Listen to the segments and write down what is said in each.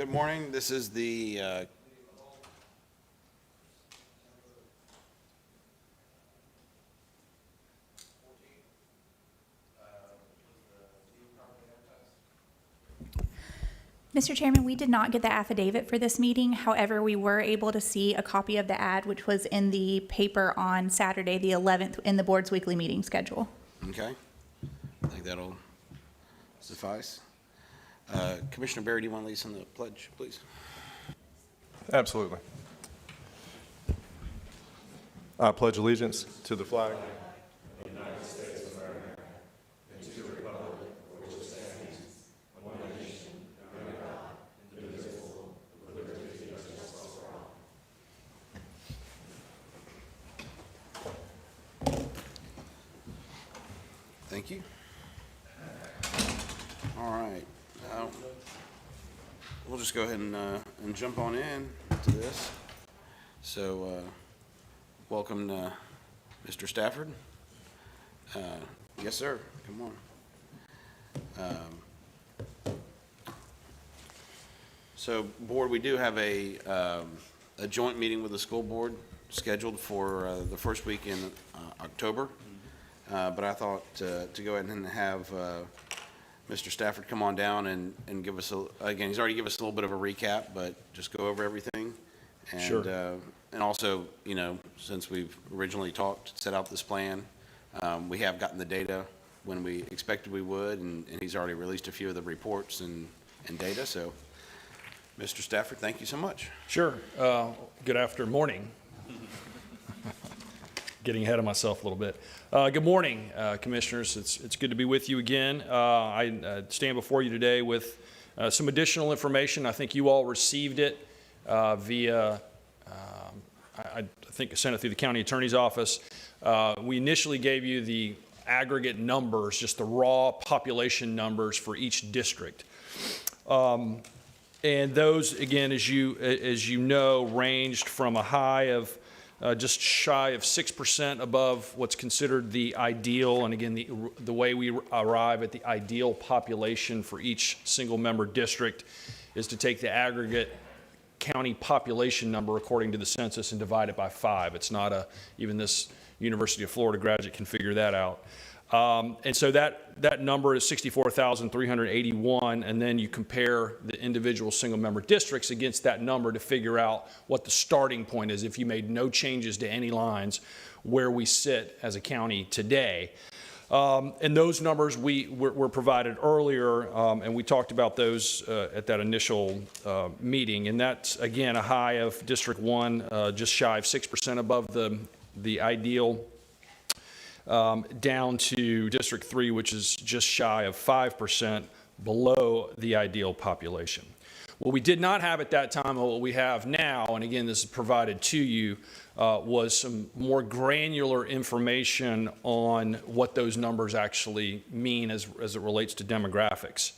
Good morning. This is the Mr. Chairman, we did not get the affidavit for this meeting. However, we were able to see a copy of the ad, which was in the paper on Saturday, the 11th, in the board's weekly meeting schedule. okay. I think that'll suffice. Commissioner Barry, do you want to lead us in the pledge, please? Absolutely. I pledge allegiance to the flag Thank you. All right. We'll just go ahead and jump on in to this. So, welcome, Mr. Stafford. Yes, sir. Come on. So, board, we do have a joint meeting with the school board scheduled for the first week in October. But I thought to go ahead and have Mr. Stafford come on down and give us, again, he's already given us a little bit of a recap, but just go over everything. And, Sure. And also, you know, since we've originally set out this plan, we have gotten the data when we expected we would, and he's already released a few of the reports and data. So, Mr. Stafford, thank you so much. Sure. Good morning. Getting ahead of myself a little bit. Good morning, commissioners. It's good to be with you again. I stand before you today with some additional information. I think you all received it via, I think, sent it through the county attorney's office. We initially gave you the aggregate numbers, just the raw population numbers for each district. And those, again, as you know, ranged from a high of just shy of 6% above what's considered the ideal. And again, the way we arrive at the ideal population for each single member district is to take the aggregate county population number according to the census and divide it by 5. It's not even this University of Florida graduate can figure that out. And so that number is 64,381, and then you compare the individual single member districts against that number to figure out what the starting point is if you made no changes to any lines where we sit as a county today. And those numbers were provided earlier, and we talked about those at that initial meeting. And that's, again, a high of District 1, just shy of 6% above the ideal, down to District 3, which is just shy of 5% below the ideal population. What we did not have at that time, and what we have now, and again, this is provided to you, was some more granular information on what those numbers actually mean as it relates to demographics.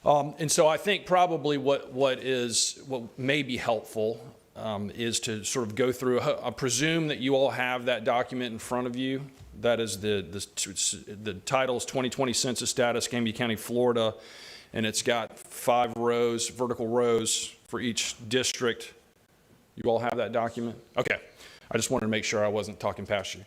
And so I think probably what may be helpful is to sort of go through. I presume that you all have that document in front of you. That is the title is 2020 Census Data, Escambia County, Florida, and it's got 5 rows, vertical rows for each district. You all have that document? Okay. I just wanted to make sure I wasn't talking past you.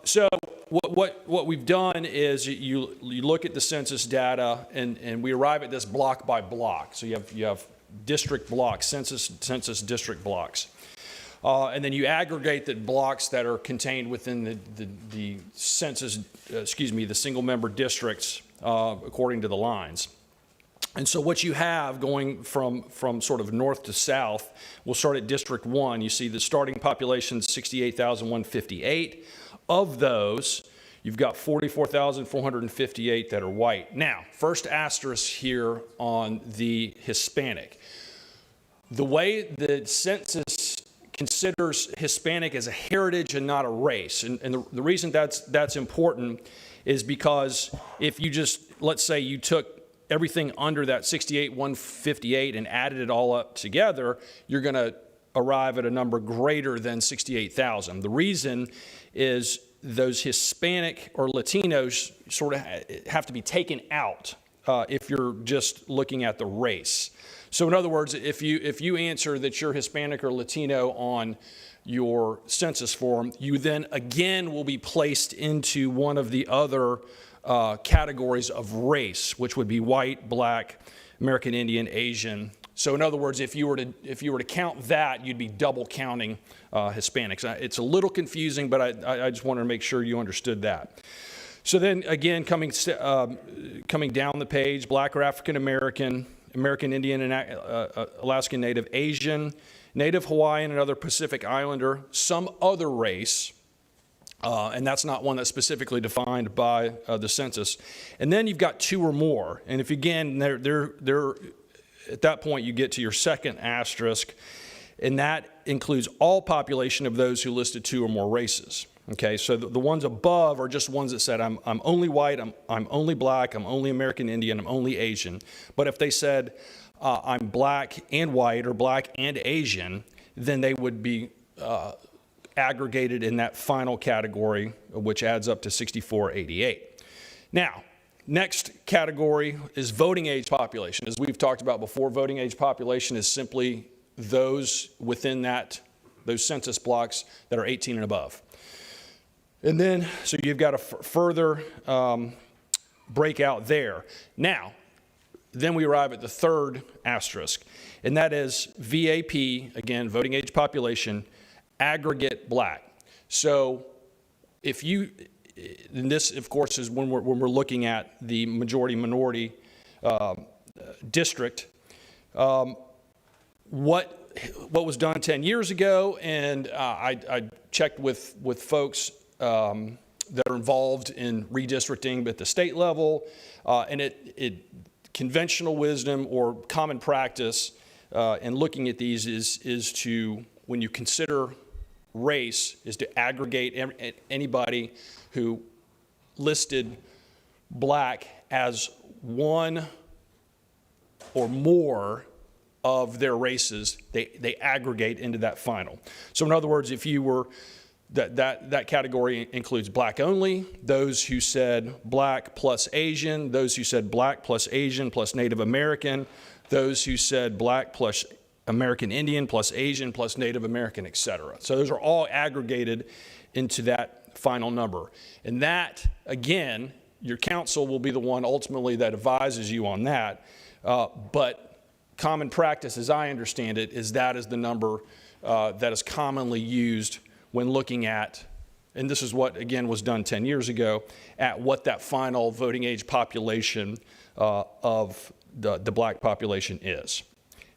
So what we've done is you look at the census data, and we arrive at this block by block. So you have district blocks, census district blocks. And then you aggregate the blocks that are contained within the census, the single member districts according to the lines. And so what you have going from sort of north to south, we'll start at District 1. You see the starting population is 68,158. Of those, you've got 44,458 that are white. Now, first asterisk here on the Hispanic. The way the census considers Hispanic as a heritage and not a race. And the reason that's important is because if you just, let's say you took everything under that 68,158 and added it all up together, you're going to arrive at a number greater than 68,000. The reason is those Hispanic or Latinos sort of have to be taken out if you're just looking at the race. So in other words, if you answer that you're Hispanic or Latino on your census form, you then again will be placed into one of the other categories of race, which would be white, black, American Indian, Asian. So in other words, if you were to count that, you'd be double counting Hispanics. It's a little confusing, but I just wanted to make sure you understood that. So then again, coming down the page, black or African American, American Indian and Alaskan Native, Asian, Native Hawaiian and other Pacific Islander, some other race, and that's not one that's specifically defined by the census. And then you've got two or more. And if again, they're at that point you get to your second asterisk, and that includes all population of those who listed two or more races. Okay, so the ones above are just ones that said, I'm only white, I'm only black, I'm only American Indian, I'm only Asian. But if they said, I'm black and white or black and Asian, then they would be aggregated in that final category, which adds up to 6488. Now, next category is voting age population. As we've talked about before, voting age population is simply those within those census blocks that are 18 and above. And then, so you've got a further breakout there. Now, then we arrive at the third asterisk, and that is VAP, again, voting age population, aggregate black. So if you, and this, of course, is when we're looking at the majority-minority district, what was done 10 years ago, and I checked with folks that are involved in redistricting at the state level, and conventional wisdom or common practice in looking at these is to, when you consider race, is to aggregate anybody who listed black as one or more of their races, they aggregate into that final. So in other words, if you were, that category includes black only, those who said black plus Asian, those who said black plus Asian plus Native American, those who said black plus American Indian plus Asian plus Native American, et cetera. So those are all aggregated into that final number. And that, again, your council will be the one ultimately that advises you on that. But common practice, as I understand it, is that is the number that is commonly used when looking at, and this is what, again, was done 10 years ago, at what that final voting age population of the black population is.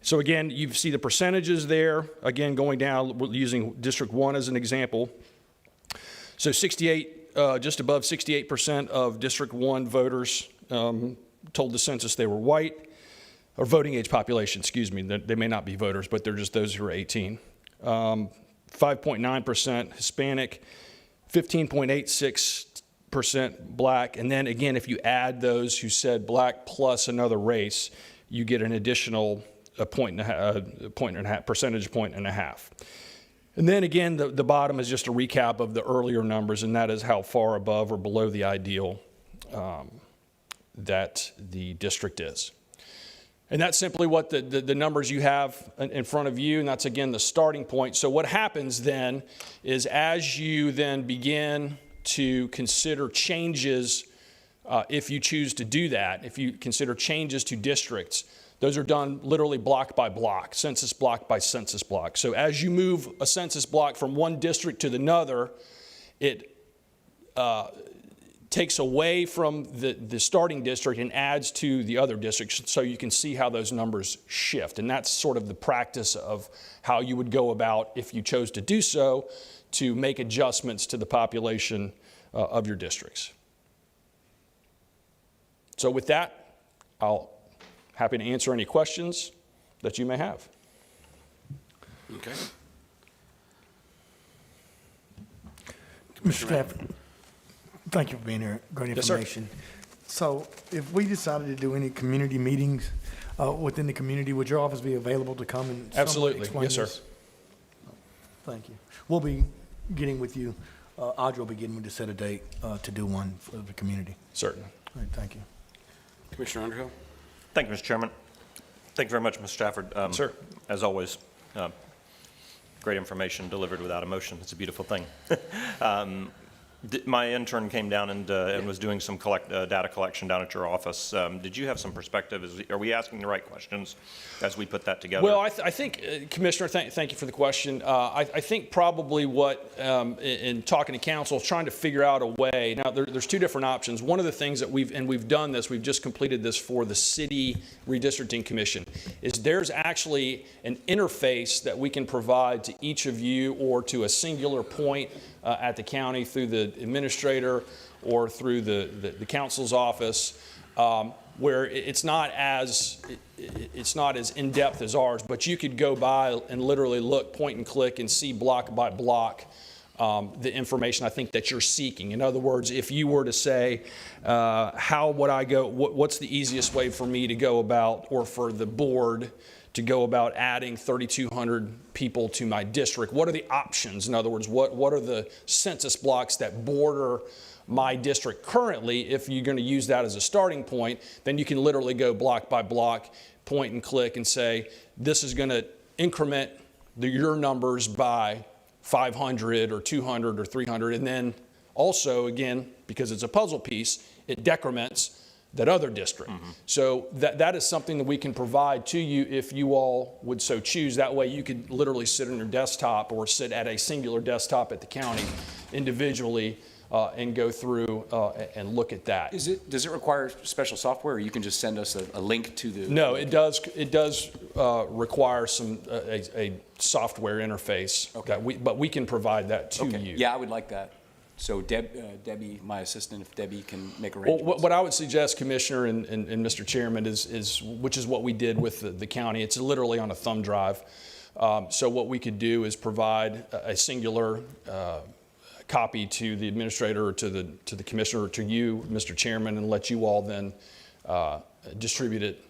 So again, you see the percentages there, again, going down, we're using District 1 as an example. So 68, just above 68% of District 1 voters told the census they were white, or voting age population, excuse me, they may not be voters, but they're just those who are 18. 5.9% Hispanic, 15.86% black, and then again, if you add those who said black plus another race, you get an additional percentage point and a half. And then again, the bottom is just a recap of the earlier numbers, and that is how far above or below the ideal that the district is. And that's simply what the numbers you have in front of you, and that's, again, the starting point. So what happens then is as you then begin to consider changes, if you choose to do that, if you consider changes to districts, those are done literally block by block, census block by census block. So as you move a census block from one district to another, it takes away from the starting district and adds to the other districts, so you can see how those numbers shift. And that's sort of the practice of how you would go about, if you chose to do so, to make adjustments to the population of your districts. So with that, I'll happy to answer any questions that you may have. Okay. Mr. Stafford, thank you for being here. Great Yes, sir. information. So if we decided to do any community meetings within the community, would your office be available to come and somewhat Absolutely. explain Yes, sir. this? Thank you. We'll be getting with you. Audrey will be getting with you to set a date to do one for the community. Certainly. All right, thank you. Commissioner Underhill? Thank you, Mr. Chairman. Thank you very much, Mr. Stafford. Sir. As always, great information delivered without emotion. It's a beautiful thing. My intern came down and was doing some data collection down at your office. Did you have some perspective? Are we asking the right questions as we put that together? Well, I think, Commissioner, thank you for the question. I think probably what, in talking to council, trying to figure out a way. Now, there's two different options. One of the things that we've done this, we've just completed this for the City Redistricting Commission, is there's actually an interface that we can provide to each of you or to a singular point at the county through the administrator or through the council's office, where it's not as in-depth as ours, but you could go by and literally look, point and click, and see block by block the information I think that you're seeking. In other words, if you were to say, how would I go, what's the easiest way for me to go about, or for the board to go about adding 3,200 people to my district? What are the options? In other words, what are the census blocks that border my district currently? If you're going to use that as a starting point, then you can literally go block by block, point and click, and say, this is going to increment your numbers by 500 or 200 or 300. And then also, again, because it's a puzzle piece, it decrements that other district. So that is something that we can provide to you if you all would so choose. That way you could literally sit on your desktop or sit at a singular desktop at the county individually and go through and look at that. Does it require special software, or you can just send us a link to the? No, it does require a software interface. Okay. But we can provide that to you. Yeah, I would like that. So Debbie, my assistant, if Debbie can make Well, arrangements. what I would suggest, Commissioner and Mr. Chairman, is which is what we did with the county. It's literally on a thumb drive. So what we could do is provide a singular copy to the administrator or to the commissioner or to you, Mr. Chairman, and let you all then distribute it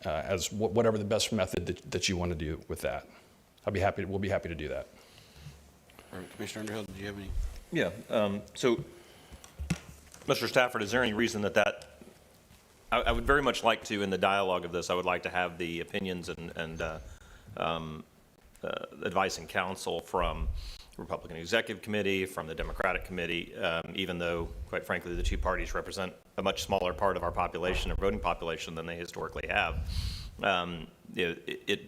as whatever the best method that you want to do with that. We'll be happy to do that. Or Commissioner Underhill, did you have any? Yeah. So, Mr. Stafford, is there any reason that I would very much like to, in the dialogue of this, I would like to have the opinions and advice and counsel from Republican Executive Committee, from the Democratic Committee, even though, quite frankly, the two parties represent a much smaller part of our population, our voting population, than they historically have.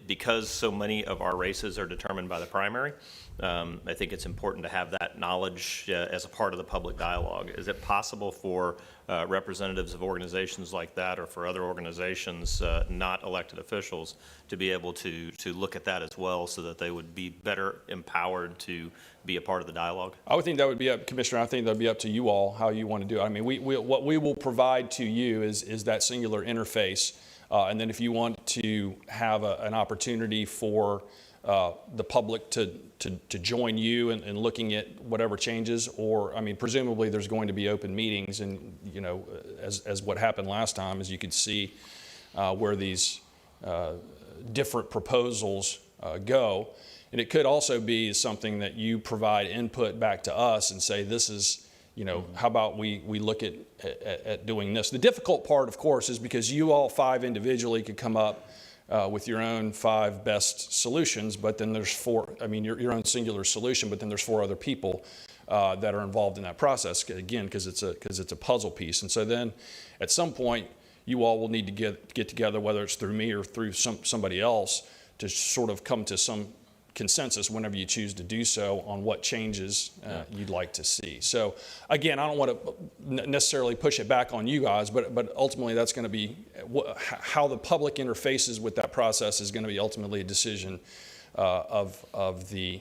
Because so many of our races are determined by the primary, I think it's important to have that knowledge as a part of the public dialogue. Is it possible for representatives of organizations like that, or for other organizations, not elected officials, to be able to look at that as well, so that they would be better empowered to be a part of the dialogue? I would think that would be up, Commissioner. I think that would be up to you all how you want to do it. I mean, what we will provide to you is that singular interface. And then if you want to have an opportunity for the public to join you in looking at whatever changes, or, I mean, presumably there's going to be open meetings, and, you know, as what happened last time, as you could see where these different proposals go. And it could also be something that you provide input back to us and say, this is, you know, how about we look at doing this? The difficult part, of course, is because you all five individually could come up with your own 5 best solutions, but then there's 4, I mean, your own singular solution, but then there's 4 other people that are involved in that process, again, because it's a puzzle piece. And so then at some point, you all will need to get together, whether it's through me or through somebody else, to sort of come to some consensus whenever you choose to do so on what changes you'd like to see. So again, I don't want to necessarily push it back on you guys, but ultimately that's going to be how the public interfaces with that process is going to be ultimately a decision of the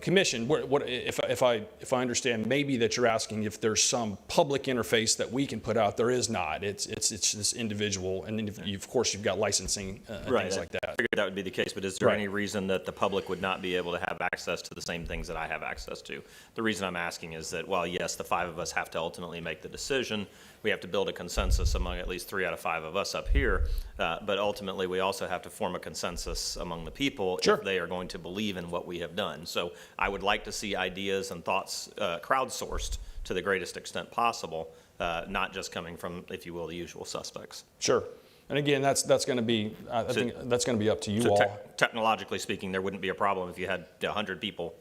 commission. If I understand, maybe that you're asking if there's some public interface that we can put out. There is not. It's this individual, and then of course you've got licensing and things like that. I figured that would be the case, but is there Right. any reason that the public would not be able to have access to the same things that I have access to? The reason I'm asking is that, while yes, the 5 of us have to ultimately make the decision, we have to build a consensus among at least 3 out of 5 of us up here, but ultimately we also have to form a consensus among the people if they are going to believe in what we have done. So I would like to see ideas and thoughts crowdsourced to the greatest extent possible, not just coming from, if you will, the usual suspects. Sure. And again, that's going to be, I think that's going to be up to you So all. technologically speaking, there wouldn't be a problem if you had 100 people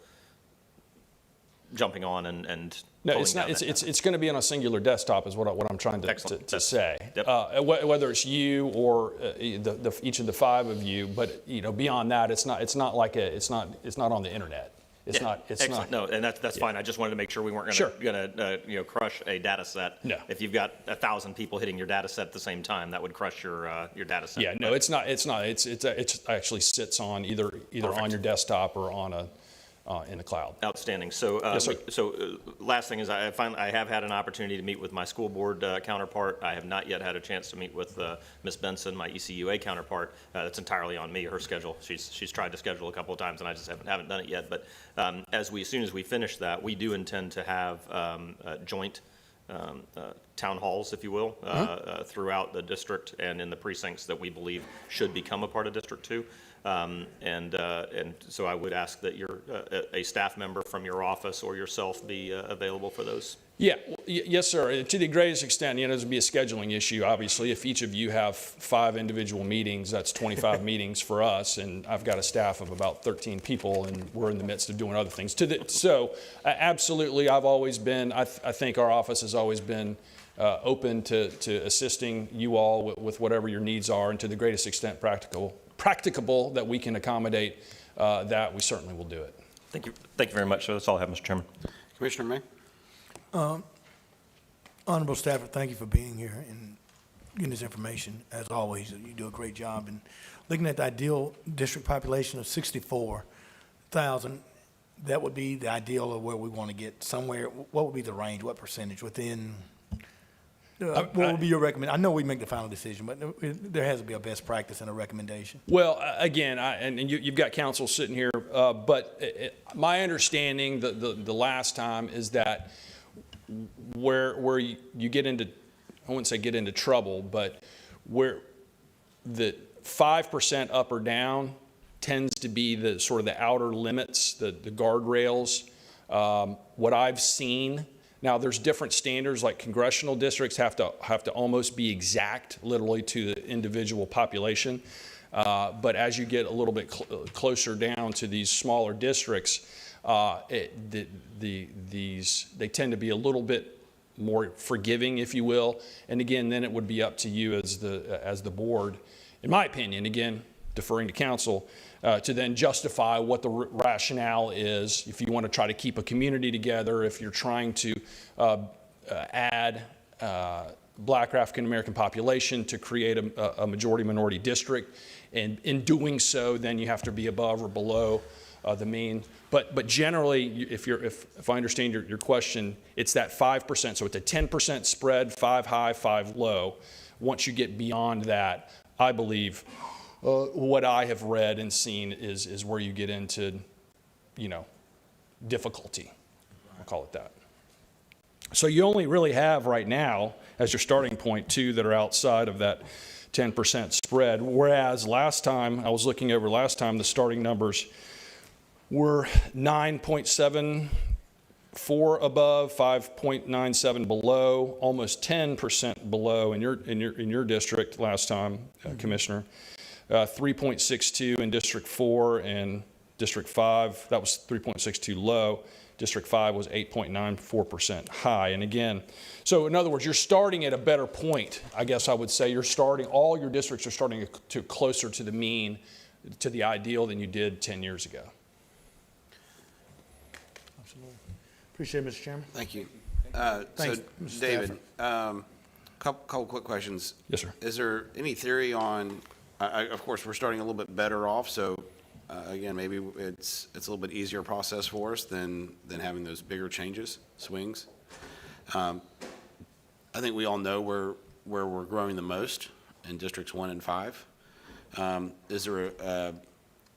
jumping on and No, pulling it's not, down that. it's going to be on a singular desktop is what I'm trying to Excellent. to say. Yep. Whether it's you or each of the 5 of you, but, you know, beyond that, it's not like it's not on the internet. It's Yeah, not, excellent. No, and that's fine. I just wanted to make sure we weren't Sure. gonna crush a data set. No. If you've got 1,000 people hitting your data set at the same time, that would crush your data set. Yeah, no, it's not. It actually sits on either on Perfect. your desktop or on in the cloud. Outstanding. So, Yes, sir. last thing is I have had an opportunity to meet with my school board counterpart. I have not yet had a chance to meet with Ms. Benson, my ECUA counterpart. That's entirely on me, her schedule. She's tried to schedule a couple of times, and I just haven't done it yet. But as soon as we finish that, we do intend to have joint town halls, if you will, throughout the district and in the precincts that we believe should become a part of District 2. And so I would ask that a staff member from your office or yourself be available for those. Yeah, yes, sir. To the greatest extent, there's be a scheduling issue. Obviously, if each of you have 5 individual meetings, that's 25 meetings for us, and I've got a staff of about 13 people, and we're in the midst of doing other things. So, absolutely, I've always been. I think our office has always been open to assisting you all with whatever your needs are, and to the greatest extent practicable that we can accommodate that, we certainly will do it. Thank you very much. So that's all I have, Mr. Chairman. Commissioner May? Honorable Stafford, thank you for being here and getting this information. As always, you do a great job. And looking at the ideal district population of 64,000, that would be the ideal of where we want to get somewhere. What would be the range? What percentage within? What would be your recommend? I know we make the final decision, but there has to be a best practice and a recommendation. Well, again, and you've got counsel sitting here, but my understanding the last time is that where you get into, I wouldn't say get into trouble, but where the 5% up or down tends to be the sort of the outer limits, the guardrails. What I've seen, now there's different standards, like congressional districts have to almost be exact, literally to the individual population. But as you get a little bit closer down to these smaller districts, they tend to be a little bit more forgiving, if you will. And again, then it would be up to you as the board, in my opinion, again, deferring to council, to then justify what the rationale is. If you want to try to keep a community together, if you're trying to add Black or African American population to create a majority minority district, and in doing so, then you have to be above or below the mean. But generally, if I understand your question, it's that 5%. So it's a 10% spread, 5 high, 5 low. Once you get beyond that, I believe what I have read and seen is where you get into, difficulty. I'll call it that. So you only really have right now, as your starting point, 2 that are outside of that 10% spread. Whereas last time, I was looking over last time, the starting numbers were 9.74 above, 5.97 below, almost 10% below in your district last time, Commissioner. 3.62 in District 4 and District 5. That was 3.62 low. District 5 was 8.94% high. And again, so in other words, you're starting at a better point. I guess I would say all your districts are starting to closer to the mean, to the ideal than you did 10 years ago. Absolutely. Appreciate it, Mr. Chairman. Thank you. Thanks, So, Mr. David, couple quick questions. Yes, sir. Is there any theory on, of course, we're starting a little bit better off, so again, maybe it's a little bit easier process for us than having those bigger changes, swings. I think we all know where we're growing the most in districts 1 and 5. Is there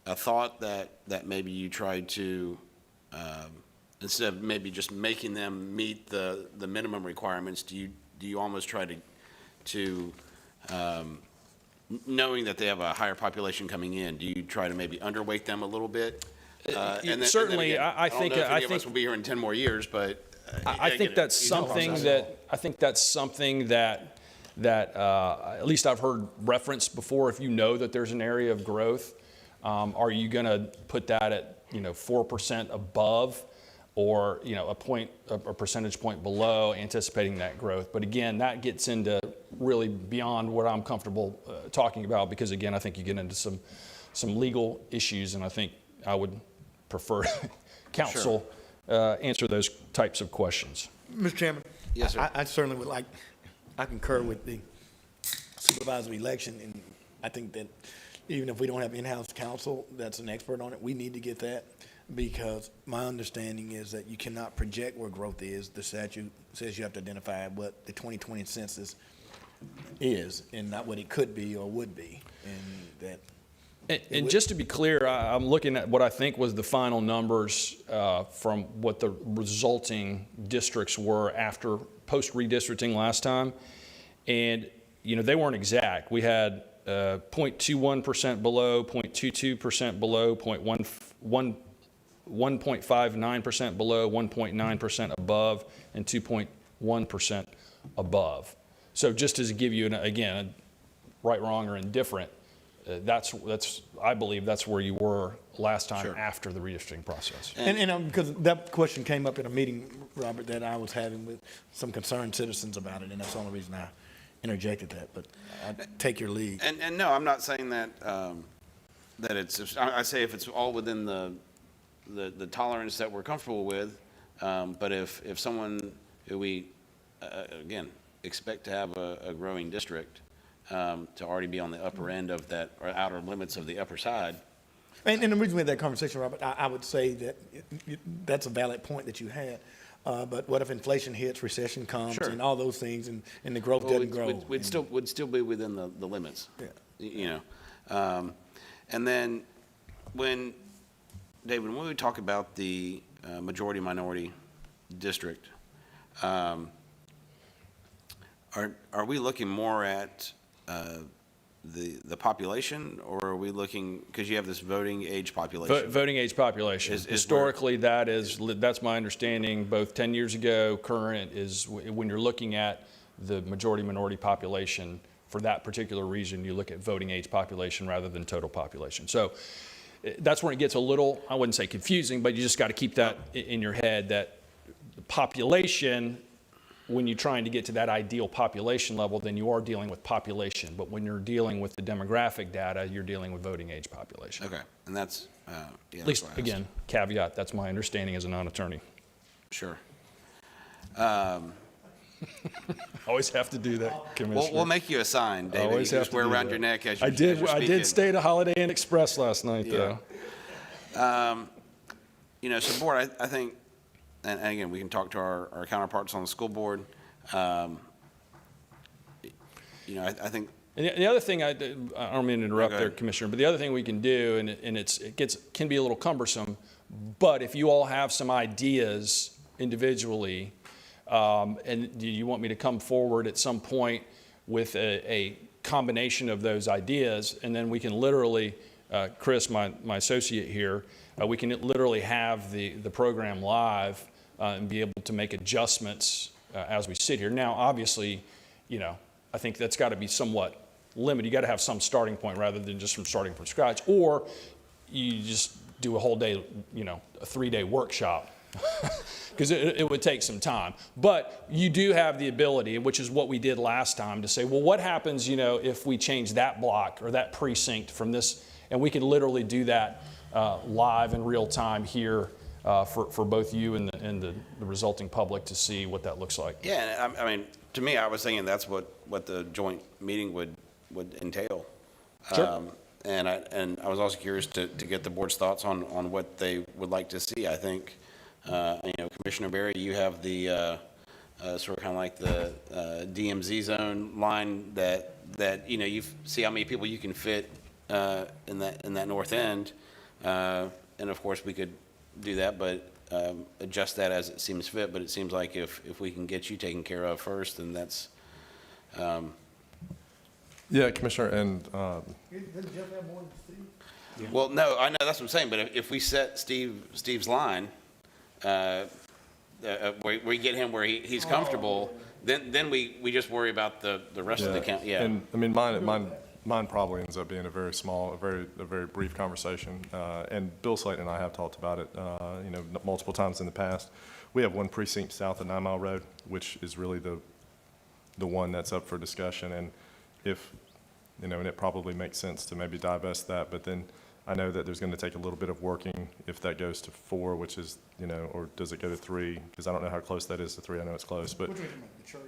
a thought that maybe you tried to, instead of maybe just making them meet the minimum requirements, do you almost try to knowing that they have a higher population coming in, do you try to maybe underweight them a little bit? Certainly, again, I think don't know if any I of us think will be here in 10 more years, but I think that's something that that, at least I've heard referenced before, if you know that there's an area of growth, are you going to put that at, 4% above or, a percentage point below, anticipating that growth? But again, that gets into really beyond what I'm comfortable talking about, because again, I think you get into some legal issues, and I think I would prefer counsel answer those types of questions. Mr. Chairman? Yes, sir. I certainly would like, I concur with the supervisory election, and I think that even if we don't have in-house counsel that's an expert on it, we need to get that, because my understanding is that you cannot project where growth is. The statute says you have to identify what the 2020 census is and not what it could be or would be, and that. And just to be clear, I'm looking at what I think was the final numbers from what the resulting districts were after post-redistricting last time. And, they weren't exact. We had 0.21% below, 0.22% below, 1.59% below, 1.9% above, and 2.1% above. So just to give you, again, right, wrong, or indifferent, that's I believe that's where you were last time. Sure. After the redistricting process. And because that question came up in a meeting, Robert, that I was having with some concerned citizens about it, and that's the only reason I interjected that, but I take your lead. And no, I'm not saying that, that it's, I say if it's all within the tolerance that we're comfortable with, but if someone who we, again, expect to have a growing district, to already be on the upper end of that, or outer limits of the upper side. And the reason we had that conversation, Robert, I would say that that's a valid point that you had. But what if inflation hits, recession comes, Sure. and all those things, and the growth Well, doesn't grow? We'd still be within the limits. Yeah. And then David, when we talk about the majority minority district, are we looking more at the population, or are we looking, because you have this voting age population? Voting age population. Is where- Historically, that's my understanding, both 10 years ago, current, is when you're looking at the majority minority population, for that particular reason, you look at voting age population rather than total population. So that's where it gets a little, I wouldn't say confusing, but you just got to keep that in your head, that the population, when you're trying to get to that ideal population level, then you are dealing with population. But when you're dealing with the demographic data, you're dealing with voting age population. Okay, and that's, At least, again, caveat, that's my understanding as a non-attorney. Sure. Always have to do that, Commissioner. We'll make you a sign, David. Always You can have just to wear do around that. your neck as I you're speaking. I did stay at a Holiday Inn Express last night, though. So board, I think, and again, we can talk to our counterparts on the school board. I think, And the other thing, I don't mean to interrupt Go there, ahead. Commissioner, but the other thing we can do, and can be a little cumbersome, but if you all have some ideas individually, and do you want me to come forward at some point with a combination of those ideas, and then we can literally, Chris, my associate here, we can literally have the program live and be able to make adjustments as we sit here. Now, obviously, I think that's got to be somewhat limited. You got to have some starting point rather than just starting from scratch, or you just do a whole day, a 3-day workshop, because it would take some time. But you do have the ability, which is what we did last time, to say, well, what happens, if we change that block or that precinct from this, and we can literally do that live in real time here for both you and the resulting public to see what that looks like. yeah, I mean, to me, I was thinking that's what the joint meeting would entail. Sure. And I was also curious to get the board's thoughts on what they would like to see. I think, Commissioner Berry, you have the sort of kind of like the DMZ zone line that you see how many people you can fit in that north end, and of course we could do that, but adjust that as it seems fit. But it seems like if we can get you taken care of first, then that's. Yeah, Commissioner, and Well, no, I know, that's what I'm saying, but if we set Steve's line, we get him where he's comfortable, Then we just worry about the rest of the county, yeah. And, I mean, mine probably ends up being a very small, a very brief conversation. And Bill Slayton and I have talked about it, you know, multiple times in the past. We have one precinct south of 9 Mile Road, which is really the one that's up for discussion. And if, you know, and it probably makes sense to maybe divest that, but then I know that there's going to take a little bit of working if that goes to 4, which is, you know, or does it go to 3? Because I don't know how close that is to 3. I know it's close, but. The church?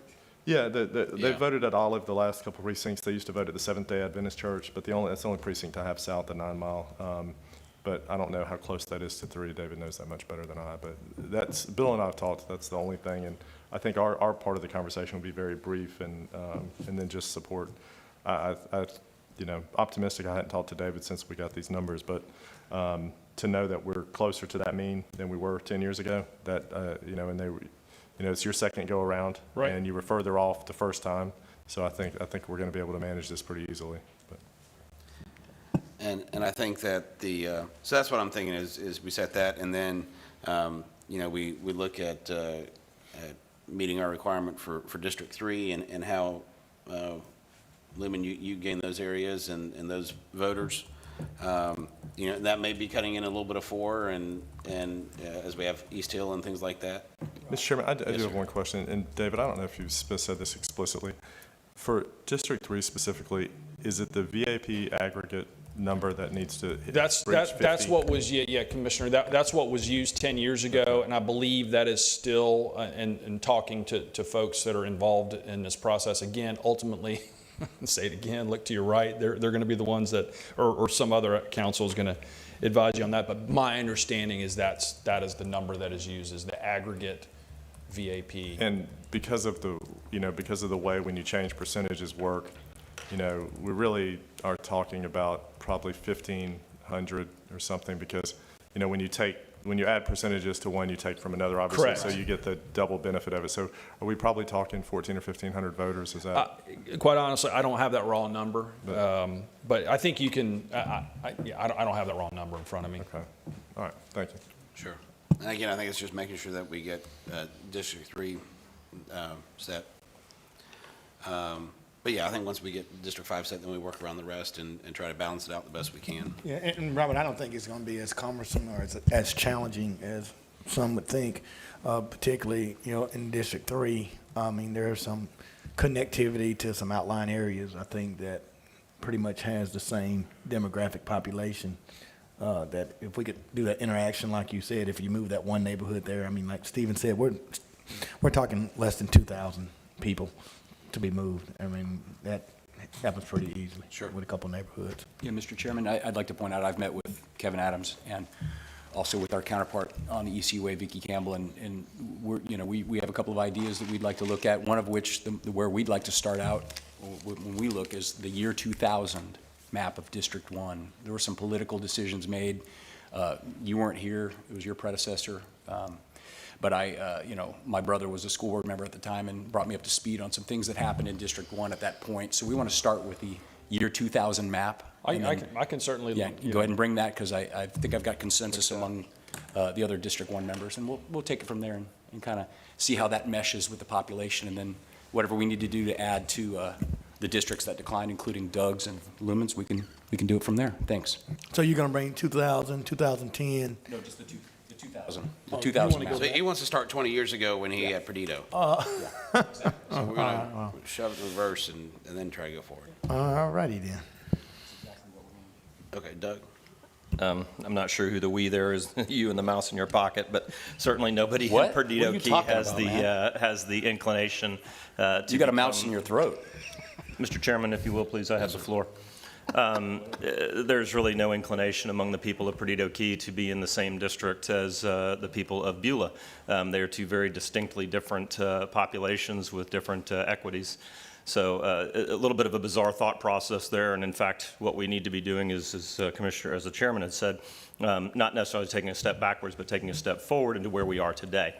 Yeah, they Yeah. voted at Olive the last couple of precincts. They used to vote at the Seventh-day Adventist Church, but that's the only precinct I have south of 9 Mile. But I don't know how close that is to 3. David knows that much better than I, but Bill and I have talked, that's the only thing. And I think our part of the conversation will be very brief and then just support. You know, optimistic. I hadn't talked to David since we got these numbers, but to know that we're closer to that mean than we were 10 years ago, that, you know, and they, you know, it's your second go around. Right. And you were further off the first time. So I think we're going to be able to manage this pretty easily. But. And I think that so that's what I'm thinking is we set that, and then, you know, we look at meeting our requirement for District 3 and how, Lumen, you gain those areas and those voters. You know, that may be cutting in a little bit of 4 and as we have East Hill and things like that. Mr. Chairman, I do Yes, have sir. one question, and David, I don't know if you've said this explicitly. For District 3 specifically, is it the VAP aggregate number that needs to That's reach 50? what was, yeah, Commissioner, that's what was used 10 years ago, and I believe that is still, and talking to folks that are involved in this process, again, ultimately, say it again, look to your right, they're going to be the ones that, or some other council is going to advise you on that, but my understanding is that is the number that is used, is the aggregate VAP. And because of the way when you change percentages work, you know, we really are talking about probably 1,500 or something, because, you know, when you add percentages to one, you take from another, obviously. Correct. So you get the double benefit of it. So are we probably talking 1,400 or 1,500 voters? Is that? Quite honestly, I don't have that raw number, but I think you can, I don't have that raw number in front of me. Okay. All right. Thank you. Sure. And again, I think it's just making sure that we get District 3 set. But yeah, I think once we get District 5 set, then we work around the rest and try to balance it out the best we can. Yeah, and Robert, I don't think it's going to be as cumbersome or as challenging as some would think, particularly, you know, in District 3. I mean, there's some connectivity to some outlying areas, I think, that pretty much has the same demographic population, that if we could do that interaction, like you said, if you move that one neighborhood there, I mean, like Stephen said, we're talking less than 2,000 people to be moved. I mean, that happens pretty easily. Sure. With a couple neighborhoods. Yeah, Mr. Chairman, I'd like to point out, I've met with Kevin Adams and also with our counterpart on the ECUA, Vicki Campbell, and we're, you know, we have a couple of ideas that we'd like to look at, one of which, where we'd like to start out when we look, is the year 2000 map of District 1. There were some political decisions made. You weren't here. It was your predecessor. But you know, my brother was a school board member at the time and brought me up to speed on some things that happened in District 1 at that point. So we want to start with the year 2000 map. and then- I can certainly. Yeah, go ahead and bring that, because I think I've got consensus among the other District 1 members, and we'll take it from there and kind of see how that meshes with the population, and then whatever we need to do to add to the districts that declined, including Doug's and Lumen's, we can do it from there. Thanks. So you're going to bring 2000, 2010? No, just the 2000. The 2000 map. So he wants to start 20 years ago when he had Perdido. So we're going to shove it in reverse and then try to go forward. All righty then. Okay, Doug? I'm not sure who the "we" there is, you and the mouse in your pocket, but certainly nobody in What? What are Perdido you Key talking has about, has the inclination to You got a mouse become- in your throat. Mr. Chairman, if you will, please, I have the floor. There's really no inclination among the people of Perdido Key to be in the same district as the people of Beulah. They are two very distinctly different populations with different equities. So a little bit of a bizarre thought process there, and in fact, what we need to be doing is, as the chairman had said, not necessarily taking a step backwards, but taking a step forward into where we are today.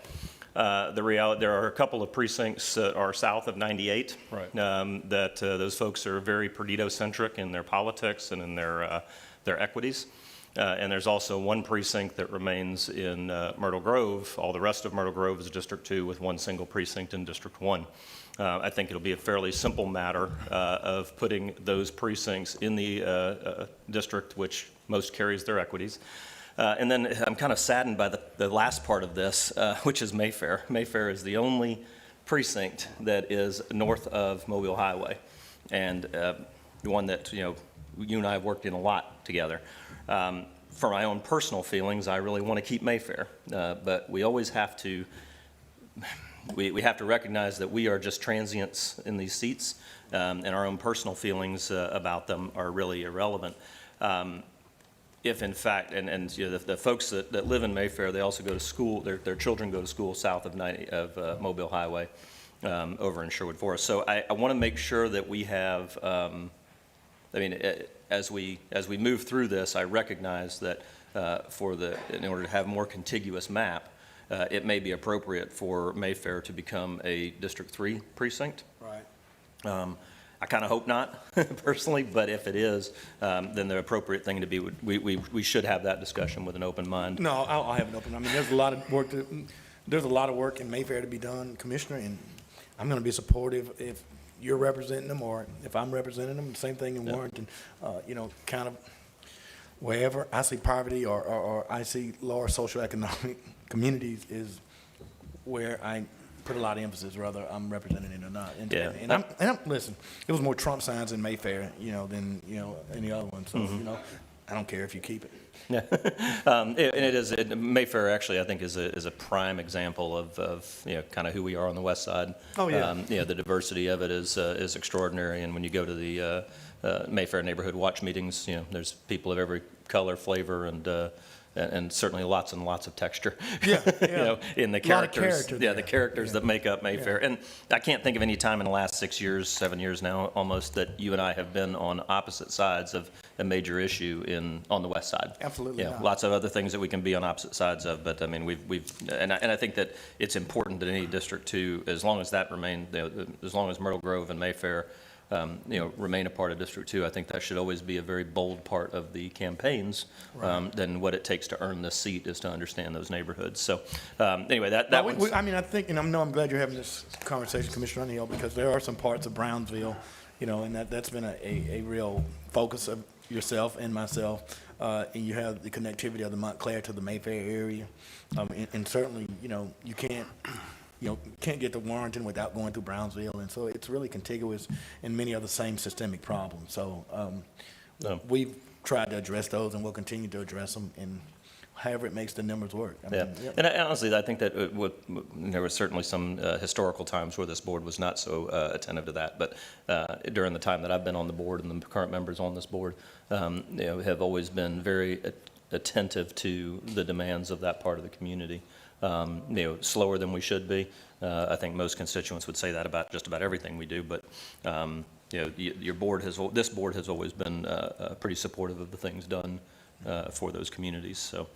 The reality, there are a couple of precincts that are south of 98. Right. That those folks are very Perdido-centric in their politics and in their equities. And there's also one precinct that remains in Myrtle Grove. All the rest of Myrtle Grove is District 2 with one single precinct in District 1. I think it'll be a fairly simple matter of putting those precincts in the district which most carries their equities. And then I'm kind of saddened by the last part of this, which is Mayfair. Mayfair is the only precinct that is north of Mobile Highway, and the one that, you and I have worked in a lot together. For my own personal feelings, I really want to keep Mayfair, but we always have to we have to recognize that we are just transients in these seats, and our own personal feelings about them are really irrelevant. If in fact, and the folks that live in Mayfair, they also go to school, their children go to school south of Mobile Highway over in Sherwood Forest. So I want to make sure that we have, as we move through this, I recognize that in order to have a more contiguous map, it may be appropriate for Mayfair to become a District 3 precinct. Right. I kind of hope not, personally, but if it is, then the appropriate thing to be, we should have that discussion with an open mind. No, I'll have it open. I mean, there's a lot of work in Mayfair to be done, Commissioner, and I'm going to be supportive if you're representing them or if I'm representing them. Same thing in Warrenton, kind of wherever I see poverty or I see lower socioeconomic communities is where I put a lot of emphasis, whether I'm representing it or not. And I'm listen, it was more Trump signs in Mayfair, than, any other one. So, I don't care if you keep it. Yeah, and it is, Mayfair actually, I think, is a prime example of kind of who we are on the west side. Oh, yeah. The diversity of it is extraordinary, and when you go to the Mayfair Neighborhood Watch meetings, there's people of every color, flavor, and certainly lots and lots of texture. Yeah. In the A lot of characters. character Yeah, there. the characters that make up Mayfair. And I can't think of any time in the last 6 years, 7 years now, almost, that you and I have been on opposite sides of a major issue on the west side. Absolutely not. Lots of other things that we can be on opposite sides of, but I mean, I think that it's important that any district too, as long as that remains, as long as Myrtle Grove and Mayfair remain a part of District 2, I think that should always be a very bold part of the campaigns. Then what it takes to earn this seat is to understand those neighborhoods. So anyway, I think, and I'm glad you're having this conversation, Commissioner O'Neill, because there are some parts of Brownsville, and that's been a real focus of yourself and myself. And you have the connectivity of the Montclair to the Mayfair area. And certainly, you can't get to Warrenton without going through Brownsville, and so it's really contiguous in many of the same systemic problems. So we've tried to address those, and we'll continue to address them, and however it makes the numbers work. And honestly, I think that there were certainly some historical times where this board was not so attentive to that, but during the time that I've been on the board and the current members on this board have always been very attentive to the demands of that part of the community. Slower than we should be. I think most constituents would say that about just about everything we do, but this board has always been pretty supportive of the things done for those communities. So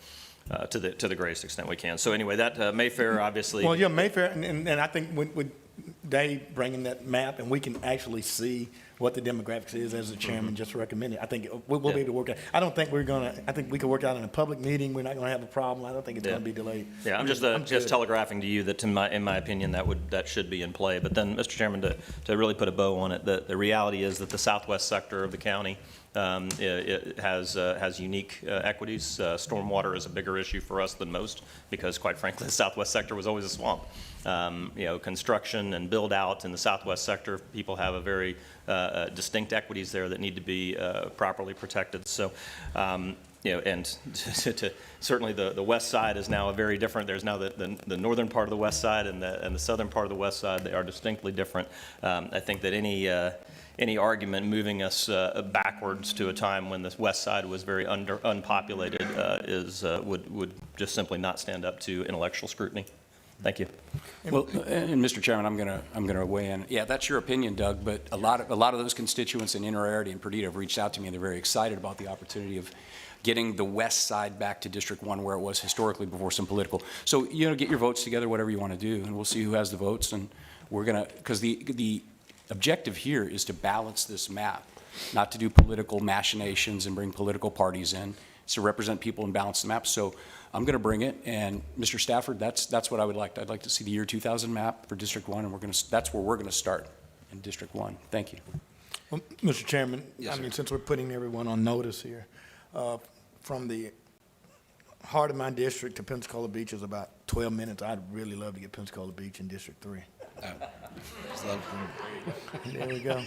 to the greatest extent we can. So anyway, that Mayfair obviously. Well, yeah, Mayfair, and I think with Dave bringing that map, and we can actually see what the demographics is as the chairman just recommended. I think we'll be able to work out. I don't think I think we can work out in a public meeting. We're not going to have a problem. I don't think it's going to be delayed. Yeah, I'm just telegraphing to you that in my opinion that should be in play. But then, Mr. Chairman, to really put a bow on it, the reality is that the southwest sector of the county it has unique equities. Stormwater is a bigger issue for us than most because, quite frankly, the southwest sector was always a swamp. Construction and build out in the southwest sector, people have a very distinct equities there that need to be properly protected. So, and certainly the west side is now a very different. There's now the northern part of the west side and the southern part of the west side. They are distinctly different. I think that any argument moving us backwards to a time when the west side was very unpopulated would just simply not stand up to intellectual scrutiny. Thank you. Well, and Mr. Chairman, I'm gonna weigh in. Yeah, that's your opinion, Doug, but a lot of those constituents in Inner Arity and Perdido have reached out to me, and they're very excited about the opportunity of getting the west side back to District 1 where it was historically before some political. So, get your votes together, whatever you want to do, and we'll see who has the votes, and we're gonna, because the objective here is to balance this map, not to do political machinations and bring political parties in. It's to represent people and balance the map. So I'm going to bring it, and Mr. Stafford, that's what I would like. I'd like to see the year 2000 map for District 1, and that's where we're going to start, in District 1. Thank you. Well, Mr. Chairman, Yes, I sir. mean, since we're putting everyone on notice here, from the heart of my district to Pensacola Beach is about 12 minutes. I'd really love to get Pensacola Beach in District 3. So, There we go.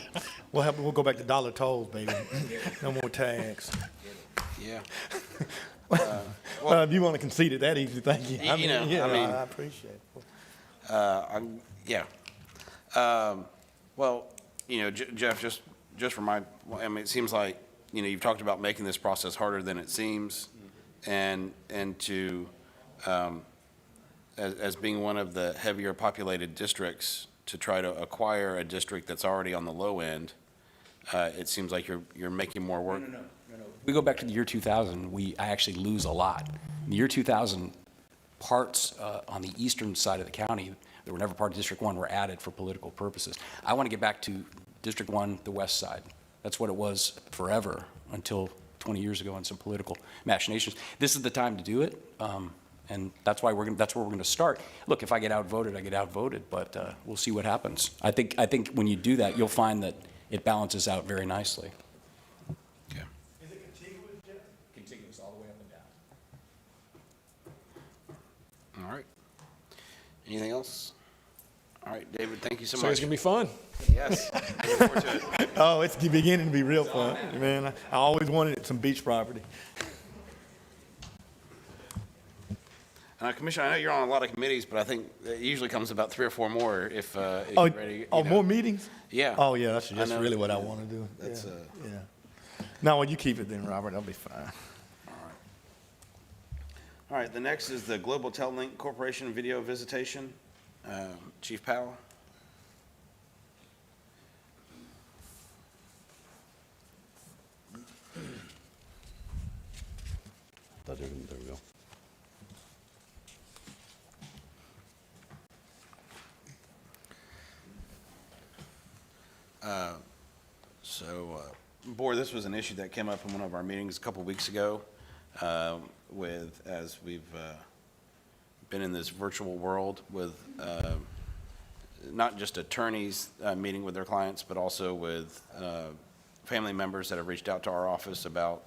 We'll go back to dollar tolls, baby. No more tags. yeah. Well, if you want to concede it that easy, thank you. You know, I mean- I appreciate it. Yeah. Well, you know, Jeff, just for my, I mean, it seems like, you know, you've talked about making this process harder than it seems, and to, as being one of the heavier populated districts, to try to acquire a district that's already on the low end, it seems like you're making more work. No. We go back to the year 2000, I actually lose a lot. In the year 2000, parts on the eastern side of the county that were never part of District 1 were added for political purposes. I want to get back to District 1, the west side. That's what it was forever until 20 years ago and some political machinations. This is the time to do it, and that's where we're going to start. Look, if I get outvoted, I get outvoted, but we'll see what happens. I think when you do that, you'll find that it balances out very nicely. Okay. Is it contiguous, Jeff? Contiguous all the way up and down. All right. Anything else? All right, David, thank you so So much. it's going to be fun. Yes. Looking forward to it. Oh, it's beginning to be real fun, man. I always wanted some beach property. Commissioner, I know you're on a lot of committees, but I think it usually comes about 3 or 4 more if Oh, you're ready. you know. more meetings? Yeah. Oh, yeah, that's I know. really what I want to do. That's, Yeah, yeah. No, well, you keep it then, Robert. I'll be fine. All right, the next is the Global Telelink Corporation video visitation. Chief Powell? There we go. Board, this was an issue that came up in one of our meetings a couple weeks ago as we've been in this virtual world with not just attorneys meeting with their clients, but also with family members that have reached out to our office about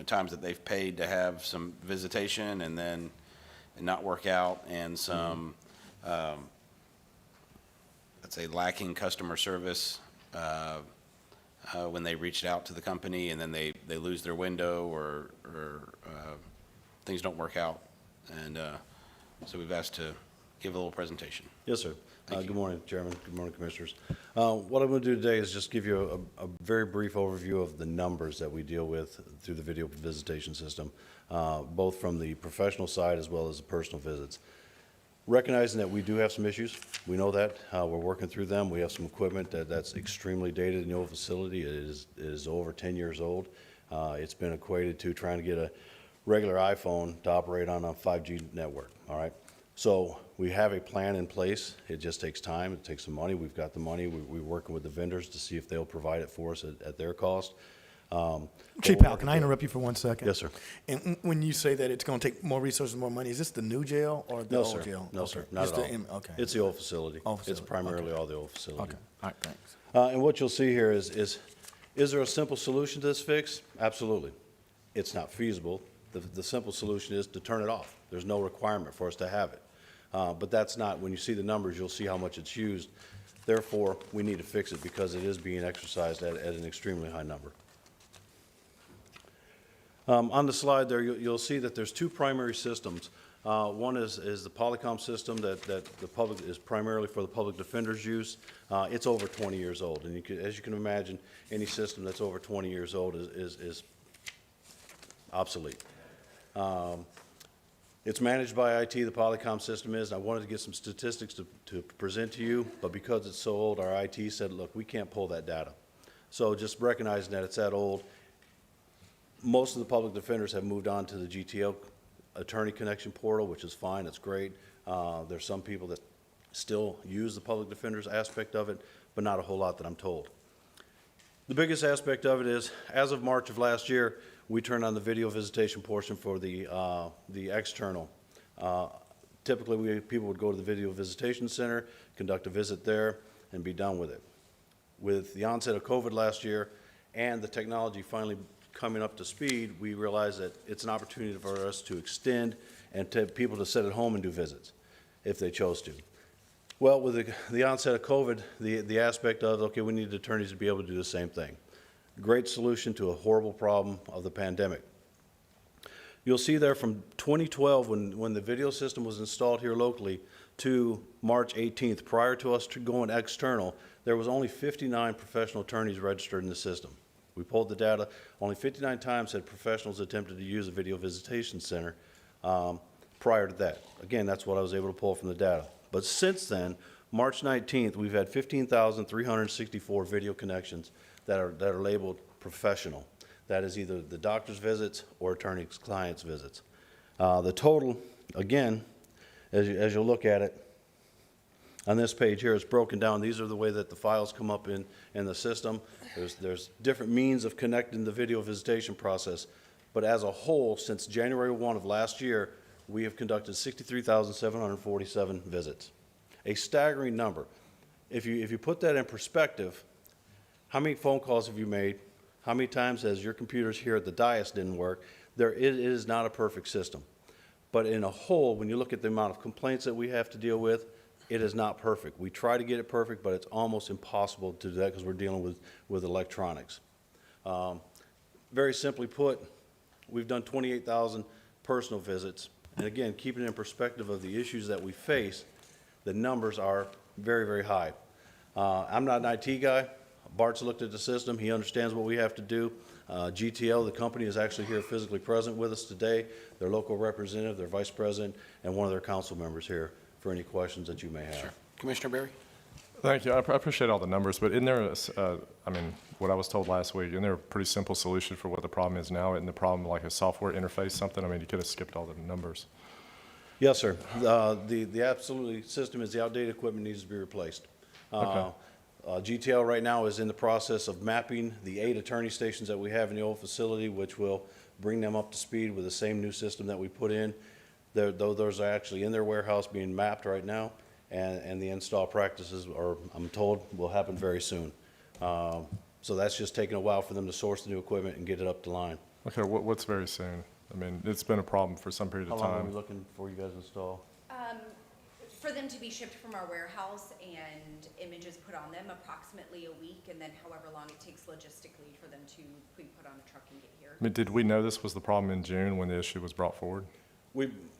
times that they've paid to have some visitation and then not work out, and some, let's say, lacking customer service when they reached out to the company, and then they lose their window or things don't work out. And so we've asked to give a little presentation. Yes, sir. Thank you. Good morning, Chairman. Good morning, Commissioners. What I'm going to do today is just give you a very brief overview of the numbers that we deal with through the video visitation system, both from the professional side as well as the personal visits. Recognizing that we do have some issues, we know that. We're working through them. We have some equipment that's extremely dated in the old facility. It is over 10 years old. It's been equated to trying to get a regular iPhone to operate on a 5G network, all right? So we have a plan in place. It just takes time. It takes some money. We've got the money. We're working with the vendors to see if they'll provide it for us at their cost. Chief Powell, can I interrupt you for 1 second? Yes, sir. And when you say that it's going to take more resources, more money, is this the new jail or the No, old sir. jail? No, Okay. sir. Not It's at the all. Okay. It's the old facility. Old It's facility. primarily Okay. all the old facility. Okay, all right, thanks. And what you'll see here is there a simple solution to this fix? Absolutely. It's not feasible. The simple solution is to turn it off. There's no requirement for us to have it. But that's not, when you see the numbers, you'll see how much it's used. Therefore, we need to fix it because it is being exercised at an extremely high number. On the slide there, you'll see that there's 2 primary systems. One is the Polycom system that the public is primarily for the public defender's use. It's over 20 years old, and as you can imagine, any system that's over 20 years old is obsolete. It's managed by IT, the Polycom system is. I wanted to get some statistics to present to you, but because it's so old, our IT said, look, we can't pull that data. So just recognizing that it's that old, most of the public defenders have moved on to the GTO attorney connection portal, which is fine, it's great. There's some people that still use the public defender's aspect of it, but not a whole lot that I'm told. The biggest aspect of it is, as of March of last year, We turn on the video visitation portion for the external. Typically, people would go to the video visitation center, conduct a visit there, and be done with it. With the onset of COVID last year and the technology finally coming up to speed, we realized that it's an opportunity for us to extend and to people to sit at home and do visits if they chose to. Well, with the onset of COVID, the aspect of, okay, we need attorneys to be able to do the same thing. Great solution to a horrible problem of the pandemic. You'll see there from 2012, when the video system was installed here locally, to March 18th, prior to us going external, there was only 59 professional attorneys registered in the system. We pulled the data. Only 59 times had professionals attempted to use a video visitation center prior to that. Again, that's what I was able to pull from the data. But since then, March 19th, we've had 15,364 video connections that are labeled professional. That is either the doctor's visits or attorney's client's visits. The total, again, as you look at it, on this page here, it's broken down. These are the way that the files come up in the system. There's different means of connecting the video visitation process. But as a whole, since January 1 of last year, we have conducted 63,747 visits. A staggering number. If you put that in perspective, how many phone calls have you made? How many times has your computers here at the dais didn't work? It is not a perfect system. But in a whole, when you look at the amount of complaints that we have to deal with, it is not perfect. We try to get it perfect, but it's almost impossible to do that because we're dealing with electronics. Very simply put, we've done 28,000 personal visits. And again, keeping it in perspective of the issues that we face, the numbers are very, very high. I'm not an IT guy. Bart's looked at the system. He understands what we have to do. GTL, the company, is actually here physically present with us today. Their local representative, their vice president, and one of their council members here for any questions that you may have. Sure. Commissioner Berry? Thank you. I appreciate all the numbers, but isn't there, I mean, what I was told last week, isn't there a pretty simple solution for what the problem is now? Isn't the problem like a software interface, something? I mean, you could have skipped all the numbers. Yes, sir. The absolutely system is the outdated equipment needs to be replaced. Okay. GTL right now is in the process of mapping the 8 attorney stations that we have in the old facility, which will bring them up to speed with the same new system that we put in. Those are actually in their warehouse being mapped right now, and the install practices are, I'm told, will happen very soon. So that's just taking a while for them to source the new equipment and get it up to line. Okay, what's very soon? I mean, it's been a problem for some period How of long are time. we looking for you guys to install? For them to be shipped from our warehouse and images put on them, approximately a week, and then however long it takes logistically for them to be put on a truck and get here. I mean, did we know this was the problem in June when the issue was brought forward?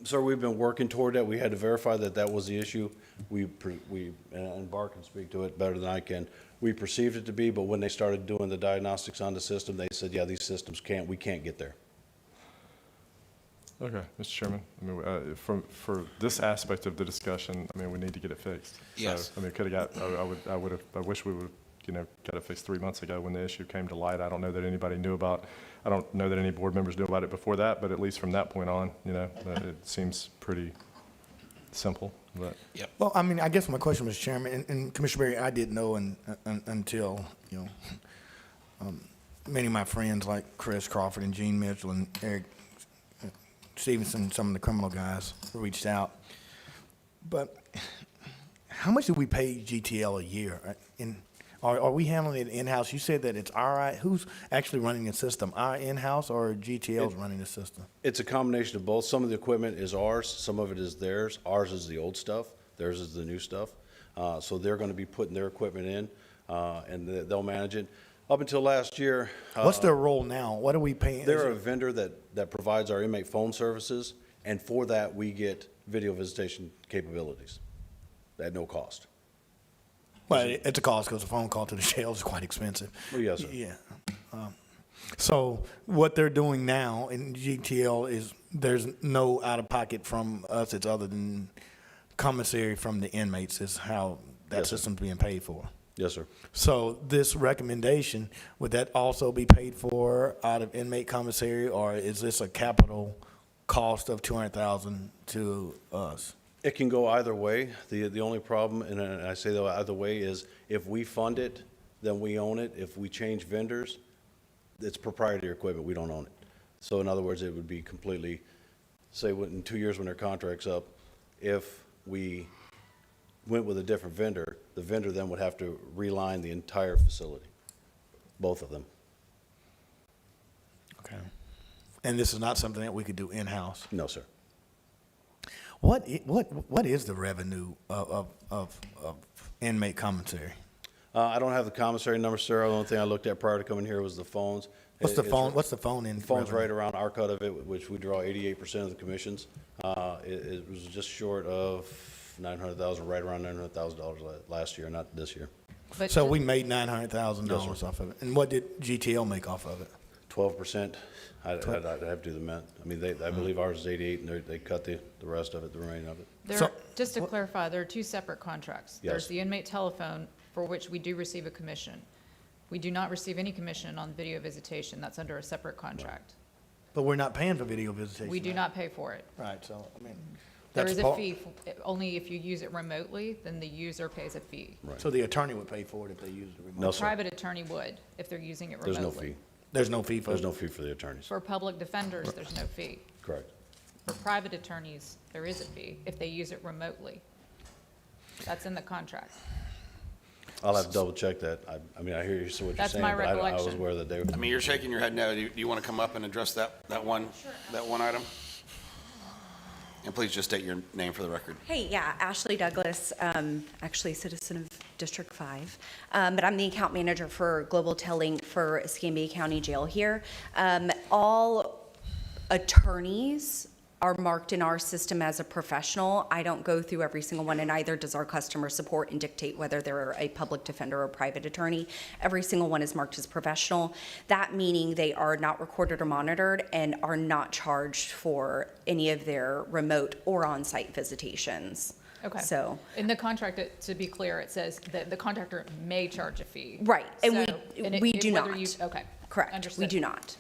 Sir, we've been working toward that. We had to verify that that was the issue. And Bart can speak to it better than I can. We perceived it to be, but when they started doing the diagnostics on the system, they said, yeah, these systems we can't get there. Okay, Mr. Chairman, I mean, for this aspect of the discussion, I mean, we need to get it fixed. Yes. So, I mean, could have got, I wish we would, got it fixed 3 months ago when the issue came to light. I don't know that anybody knew about, I don't know that any board members knew about it before that, but at least from that point on, it seems pretty simple, but. Yep. Well, I mean, I guess my question, Mr. Chairman, and Commissioner Berry, I didn't know until, many of my friends like Chris Crawford and Gene Mitchell and Eric Stevenson, some of the criminal guys reached out. But how much do we pay GTL a year? Are we handling it in-house? You said that it's who's actually running the system? Our in-house or GTL's running the system? It's a combination of both. Some of the equipment is ours, some of it is theirs. Ours is the old stuff, theirs is the new stuff. So they're going to be putting their equipment in, and they'll manage it. Up until last year. What's their role now? What are we paying? They're a vendor that provides our inmate phone services, and for that, we get video visitation capabilities at no cost. Well, it's a cost because a phone call to the jail is quite expensive. Well, yes, sir. Yeah. So what they're doing now in GTL is there's no out-of-pocket from us. It's other than commissary from the inmates is how that Yes, sir. system's being paid for. Yes, sir. So this recommendation, would that also be paid for out of inmate commissary, or is this a capital cost of $200,000 to us? It can go either way. The only problem, and I say that either way, is if we fund it, then we own it. If we change vendors, it's proprietary equipment. We don't own it. So in other words, it would be completely, say, in 2 years when their contract's up, if we went with a different vendor, the vendor then would have to reline the entire facility, both of them. Okay. And this is not something that we could do in-house? No, sir. What is the revenue of inmate commissary? I don't have the commissary number, sir. The only thing I looked at prior to coming here was the phones. What's the It's- phone, what's the phone in? Phone's revenue? right around our cut of it, which we draw 88% of the commissions. It was just short of 900,000, right around $900,000 last year, not this year. But So ju- we made $900,000 off of it. And what did GTL make off of it? 12%, I'd have to do the math. I mean, I believe ours is 88, and they cut the rest of it, the remaining of it. So- Just to clarify, there are two separate contracts. Yes. There's the inmate telephone, for which we do receive a commission. We do not receive any commission on video visitation. That's under a separate contract. But we're not paying for video visitation. We do not pay for it. Right, so, I mean. There that's is a part- fee, only if you use it remotely, then the user pays a fee. So the attorney would pay for it if they used the remote? No, sir. Private attorney would, if they're using it There's remotely. no fee. There's no fee for it? There's no fee for the attorneys. For public defenders, there's no fee. Correct. For private attorneys, there is a fee if they use it remotely. That's in the contract. I'll have to double check that. I mean, I hear you, so what you're That's saying, my but I was recollection. aware that they, I mean, you're shaking your head no. Do you want to come up and address that one item? And please just state your name for the record. Hey, yeah, Ashley Douglas, actually a citizen of District 5, but I'm the account manager for Global Telling for Escambia County Jail here. All attorneys are marked in our system as a professional. I don't go through every single one, and neither does our customer support and dictate whether they're a public defender or a private attorney. Every single one is marked as professional. That meaning they are not recorded or monitored and are not charged for any of their remote or on-site visitations. Okay. So, In the contract, to be clear, it says that the contractor may charge a fee. right, and So- and we it- do whether not. you- Okay. Correct, we Understood. do not.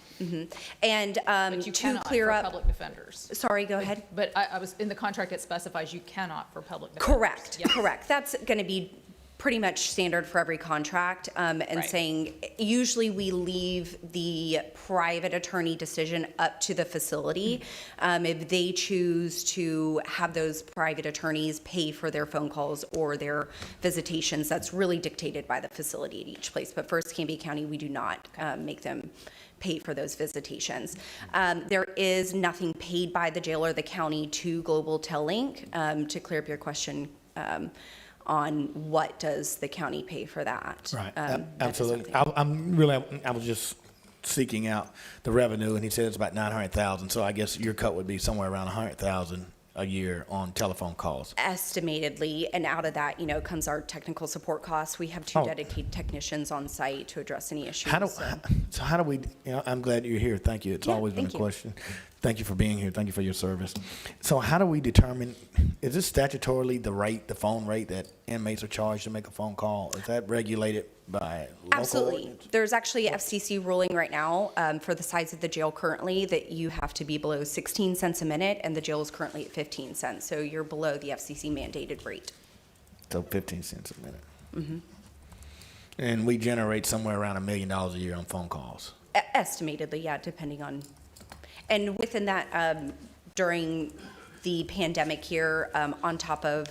And But you to cannot clear for up, public defenders. sorry, go ahead. But I was, in the contract, it specifies you cannot for public defenders. Correct, Yes. correct. That's going to be pretty much standard for every contract, and Right. saying, usually we leave the private attorney decision up to the facility. If they choose to have those private attorneys pay for their phone calls or their visitations, that's really dictated by the facility at each place. But for Escambia County, we do not make them pay for those visitations. There is nothing paid by the jail or the county to Global Tellink. To clear up your question, on what does the county pay for that? Right, That is absolutely. something- I was just seeking out the revenue, and he said it's about 900,000, so I guess your cut would be somewhere around 100,000 a year on telephone calls. Estimatedly, and out of that, comes our technical support costs. We have two Oh. dedicated technicians on site to address any issues. How do, so- so how do we, I'm glad you're here, thank you, it's Yeah, always been a thank you. question. Thank you for being here, thank you for your service. So how do we determine, is this statutorily the rate, the phone rate that inmates are charged to make a phone call? Is that regulated by local Absolutely. ordinance? There's actually a FCC ruling right now for the size of the jail currently that you have to be below 16 cents a minute, and the jail is currently at 15 cents. So you're below the FCC mandated rate. So 15 cents a minute. And we generate somewhere around $1 million a year on phone calls. Estimatedly, yeah, depending on, and within that, during the pandemic here, on top of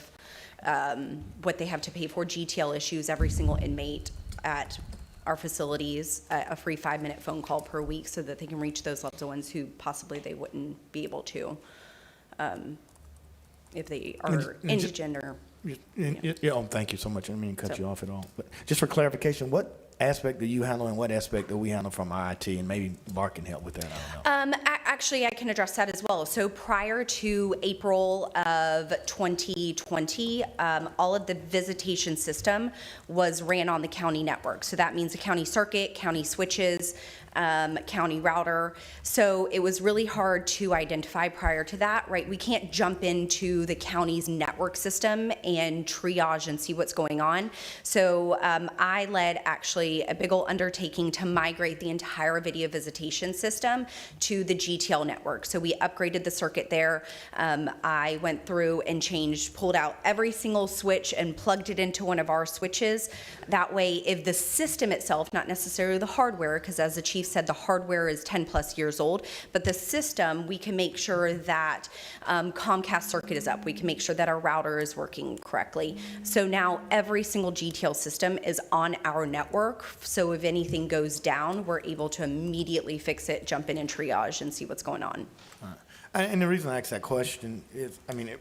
what they have to pay for GTL issues, every single inmate at our facilities, a free 5-minute phone call per week so that they can reach those loved ones who possibly they wouldn't be able to if they are And just- indigent or. Yeah, thank you so much. I didn't mean to cut So- you off at all. But just for clarification, what aspect do you handle and what aspect do we handle from IT? And maybe Bart can help with that, I don't know. Actually, I can address that as well. So prior to April of 2020, all of the visitation system was ran on the county network. So that means the county circuit, county switches, county router. So it was really hard to identify prior to that, right? We can't jump into the county's network system and triage and see what's going on. So I led actually a big old undertaking to migrate the entire video visitation system to the GTL network. So we upgraded the circuit there. I went through and pulled out every single switch and plugged it into one of our switches. That way, if the system itself, not necessarily the hardware, because as the chief Chief said, the hardware is 10-plus years old, but the system, we can make sure that Comcast circuit is up. We can make sure that our router is working correctly. So now every single GTL system is on our network, so if anything goes down, we're able to immediately fix it, jump in and triage and see what's going on. And the reason I asked that question is, I mean,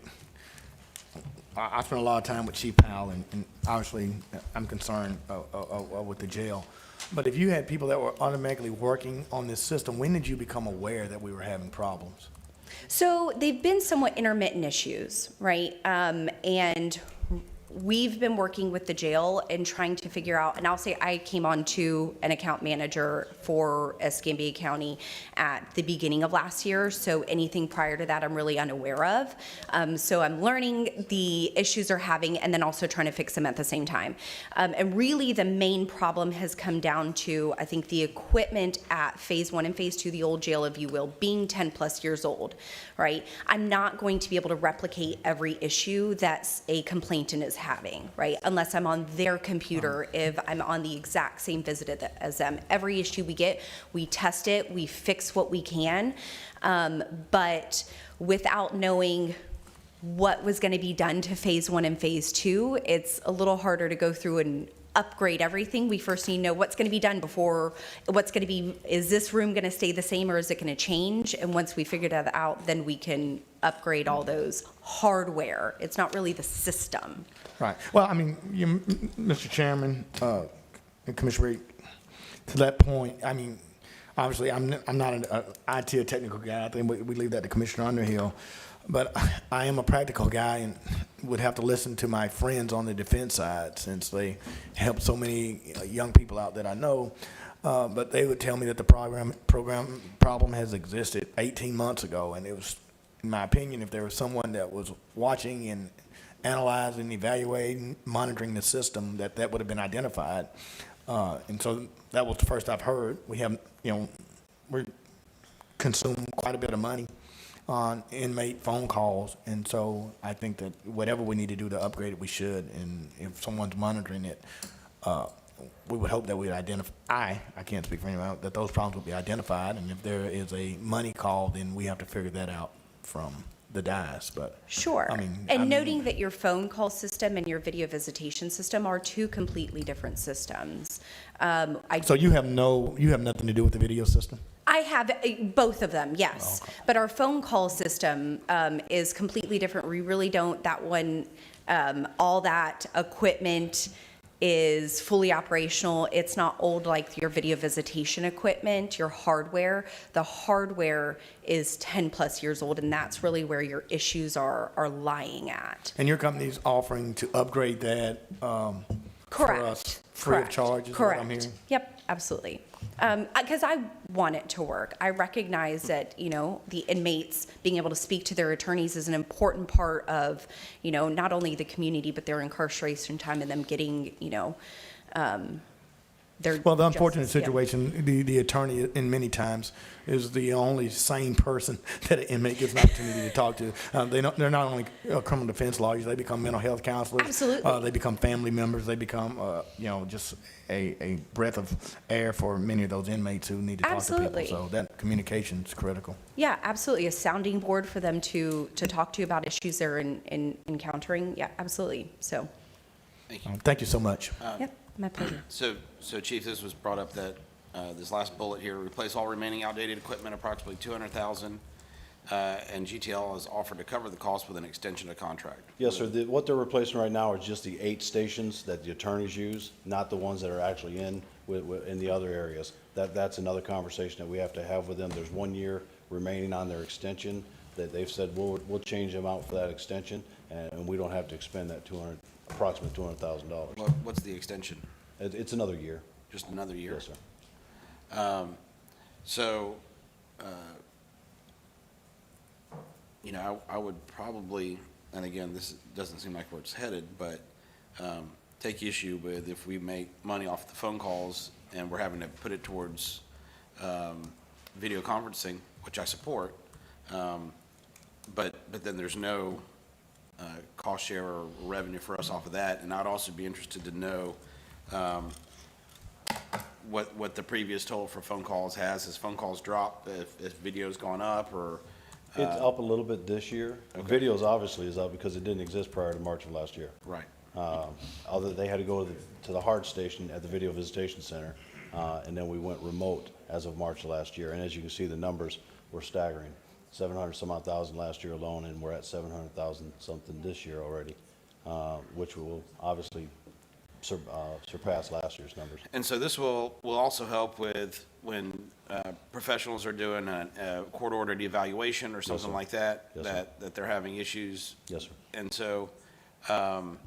I spent a lot of time with Chief Powell, and obviously, I'm concerned with the jail. But if you had people that were automatically working on this system, when did you become aware that we were having problems? So they've been somewhat intermittent issues, right? And we've been working with the jail and trying to figure out, and I'll say I came on to an account manager for Escambia County at the beginning of last year, so anything prior to that I'm really unaware of. So I'm learning the issues they're having and then also trying to fix them at the same time. And really the main problem has come down to, I think, the equipment at Phase 1 and Phase 2, the old jail, if you will, being 10 plus years old, right? I'm not going to be able to replicate every issue that a complainant is having, right? Unless I'm on their computer, if I'm on the exact same visit as them. Every issue we get, we test it, we fix what we can, but without knowing what was going to be done to Phase 1 and Phase 2, it's a little harder to go through and upgrade everything. We first need to know what's going to be done before, what's going to be, is this room going to stay the same or is it going to change? And once we figure that out, then we can upgrade all those hardware. It's not really the system. Right. Well, I mean, Mr. Chairman, and Commissioner Reed, to that point, I mean, obviously, I'm not an IT or technical guy. I think we leave that to Commissioner Underhill. But I am a practical guy and would have to listen to my friends on the defense side since they help so many young people out that I know. But they would tell me that the program problem has existed 18 months ago. And it was, in my opinion, if there was someone that was watching and analyzing, evaluating, monitoring the system, that would have been identified. And so that was the first I've heard. We have, we consume quite a bit of money on inmate phone calls, and so I think that whatever we need to do to upgrade it, we should. And if someone's monitoring it, we would hope that we'd identify. I can't speak for anyone, that those problems would be identified. And if there is a money call, then we have to figure that out from the dais. But Sure. I mean, Noting that your phone call system and your video visitation system are two completely different systems. So you have nothing to do with the video system? I have both of them, yes. Okay. But our phone call system is completely different. We really don't, that one, all that equipment is fully operational. It's not old like your video visitation equipment, your hardware. The hardware is 10 plus years old, and that's really where your issues are lying at. And your company's offering to upgrade that Correct. for us free of charge, is what I'm hearing? Yep, absolutely. Because I want it to work. I recognize that, the inmates being able to speak to their attorneys is an important part of, not only the community, but their incarceration time and them getting, their Well, the unfortunate justice. Yeah. situation, the attorney in many times is the only sane person that an inmate gets an opportunity to talk to. They're not only criminal defense lawyers, they become mental health counselors. Absolutely. They become family members. They become, just a breath of air for many of those inmates who need to talk Absolutely. to people. So that communication is critical. Yeah, absolutely. A sounding board for them to talk to you about issues they're encountering. Yeah, absolutely. So, Thank you. Thank you so much. yep, my pleasure. So Chief, this was brought up that this last bullet here, replace all remaining outdated equipment, approximately $200,000, and GTL has offered to cover the cost with an extension of contract. Yes, sir. What they're replacing right now are just the 8 stations that the attorneys use, not the ones that are actually in the other areas. That's another conversation that we have to have with them. There's 1 year remaining on their extension that they've said we'll change them out for that extension, and we don't have to expend that approximately $200,000. What's the extension? It's another year. Just another year? Yes, sir. I would probably, and again, this doesn't seem like where it's headed, but take issue with if we make money off the phone calls and we're having to put it towards video conferencing, which I support, but then there's no cost share or revenue for us off of that. And I'd also be interested to know what the previous total for phone calls has phone calls dropped if video's gone up, or? It's up a little bit this year. Okay. Videos obviously is up because it didn't exist prior to March of last year. Right. Other, they had to go to the hard station at the Video Visitation Center, and then we went remote as of March of last year. And as you can see, the numbers were staggering. 700 some odd thousand last year alone, and we're at 700,000 something this year already, which will obviously surpass last year's numbers. And so this will also help with when professionals are doing a court-ordered evaluation or something sir. like that, Yes, sir. that they're having issues. Yes, sir. And so, and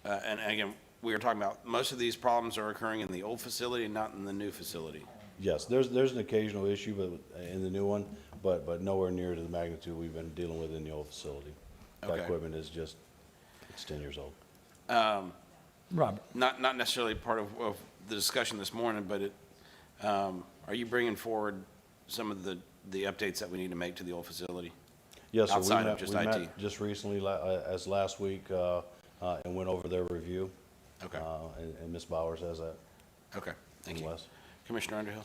again, we were talking about, most of these problems are occurring in the old facility, not in the new facility. Yes, there's an occasional issue in the new one, but nowhere near to the magnitude we've been dealing with in the old facility. That Okay. equipment is just, it's 10 years old. Robert. Not necessarily part of the discussion this morning, but are you bringing forward some of the updates that we need to make to the old facility? Yes, sir. Outside of just We IT. met just recently, as last week, and went over their review. Okay. And Ms. Bowers has that. Okay, thank you. Wes. Commissioner Underhill?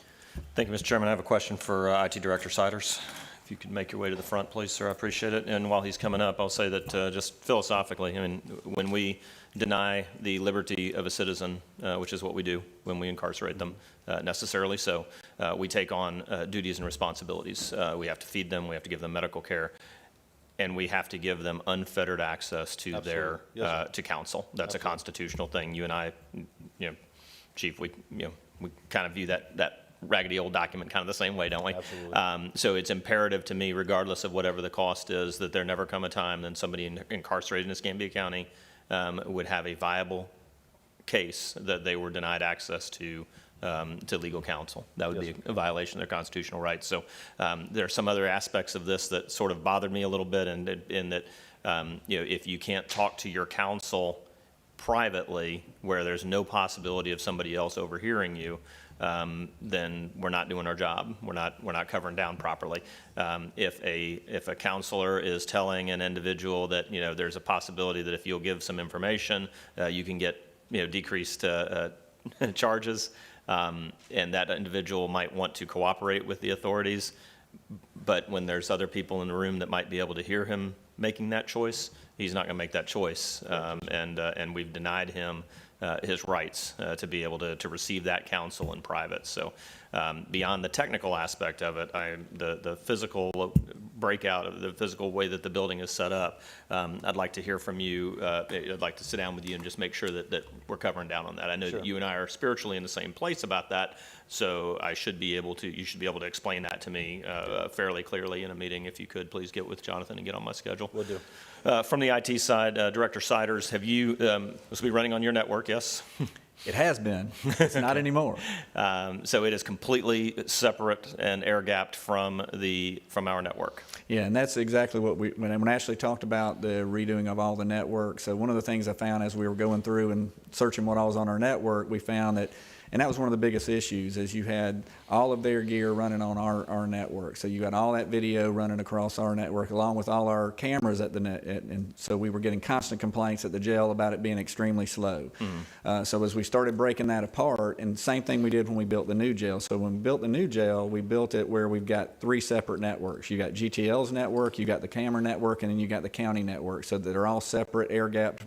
Thank you, Mr. Chairman. I have a question for IT Director Siders. If you could make your way to the front, please, sir, I appreciate it. And while he's coming up, I'll say that just philosophically, I mean, when we deny the liberty of a citizen, which is what we do when we incarcerate them, necessarily so, we take on duties and responsibilities. We have to feed them, we have to give them medical care, and we have to give them unfettered access to their, Absolutely. Yes, sir. to counsel. That's a constitutional thing. You and I, Chief, we kind of view that raggedy old document kind of the same way, don't we? Absolutely. So it's imperative to me, regardless of whatever the cost is, that there never come a time that somebody incarcerated in Escambia County would have a viable case that they were denied access to legal counsel. That would be a violation of their constitutional rights. So there are some other aspects of this that sort of bothered me a little bit, and in that, if you can't talk to your counsel privately, where there's no possibility of somebody else overhearing you, then we're not doing our job. We're not covering down properly. If a counselor is telling an individual that there's a possibility that if you'll give some information, you can get decreased charges, and that individual might want to cooperate with the authorities, but when there's other people in the room that might be able to hear him making that choice, he's not going to make that choice, and we've denied him his rights to be able to receive that counsel in private. So beyond the technical aspect of it, the physical breakout of the physical way that the building is set up, I'd like to hear from you. I'd like to sit down with you and just make sure that we're covering down on that. I know that you and I are spiritually in the same place about that, so you should be able to explain that to me fairly clearly in a meeting. If you could, please get with Jonathan and get on my schedule. Will do. From the IT side, Director Siders, have you, this will be running on your network, yes? It has been. It's not anymore. So it is completely separate and air-gapped from our network. Yeah, and that's exactly what when Ashley talked about the redoing of all the networks. So one of the things I found as we were going through and searching what all was on our network, we found that, and that was one of the biggest issues, is you had all of their gear running on our network. So you got all that video running across our network along with all our cameras at the net. And so we were getting constant complaints at the jail about it being extremely slow. So as we started breaking that apart, and same thing we did when we built the new jail. So when we built the new jail, we built it where we've got 3 separate networks. You got GTL's network, you got the camera network, and then you got the county network. So that they're all separate, air-gapped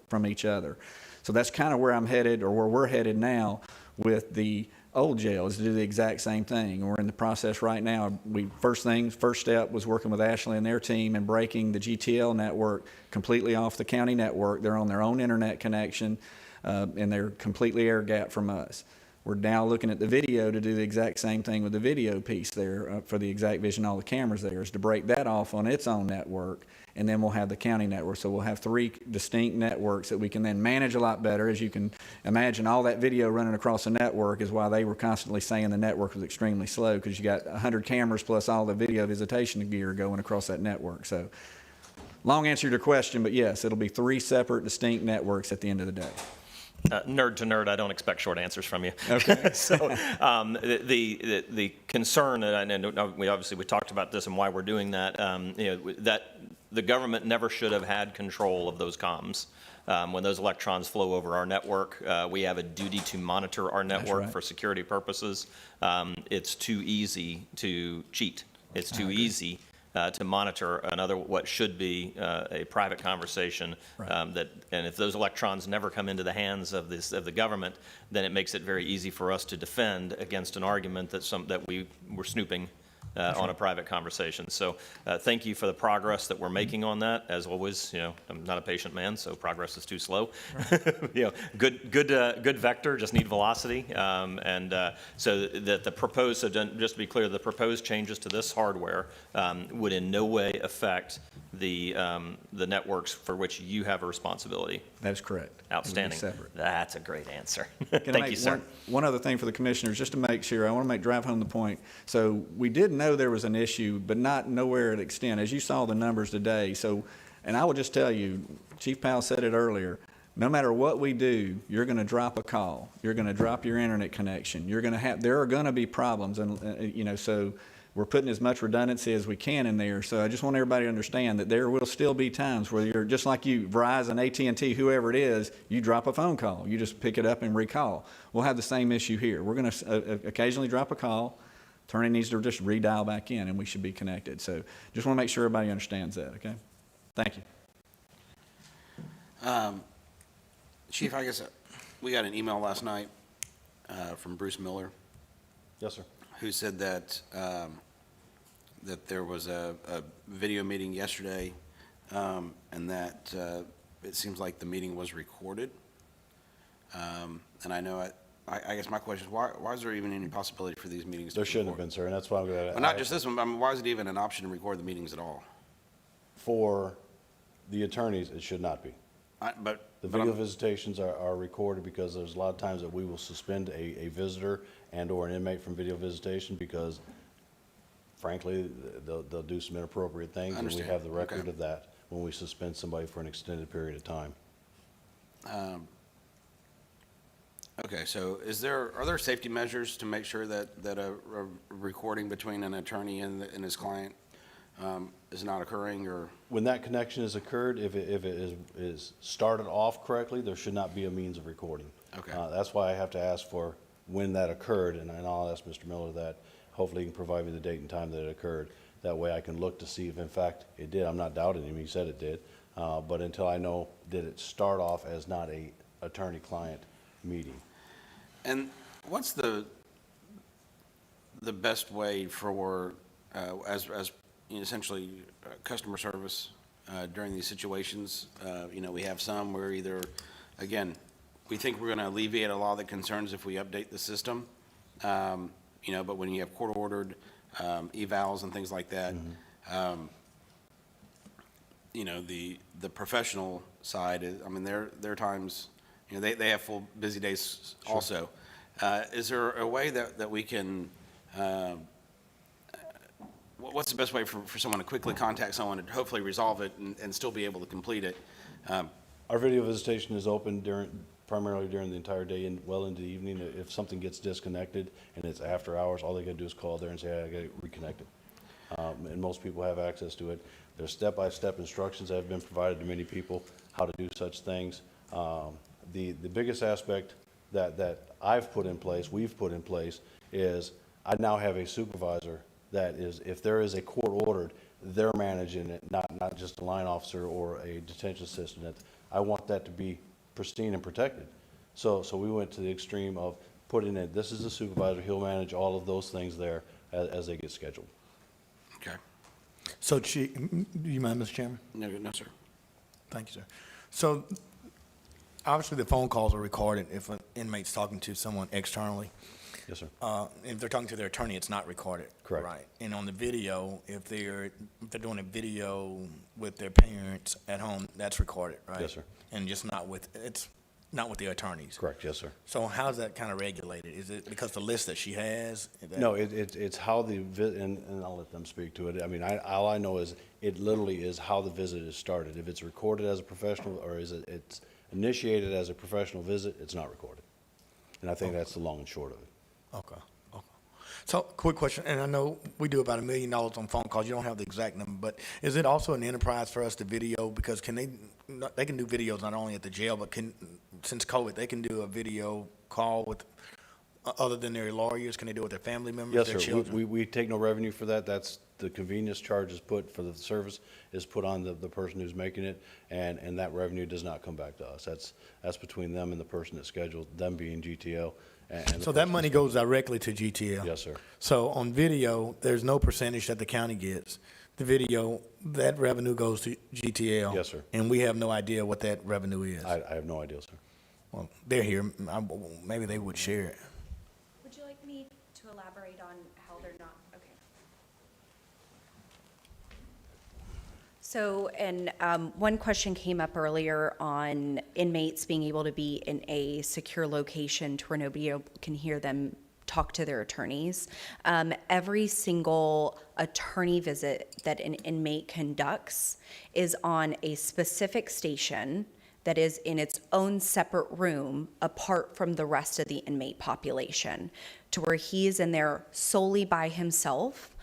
from each other. So that's kind of where I'm headed, or where we're headed now with the old jail, is to do the exact same thing. We're in the process right now. First step was working with Ashley and their team and breaking the GTL network completely off the county network. They're on their own internet connection, and they're completely air-gapped from us. We're now looking at the video to do the exact same thing with the video piece there for the Exact Vision, all the cameras there, is to break that off on its own network, and then we'll have the county network. So we'll have 3 distinct networks that we can then manage a lot better. As you can imagine, all that video running across the network is why they were constantly saying the network was extremely slow, because you got 100 cameras plus all the video visitation gear going across that network. So long answer to your question, but yes, it'll be 3 separate distinct networks at the end of the day. Nerd to nerd, I don't expect short answers from you. Okay. So the concern, and we talked about this and why we're doing that, that the government never should have had control of those comms. When those electrons flow over our network, we have a duty to monitor our network right. for security purposes. It's too easy to cheat. It's too easy to monitor what should be a private conversation. And if those electrons never come into the hands of the government, then it makes it very easy for us to defend against an argument that we were snooping on a private conversation. So thank you for the progress that we're making on that. As always, I'm not a patient man, so progress is too slow. Good vector, just need velocity. So that the proposed, just to be clear, the proposed changes to this hardware would in no way affect the networks for which you have a responsibility. That is correct. Outstanding. It'll be separate. That's a great answer. Can I Thank make you, sir. One other thing for the commissioners, just to make sure, I want to drive home the point. So we did know there was an issue, but not nowhere at extent, as you saw the numbers today. So, and I will just tell you, Chief Powell said it earlier, no matter what we do, you're going to drop a call. You're going to drop your internet connection. There are going to be problems, and so we're putting as much redundancy as we can in there. So I just want everybody to understand that there will still be times where you're just like you, Verizon, AT&T, whoever it is, you drop a phone call. You just pick it up and recall. We'll have the same issue here. We're going to occasionally drop a call. Attorney needs to just redial back in, and we should be connected. So just want to make sure everybody understands that, okay? Thank you. Chief, I guess we got an email last night from Bruce Miller, Yes, sir. who said that that there was a video meeting yesterday, and that it seems like the meeting was recorded. And I know, I guess my question is, why is there even any possibility for these meetings to There be shouldn't have recorded? been, sir, and that's why I'm going to. Well, not just this one, but I mean, why is it even an option to record the meetings at all? For the attorneys, it should not be. But The but video I'm- visitations are recorded because there's a lot of times that we will suspend a visitor and/or an inmate from video visitation because frankly, they'll do some inappropriate things. And we Understand. have the record Okay. of that when we suspend somebody for an extended period of time. Okay, so are there safety measures to make sure that a recording between an attorney and his client is not occurring, or? When that connection has occurred, if it is started off correctly, there should not be a means of recording. Okay. That's why I have to ask for when that occurred, and I'll ask Mr. Miller that. Hopefully he can provide me the date and time that it occurred. That way I can look to see if in fact it did. I'm not doubting him, he said it did. But until I know, did it start off as not a attorney-client meeting? And what's the best way for, as essentially customer service during these situations? We have some where either, again, we think we're going to alleviate a lot of the concerns if we update the system. But when you have court-ordered evals and things like that, the professional side, there are times, they have full busy days also. Is there a way that we can, what's the best way for someone to quickly contact someone to hopefully resolve it and still be able to complete it? Our video visitation is open primarily during the entire day and well into the evening. If something gets disconnected and it's after hours, all they gotta do is call there and say, hey, I gotta reconnect it. And most people have access to it. There's step-by-step instructions that have been provided to many people how to do such things. The biggest aspect that I've put in place, we've put in place, is I now have a supervisor that is, if there is a court ordered, they're managing it, not just a line officer or a detention assistant. I want that to be pristine and protected. So we went to the extreme of putting in, this is the supervisor, he'll manage all of those things there as they get scheduled. Okay. So, Chief, do you mind, Mr. Chairman? No, sir. Thank you, sir. So, obviously, the phone calls are recorded if an inmate's talking to someone externally. Yes, sir. If they're talking to their attorney, it's not recorded. Correct. Right. And on the video, if they're doing a video with their parents at home, that's recorded, right? Yes, sir. And just not with the attorneys. Correct, yes, sir. So how's that kind of regulated? Is it because the list that she has? No, it's how and I'll let them speak to it. All I know is it literally is how the visit is started. If it's recorded as a professional, or it's initiated as a professional visit, it's not recorded. And I think that's the long and short of it. Okay. So, quick question, and I know we do about $1 million on phone calls. You don't have the exact number, But is it also an enterprise for us to video, because they can do videos not only at the jail, but since COVID, they can do a video call with, other than their lawyers, can they do it with their family members, Yes, their sir. children? We take no revenue for that. That's the convenience charge is put for the service is put on the person who's making it, and that revenue does not come back to us. That's between them and the person that's scheduled, them being GTL. And the So that person money that's- goes directly to GTL? Yes, sir. So on video, there's no percentage that the county gets. The video, that revenue goes to GTL? Yes, sir. And we have no idea what that revenue is? I have no idea, sir. Well, they're here, maybe they would share it. Would you like me to elaborate on how they're not, okay. So, and one question came up earlier on inmates being able to be in a secure location to where nobody can hear them talk to their attorneys. Every single attorney visit that an inmate conducts is on a specific station that is in its own separate room apart from the rest of the inmate population, to where he is in there solely by himself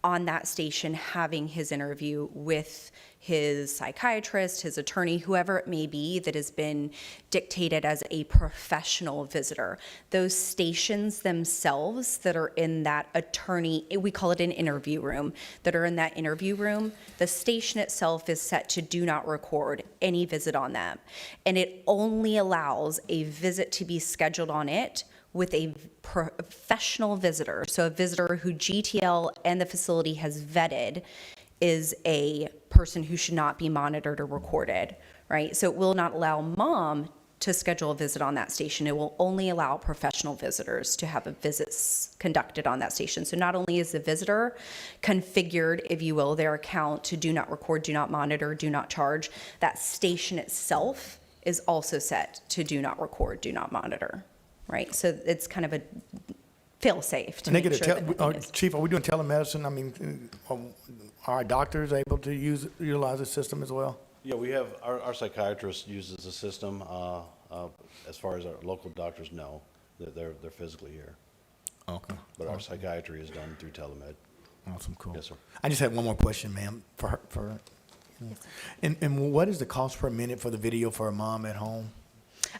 on that station having his interview with his psychiatrist, his attorney, whoever it may be that has been dictated as a professional visitor. Those stations themselves that are in that attorney, we call it an interview room, that are in that interview room, the station itself is set to do not record any visit on them. And it only allows a visit to be scheduled on it with a professional visitor. So a visitor who GTL and the facility has vetted is a person who should not be monitored or recorded, right? So it will not allow mom to schedule a visit on that station. It will only allow professional visitors to have a visits conducted on that station. So not only is the visitor configured, if you will, their account to do not record, do not monitor, do not charge, that station itself is also set to do not record, do not monitor, right? So it's kind of a fail-safe to And they make get sure that nothing is. Chief, are we doing telemedicine? I mean, are our doctors able to utilize the system as well? Yeah, we have, our psychiatrist uses the system. As far as our local doctors, no, they're physically here. Okay. But our psychiatry is done through telemed. Awesome, cool. Yes, sir. I just had one more question, ma'am, for her. And what is the cost per minute for the video for a mom at home?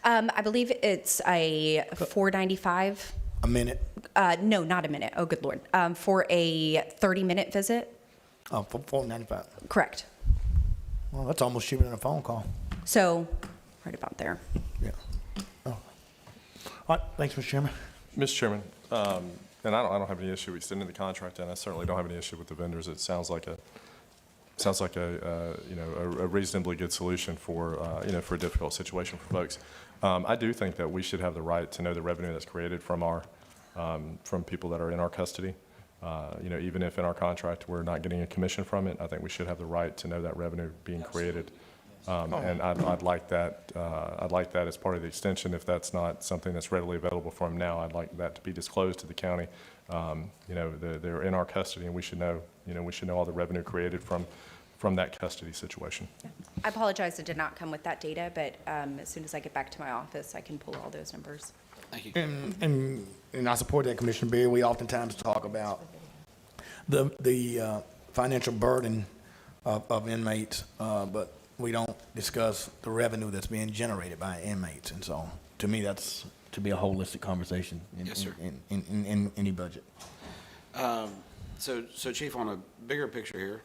I believe it's a $4.95. A minute? No, not a minute. Oh, good Lord. For a 30-minute visit. Oh, for $4.95. Correct. Well, that's almost cheaper than a phone call. So, right about there. Yeah. Oh. All right, thanks, Mr. Chairman. Mr. Chairman, and I don't have any issue extending the contract, and I certainly don't have any issue with the vendors. It sounds like a reasonably good solution for for a difficult situation for folks. I do think that we should have the right to know the revenue that's created from from people that are in our custody. Even if in our contract we're not getting a commission from it, I think we should have the right to know that revenue being created. And I'd like that. I'd like that as part of the extension. If that's not something that's readily available for them now, I'd like that to be disclosed to the county. They're in our custody, and we should know. We should know all the revenue created from that custody situation. I apologize it did not come with that data, but as soon as I get back to my office, I can pull all those numbers. Thank you. And I support that, Commissioner Berry. We oftentimes talk about the financial burden of inmates, but we don't discuss the revenue that's being generated by inmates. And so, to me, that's to be a holistic conversation Yes, sir. in any budget. So Chief, on a bigger picture here,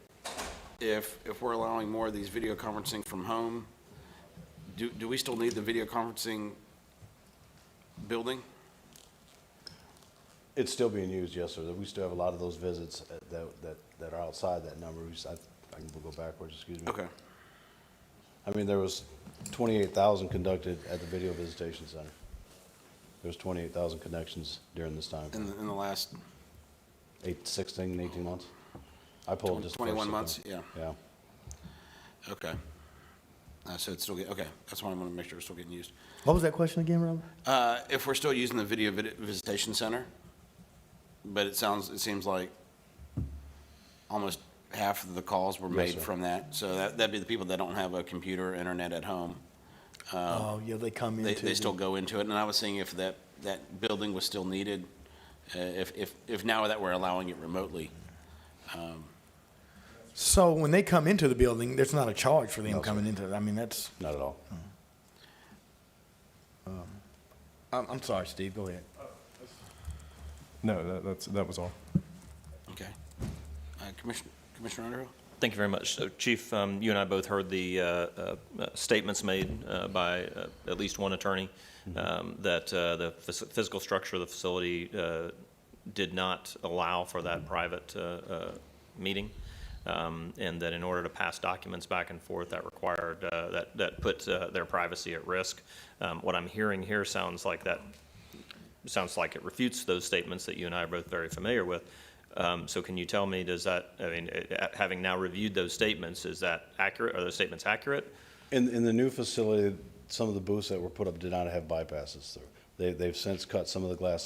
if we're allowing more of these video conferencing from home, do we still need the video conferencing building? It's still being used, yes, sir. We still have a lot of those visits that are outside that number. I can go backwards, excuse me. Okay. I mean, there was 28,000 conducted at the Video Visitation Center. There was 28,000 connections during this time. In the last 16, 18 months. I pulled just. 21 months, yeah. Yeah. Okay. So it's still okay. That's why I want to make sure it's still getting used. What was that question again, Robert? If we're still using the video visitation center, but it seems like almost half of the calls were made sir. from that. So that'd be the people that don't have a computer or internet at home. Oh, yeah, they come into. They still go into it, and I was seeing if that building was still needed, if now that we're allowing it remotely. So when they come into the building, there's not a charge for them coming into it. I mean, that's, Not at all. I'm sorry, Steve, go ahead. No, that was all. Okay. Commissioner Underhill? Thank you very much. So Chief, you and I both heard the statements made by at least one attorney that the physical structure of the facility did not allow for that private meeting, and that in order to pass documents back and forth, that required, that put their privacy at risk. What I'm hearing here sounds like it refutes those statements that you and I are both very familiar with. So can you tell me, does that, I mean, having now reviewed those statements, is that accurate? Are those statements accurate? In the new facility, some of the booths that were put up did not have bypasses through. They've since cut some of the glass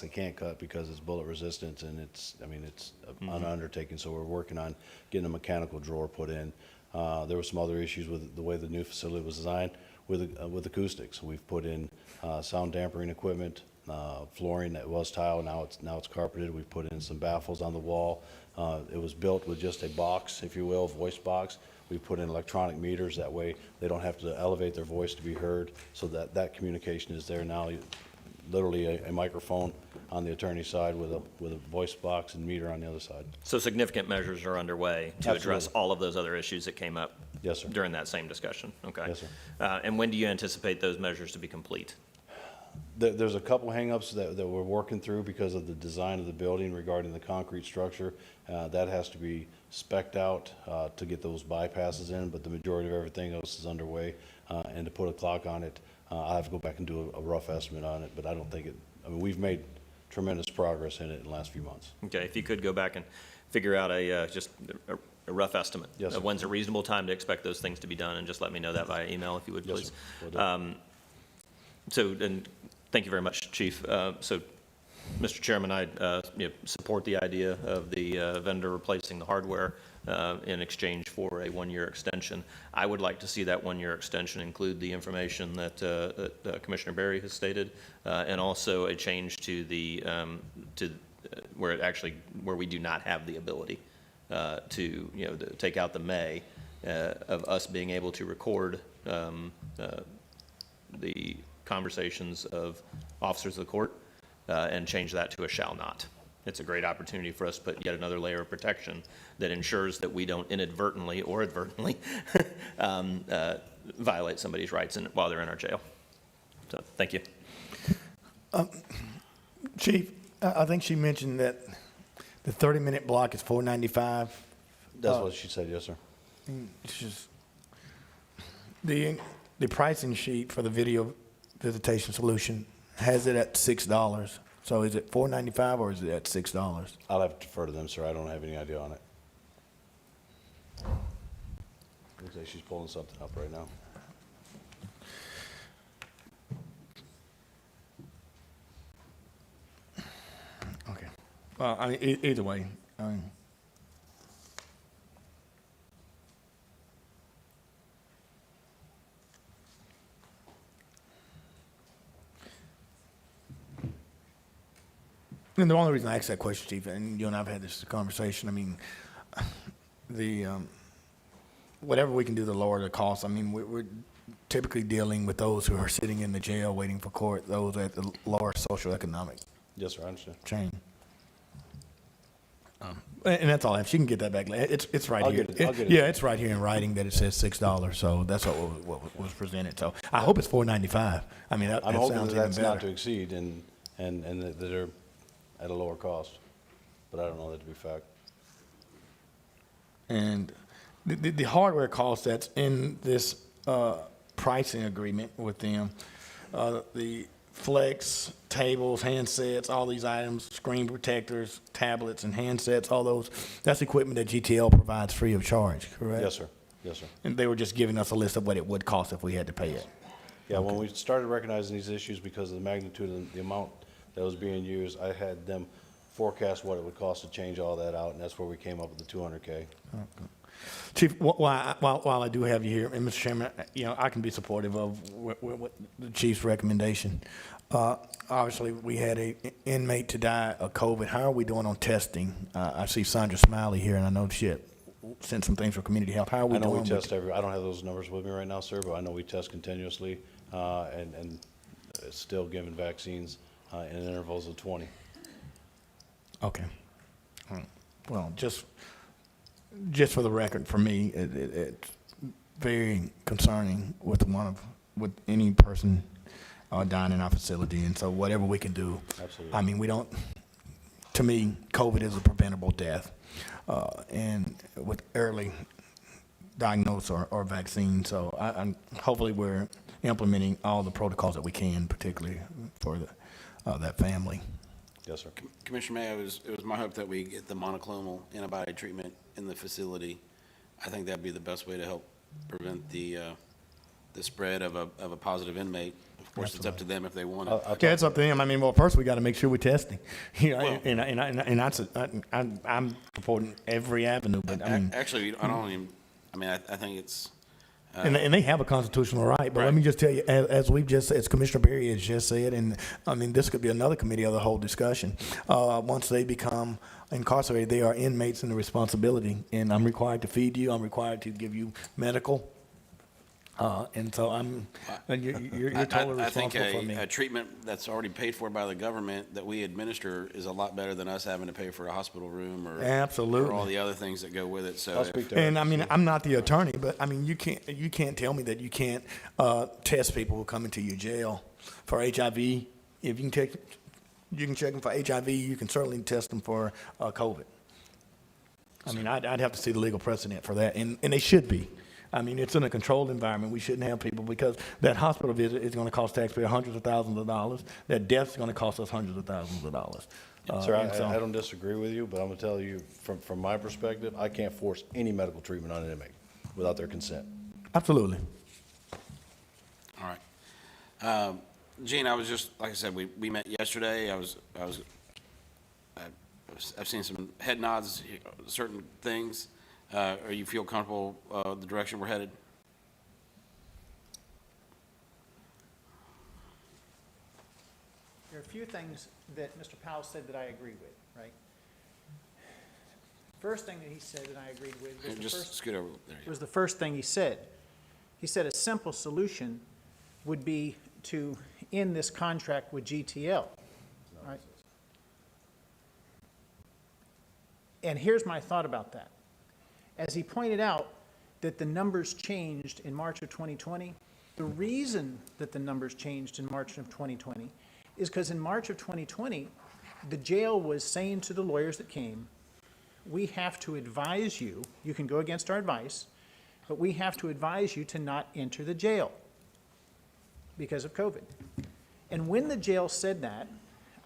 they can't cut because it's bullet resistant, and it's an undertaking, so we're working on getting a mechanical drawer put in. There were some other issues with the way the new facility was designed with acoustics. We've put in sound dampening equipment, flooring that was tile, now it's carpeted. We've put in some baffles on the wall. It was built with just a box, if you will, voice box. We put in electronic meters, that way they don't have to elevate their voice to be heard, so that communication is there now. Literally a microphone on the attorney's side with a voice box and meter on the other side. So significant measures are underway to address Absolutely. all of those other issues that came up Yes, sir. during that same discussion? Okay. Yes, sir. And when do you anticipate those measures to be complete? There's a couple hangups that we're working through because of the design of the building regarding the concrete structure. That has to be spec'd out to get those bypasses in, but the majority of everything else is underway. And to put a clock on it, I have to go back and do a rough estimate on it, but I don't think we've made tremendous progress in it in the last few months. Okay, if you could go back and figure out just a rough estimate. Yes, sir. Of when's a reasonable time to expect those things to be done, and just let me know that via email if you would, Yes, please. sir. Will do. And thank you very much, Chief. So, Mr. Chairman, I support the idea of the vendor replacing the hardware in exchange for a one-year extension. I would like to see that one-year extension include the information that Commissioner Berry has stated, and also a change to the where we do not have the ability to take out the may of us being able to record the conversations of officers of the court and change that to a shall not. It's a great opportunity for us to put yet another layer of protection that ensures that we don't inadvertently or advertently violate somebody's rights while they're in our jail. So, thank you. Chief, I think she mentioned that the 30-minute block is $4.95. That's what she said, yes, sir. It's just, the pricing sheet for the video visitation solution has it at $6. So is it $4.95 or is it at $6? I'll have to defer to them, sir. I don't have any idea on it. Looks like she's pulling something up right now. Okay. Well, I mean, either way, I mean, and the only reason I asked that question, Chief, and you and I have had this conversation, I mean, whatever we can do to lower the cost, I mean, we're typically dealing with those who are sitting in the jail waiting for court, those at the lower socioeconomic Yes, sir, I understand. chain. And that's all I have. She can get that back. It's right I'll here. get it. I'll get it. Yeah, it's right here in writing that it says $6. So that's what was presented. So I hope it's $4.95. I mean, that I'm hoping sounds that even that's not to better. exceed and that they're at a lower cost, but I don't know that to be fact. And the hardware cost that's in this pricing agreement with them, the Flex, tables, handsets, all these items, screen protectors, tablets, and handsets, all those, that's equipment that GTL provides free of charge, correct? Yes, sir. Yes, sir. And they were just giving us a list of what it would cost if we had to pay it. Yeah, when we started recognizing these issues because of the magnitude and the amount that was being used, I had them forecast what it would cost to change all that out, and that's where we came up with the $200K. Chief, while I do have you here, and Mr. Chairman, I can be supportive of what the chief's recommendation. Obviously, we had an inmate to die of COVID. How are we doing on testing? I see Sandra Smiley here, and I know she had sent some things for community health. How are we I know doing? we with- test I don't have those numbers with me right now, sir, but I know we test continuously, and still giving vaccines, in intervals of 20. Okay. All right. Well, just for the record, for me, it's very concerning with with any person dying in our facility, and so whatever we can do. Absolutely. I mean, to me, COVID is a preventable death, and with early diagnosis or vaccine. So hopefully we're implementing all the protocols that we can, particularly for that family. Yes, sir. Commissioner May, it was my hope that we get the monoclonal antibody treatment in the facility. I think that'd be the best way to help prevent the spread of a positive inmate. Of course, it's up to them if they want it. Yeah, it's up to them. I mean, well, first we got to make sure we're testing. You know, Well- and I'm supporting every avenue, but I mean, Actually, I don't even, I think it's, and they have a constitutional right. But Right. let me just tell you, as Commissioner Berry has just said, and I mean, this could be another committee of the whole discussion. Once they become incarcerated, they are inmates in the responsibility, and I'm required to feed you. I'm required to give you medical. And so you're totally I think responsible for me. a treatment that's already paid for by the government that we administer is a lot better than us having to pay for a hospital room or Absolutely. or all the other things that go with it. So I'll if- speak to And her. I mean, I'm not the attorney, but I mean, you can't tell me that you can't test people who come into your jail for HIV. If you can check them for HIV. You can certainly test them for COVID. I mean, I'd have to see the legal precedent for that, and they should be. I mean, it's in a controlled environment. We shouldn't have people, because that hospital visit is going to cost taxpayers hundreds of thousands of dollars. That death's going to cost us hundreds of thousands of dollars. Sir, And so- I don't disagree with you, but I'm gonna tell you, from my perspective, I can't force any medical treatment on an inmate without their consent. Absolutely. All right. Gene, I was just, like I said, we met yesterday. I've seen some head nods, certain things. Are you feel comfortable, the direction we're headed? There are a few things that Mr. Powell said that I agree with, right? First thing that he said that I agreed with was the Just first, scoot over there. you go. was the first thing he said. He said a simple solution would be to end this contract with GTL, right? And here's my thought about that. As he pointed out that the numbers changed in March of 2020, the reason that the numbers changed in March of 2020 is because in March of 2020, the jail was saying to the lawyers that came, we have to advise you, you can go against our advice, but we have to advise you to not enter the jail because of COVID. And when the jail said that,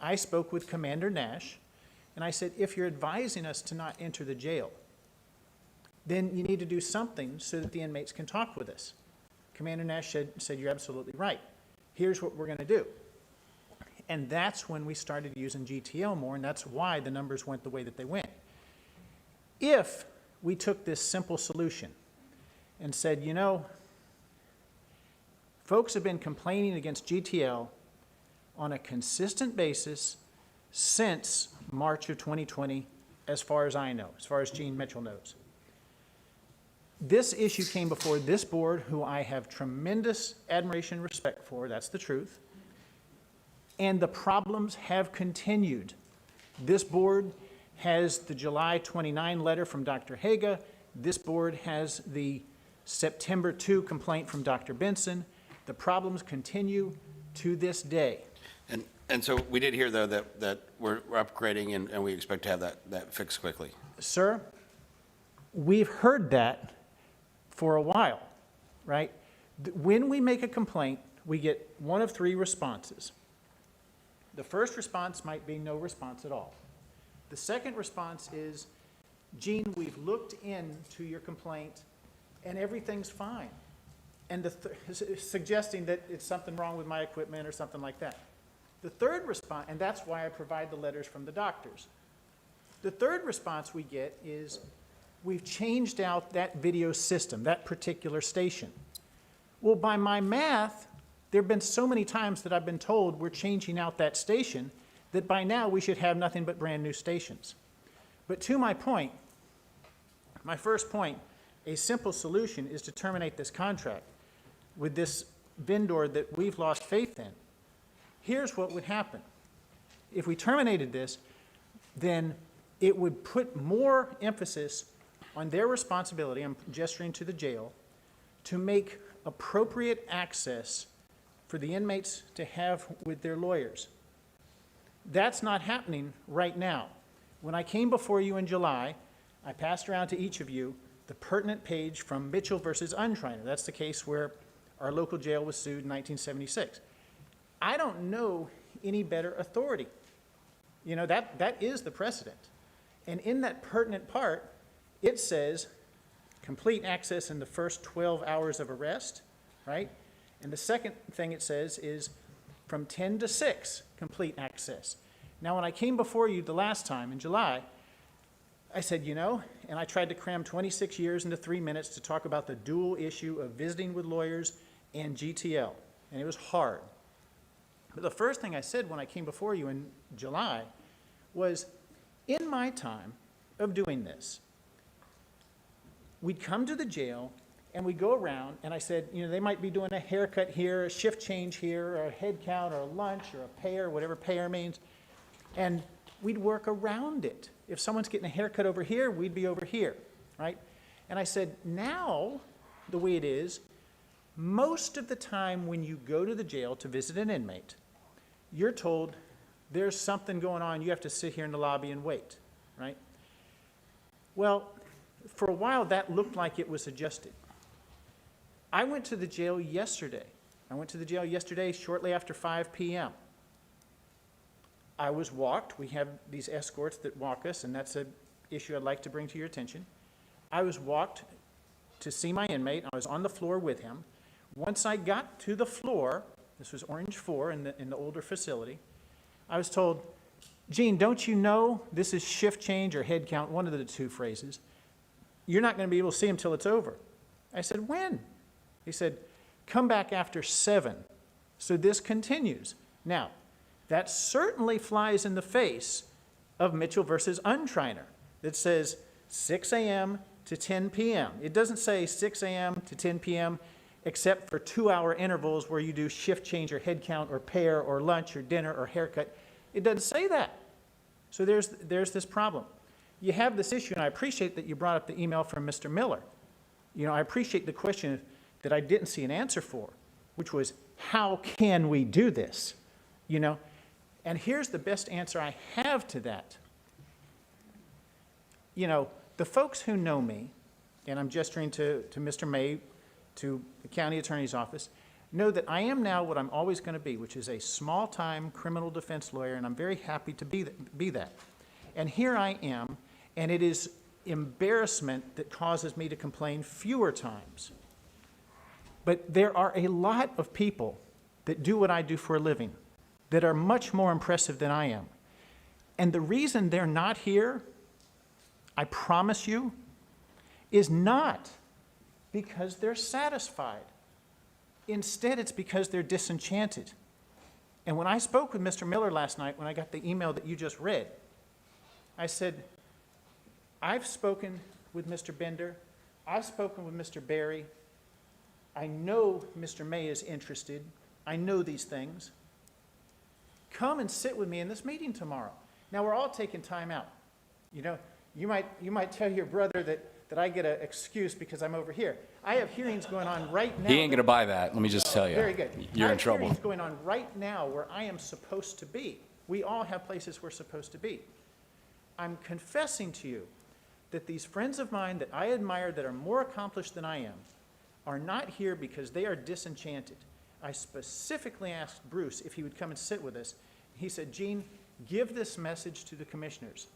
I spoke with Commander Nash, and I said, if you're advising us to not enter the jail, then you need to do something so that the inmates can talk with us. Commander Nash said, you're absolutely right. Here's what we're going to do. And that's when we started using GTL more, and that's why the numbers went the way that they went. If we took this simple solution and said, you know, folks have been complaining against GTL on a consistent basis since March of 2020, as far as I know, as far as Gene Mitchell knows. This issue came before this board, who I have tremendous admiration and respect for, that's the truth, and the problems have continued. This board has the July 29 letter from Dr. Haga. This board has the September 2 complaint from Dr. Benson. The problems continue to this day. And so we did hear, though, that we're upgrading and we expect to have that fixed quickly. Sir, we've heard that for a while, right? When we make a complaint, we get one of three responses. The first response might be no response at all. The second response is, Gene, we've looked into your complaint and everything's fine. And suggesting that it's something wrong with my equipment or something like that. The third response, and that's why I provide the letters from the doctors. The third response we get is, we've changed out that video system, that particular station. Well, by my math, there have been so many times that I've been told we're changing out that station that by now we should have nothing but brand new stations. But to my point, My first point, a simple solution is to terminate this contract with this vendor that we've lost faith in. Here's what would happen. If we terminated this, then it would put more emphasis on their responsibility, I'm gesturing to the jail, to make appropriate access for the inmates to have with their lawyers. That's not happening right now. When I came before you in July, I passed around to each of you the pertinent page from Mitchell versus Untriner. That's the case where our local jail was sued in 1976. I don't know any better authority. You know, that is the precedent. And in that pertinent part, it says complete access in the first 12 hours of arrest, right? And the second thing it says is from 10 to 6, complete access. Now, when I came before you the last time in July, I said, you know, and I tried to cram 26 years into 3 minutes to talk about the dual issue of visiting with lawyers and GTL, and it was hard. But the first thing I said when I came before you in July was, in my time of doing this, we'd come to the jail and we'd go around, and I said, you know, they might be doing a haircut here, a shift change here, or a head count, or a lunch, or a payer, whatever payer means, and we'd work around it. If someone's getting a haircut over here, we'd be over here, right? And I said, now, the way it is, most of the time when you go to the jail to visit an inmate, you're told there's something going on, you have to sit here in the lobby and wait, right? Well, for a while that looked like it was adjusted. I went to the jail yesterday. I went to the jail yesterday shortly after 5 p.m. I was walked. We have these escorts that walk us, and that's an issue I'd like to bring to your attention. I was walked to see my inmate. I was on the floor with him. Once I got to the floor, this was Orange 4 in the older facility, I was told, Gene, don't you know this is shift change or head count, one of the two phrases. You're not going to be able to see him till it's over. I said, when? He said, come back after 7. So this continues. Now, that certainly flies in the face of Mitchell versus Untriner that says 6 a.m. to 10 p.m. It doesn't say 6 a.m. to 10 p.m. except for 2-hour intervals where you do shift change or head count or pair or lunch or dinner or haircut. It doesn't say that. So there's this problem. You have this issue, and I appreciate that you brought up the email from Mr. Miller. You know, I appreciate the question that I didn't see an answer for, which was, how can we do this? You know, and here's the best answer I have to that. You know, the folks who know me, and I'm gesturing to Mr. May, to the county attorney's office, know that I am now what I'm always going to be, which is a small-time criminal defense lawyer, and I'm very happy to be that. And here I am, and it is embarrassment that causes me to complain fewer times. But there are a lot of people that do what I do for a living that are much more impressive than I am. And the reason they're not here, I promise you, is not because they're satisfied. Instead, it's because they're disenchanted. And when I spoke with Mr. Miller last night, when I got the email that you just read, I said, I've spoken with Mr. Bender, I've spoken with Mr. Barry, I know Mr. May is interested, I know these things. Come and sit with me in this meeting tomorrow. Now, we're all taking time out. You know, you might tell your brother that I get an excuse because I'm over here. I have hearings going on right now. He ain't going to buy that, let me just tell you. Very good. You're I in have trouble. hearings going on right now where I am supposed to be. We all have places we're supposed to be. I'm confessing to you that these friends of mine that I admire that are more accomplished than I am are not here because they are disenchanted. I specifically asked Bruce if he would come and sit with us. He said, Gene, give this message to the commissioners.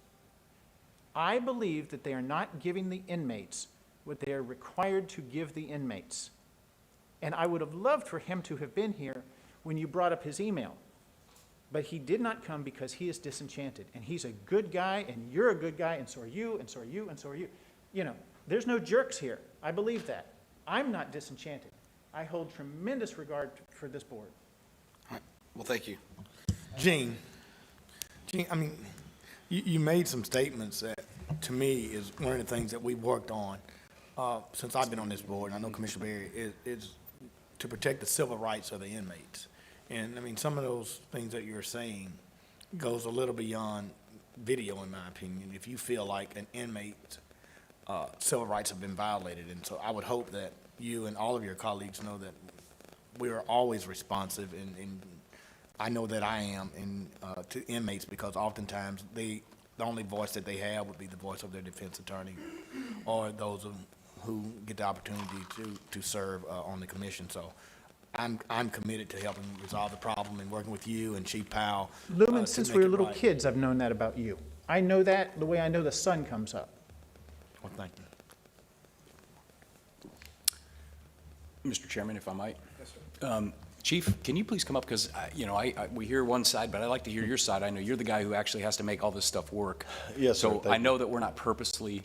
I believe that they are not giving the inmates what they are required to give the inmates. And I would have loved for him to have been here when you brought up his email. But he did not come because he is disenchanted. And he's a good guy, and you're a good guy, and so are you, and so are you, and so are you. You know, there's no jerks here. I believe that. I'm not disenchanted. I hold tremendous regard for this board. All right. Well, thank you. Gene, I mean, you made some statements that to me, is one of the things that we've worked on since I've been on this board, and I know Commissioner Berry, is to protect the civil rights of the inmates. And, I mean, some of those things that you're saying goes a little beyond video, in my opinion, if you feel like an inmate's civil rights have been violated. And so I would hope that you and all of your colleagues know that we are always responsive, and I know that I am, to inmates, because oftentimes the only voice that they have would be the voice of their defense attorney or those who get the opportunity to serve on the commission. So I'm committed to helping resolve the problem and working with you and Chief Powell. Lumen, to since make we were it little right. kids, I've known that about you. I know that the way I know the sun comes up. Well, thank you. Mr. Chairman, if I might? Yes, sir. Chief, can you please come up, because, we hear one side, but I'd like to hear your side. I know you're the guy who actually has to make all this stuff work. Yes, sir. So Thank I know you. that we're not purposely,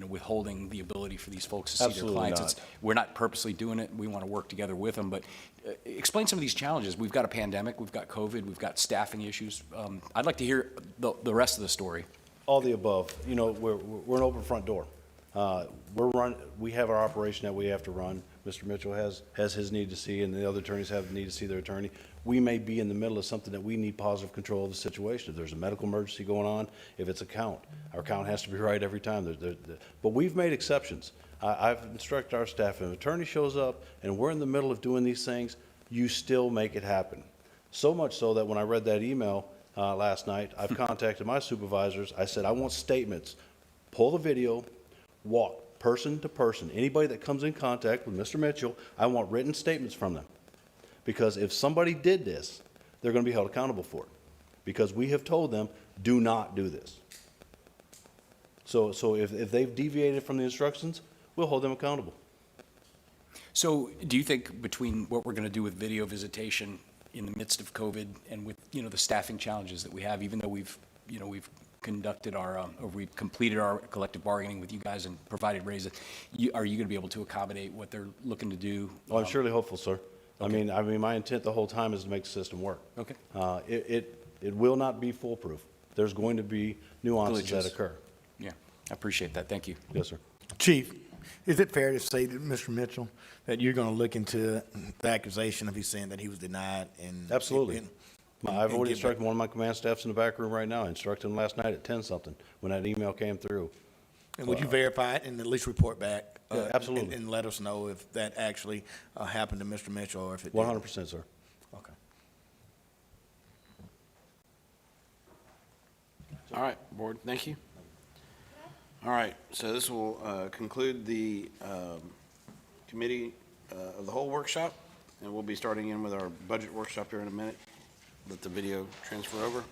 withholding the ability for these folks to see their Absolutely clients. not. We're not purposely doing it. We want to work together with them, but explain some of these challenges. We've got a pandemic, we've got COVID, we've got staffing issues. I'd like to hear the rest of the story. All the above. You know, we're an open front door. We have our operation that we have to run. Mr. Mitchell has his need to see, and the other attorneys have the need to see their attorney. We may be in the middle of something that we need positive control of the situation. If there's a medical emergency going on, if it's a count, our count has to be right every time. But we've made exceptions. I've instructed our staff, if an attorney shows up and we're in the middle of doing these things, you still make it happen. So much so that when I read that email last night, I've contacted my supervisors. I said, I want statements. Pull the video, walk person to person. Anybody that comes in contact with Mr. Mitchell, I want written statements from them. Because if somebody did this, they're going to be held accountable for it. Because we have told them, do not do this. So if they've deviated from the instructions, we'll hold them accountable. So do you think between what we're going to do with video visitation in the midst of COVID and with, the staffing challenges that we have, even though we've conducted or we've completed our collective bargaining with you guys and provided raises, are you going to be able to accommodate what they're looking to do? Well, I'm surely hopeful, sir. Okay. I mean, my intent the whole time is to make the system work. Okay. It will not be foolproof. There's going to be nuances that occur. Yeah, I appreciate that. Thank you. Yes, sir. Chief, is it fair to say to Mr. Mitchell that you're going to look into the accusation of he's saying that he was denied? Absolutely. I've already get instructed one of my command staffs in the back room right now. I instructed him last night at 10-something when that email came through. And would you verify it and at least report back? Yeah, absolutely. And let us know if that actually happened to Mr. Mitchell or if it did? 100%, sir. Okay. All right, board, thank you. All right, so this will conclude the committee of the whole workshop, and we'll be starting in with our budget workshop here in a minute. Let the video transfer over.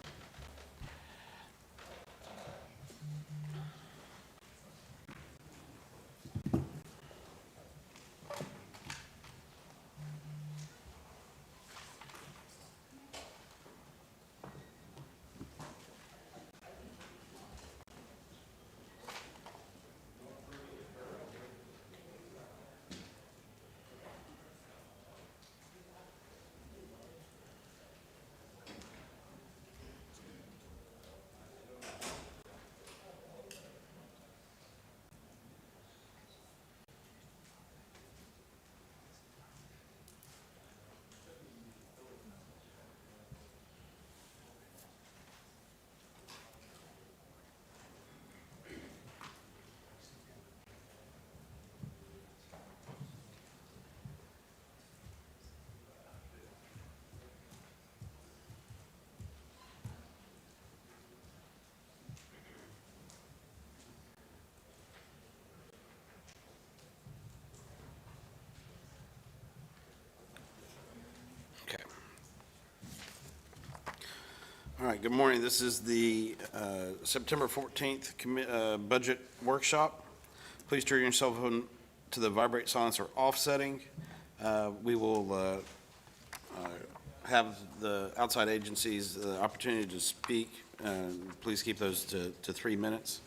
Okay. All right, good morning. This is the September 14th budget workshop. Please turn your cell phone to the vibrate silence or off setting. We will have the outside agencies the opportunity to speak. Please keep those to 3 minutes.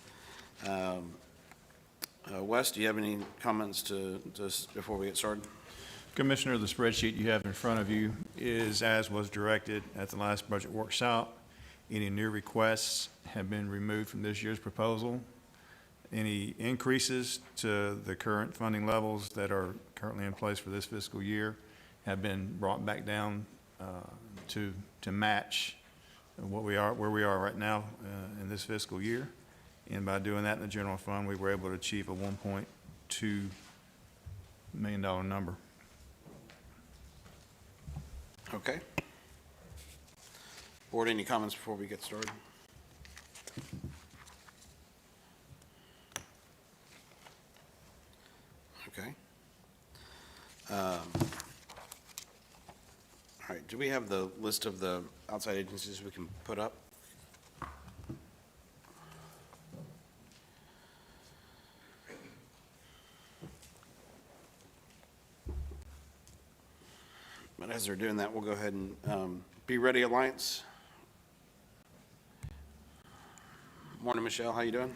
Wes, do you have any comments before we get started? Commissioner, the spreadsheet you have in front of you is as was directed at the last budget workshop. Any new requests have been removed from this year's proposal. Any increases to the current funding levels that are currently in place for this fiscal year have been brought back down to match where we are right now in this fiscal year. And by doing that in the general fund, we were able to achieve a $1.2 million number. Okay. Board, any comments before we get started? Okay. All right, do we have the list of the outside agencies we can put up? But as they're doing that, we'll go ahead and Be Ready Alliance. Morning, Michelle, how you doing?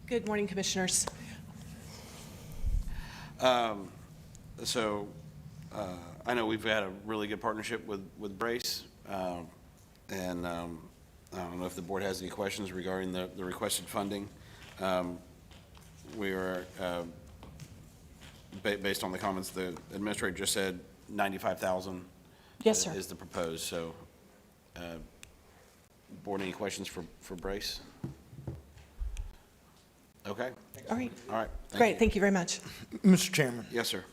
Good morning, Commissioners. I know we've had a really good partnership with Brace, and I don't know if the board has any questions regarding the requested funding. We are, based on the comments the administrator just said, 95,000. Yes, sir. Is the proposed, so, board, any questions for Brace? Okay, All right. all right. Great. Thank you very much. Mr. Chairman, Yes, sir.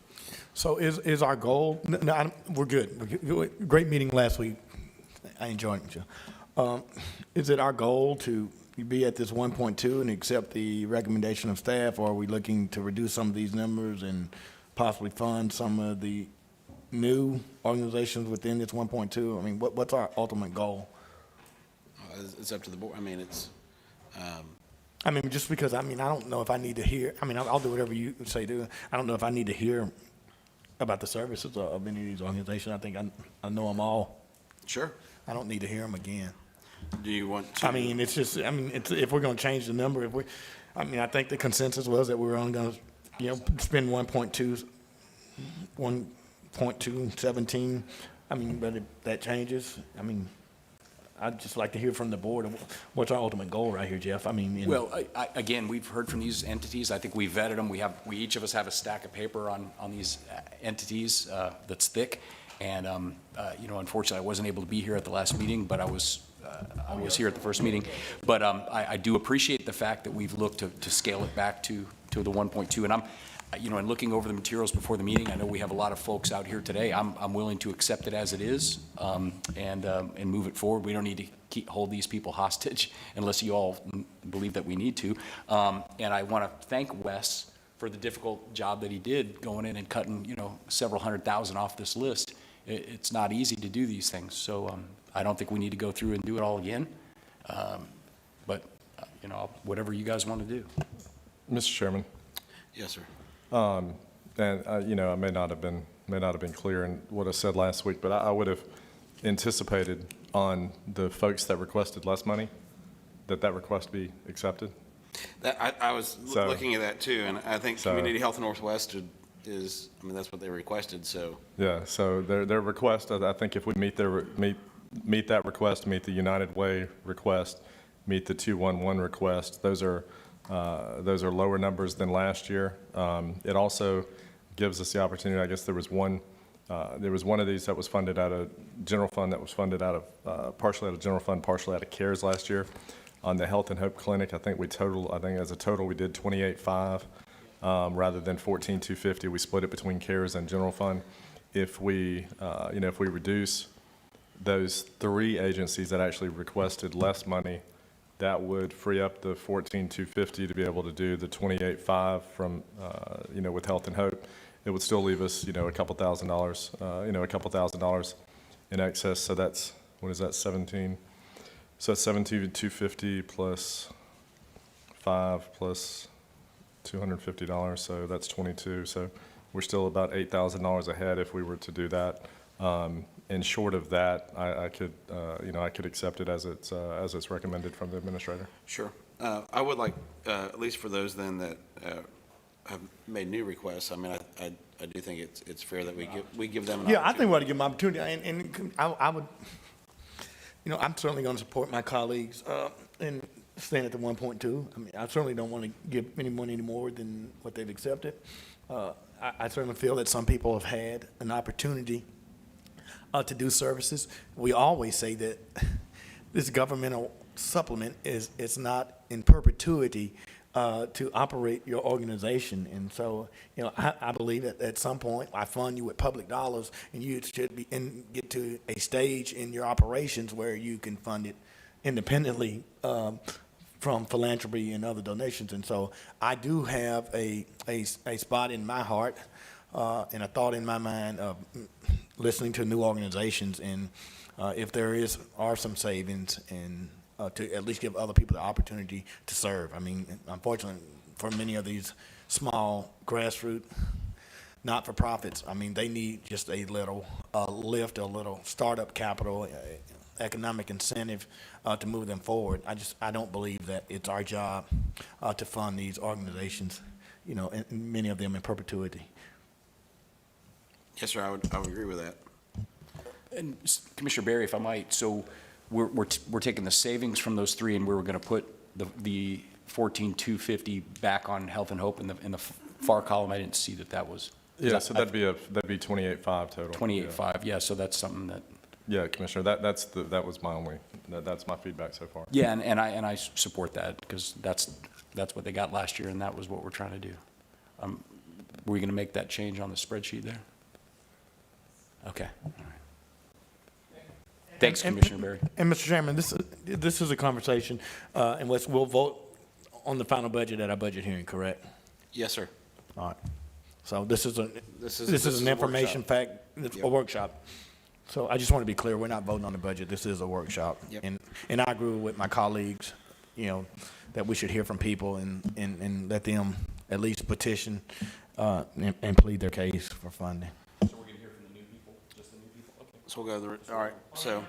so is our goal, we're good. Great meeting last week. I enjoyed it, Joe. Is it our goal to be at this 1.2 and accept the recommendation of staff, or are we looking to reduce some of these numbers and possibly fund some of the new organizations within this 1.2? I mean, what's our ultimate goal? It's up to the board. I mean, it's, I mean, just because, I mean, I don't know if I need to hear, I mean, I'll do whatever you say do. I don't know if I need to hear about the services of any of these organizations. I think I know them all. sure. I don't need to hear them again. Do you want to? I mean, it's just, I mean, if we're going to change the number, I mean, I think the consensus was that we were only going to, spend 1.217. I mean, but if that changes, I mean, I'd just like to hear from the board, what's our ultimate goal right here, Jeff? I mean, Well, again, we've heard from these entities. I think we vetted them. We each of us have a stack of paper on these entities that's thick. And, unfortunately, I wasn't able to be here at the last meeting, but I was here at the first meeting. But I do appreciate the fact that we've looked to scale it back to the 1.2. And in looking over the materials before the meeting, I know we have a lot of folks out here today. I'm willing to accept it as it is and move it forward. We don't need to hold these people hostage unless you all believe that we need to. And I want to thank Wes for the difficult job that he did going in and cutting, several $100,000 off this list. It's not easy to do these things. So I don't think we need to go through and do it all again. But whatever you guys want to do. Mr. Chairman. Yes, sir. And, I may not have been clear in what I said last week, but I would have anticipated on the folks that requested less money, that request be accepted. I was So- looking at that too, and I think So- Community Health Northwest is, I mean, that's what they requested, so. Yeah, so their request, I think if we meet that request, meet the United Way request, meet the 211 request, those are lower numbers than last year. It also gives us the opportunity, I guess there was one of these that was funded out of general fund, that was funded out of, partially out of general fund, partially out of CARES last year. On the Health and Hope Clinic, I think as a total, we did 28.5 rather than 14,250. We split it between CARES and general fund. If we reduce those three agencies that actually requested less money, that would free up the 14,250 to be able to do the 28.5 from, with Health and Hope. It would still leave us, a couple thousand dollars in excess. So that's, what is that, 17? So that's 17,250 plus 5 plus $250, so that's 22. So we're still about $8,000 ahead if we were to do that. And short of that, I could accept it as it's recommended from the administrator. Sure. I would like, at least for those then that have made new requests, I mean, I do think it's fair that we give them an Yeah, I opportunity. think we ought to give them opportunity, and I would, I'm certainly going to support my colleagues in staying at the 1.2. I mean, I certainly don't want to give any money any more than what they've accepted. I certainly feel that some people have had an opportunity to do services. We always say that this governmental supplement is not in perpetuity to operate your organization. And so, I believe that at some point, I fund you with public dollars, and you should be get to a stage in your operations where you can fund it independently from philanthropy and other donations. And so I do have a spot in my heart and a thought in my mind of listening to new organizations, and if there are some savings, and to at least give other people the opportunity to serve. I mean, unfortunately, for many of these small grassroots not-for-profits, I mean, they need just a little lift, a little startup capital, economic incentive to move them forward. I don't believe that it's our job to fund these organizations, and many of them in perpetuity. Yes, sir, I would agree with that. And Commissioner Barry, if I might, so we're taking the savings from those three, and we were going to put the 14,250 back on Health and Hope in the far column. I didn't see that was. Yeah, so that'd be 28.5 total. 28.5, yeah, so that's something that. Yeah, Commissioner, that was my only, that's my feedback so far. Yeah, and I support that, because that's what they got last year, and that was what we're trying to do. Were we going to make that change on the spreadsheet there? Okay, all right. Thanks, Commissioner Barry. And Mr. Chairman, this is a conversation, and we'll vote on the final budget at our budget hearing, correct? Yes, sir. All right. So this is This is an a information workshop. fact, it's Yep. a workshop. So I just want to be clear, we're not voting on the budget, this is a workshop. Yep. And I agree with my colleagues, that we should hear from people and let them at least petition and plead their case for funding. So we're going to hear from the new people, just the new people? Okay. So we'll go all right, so,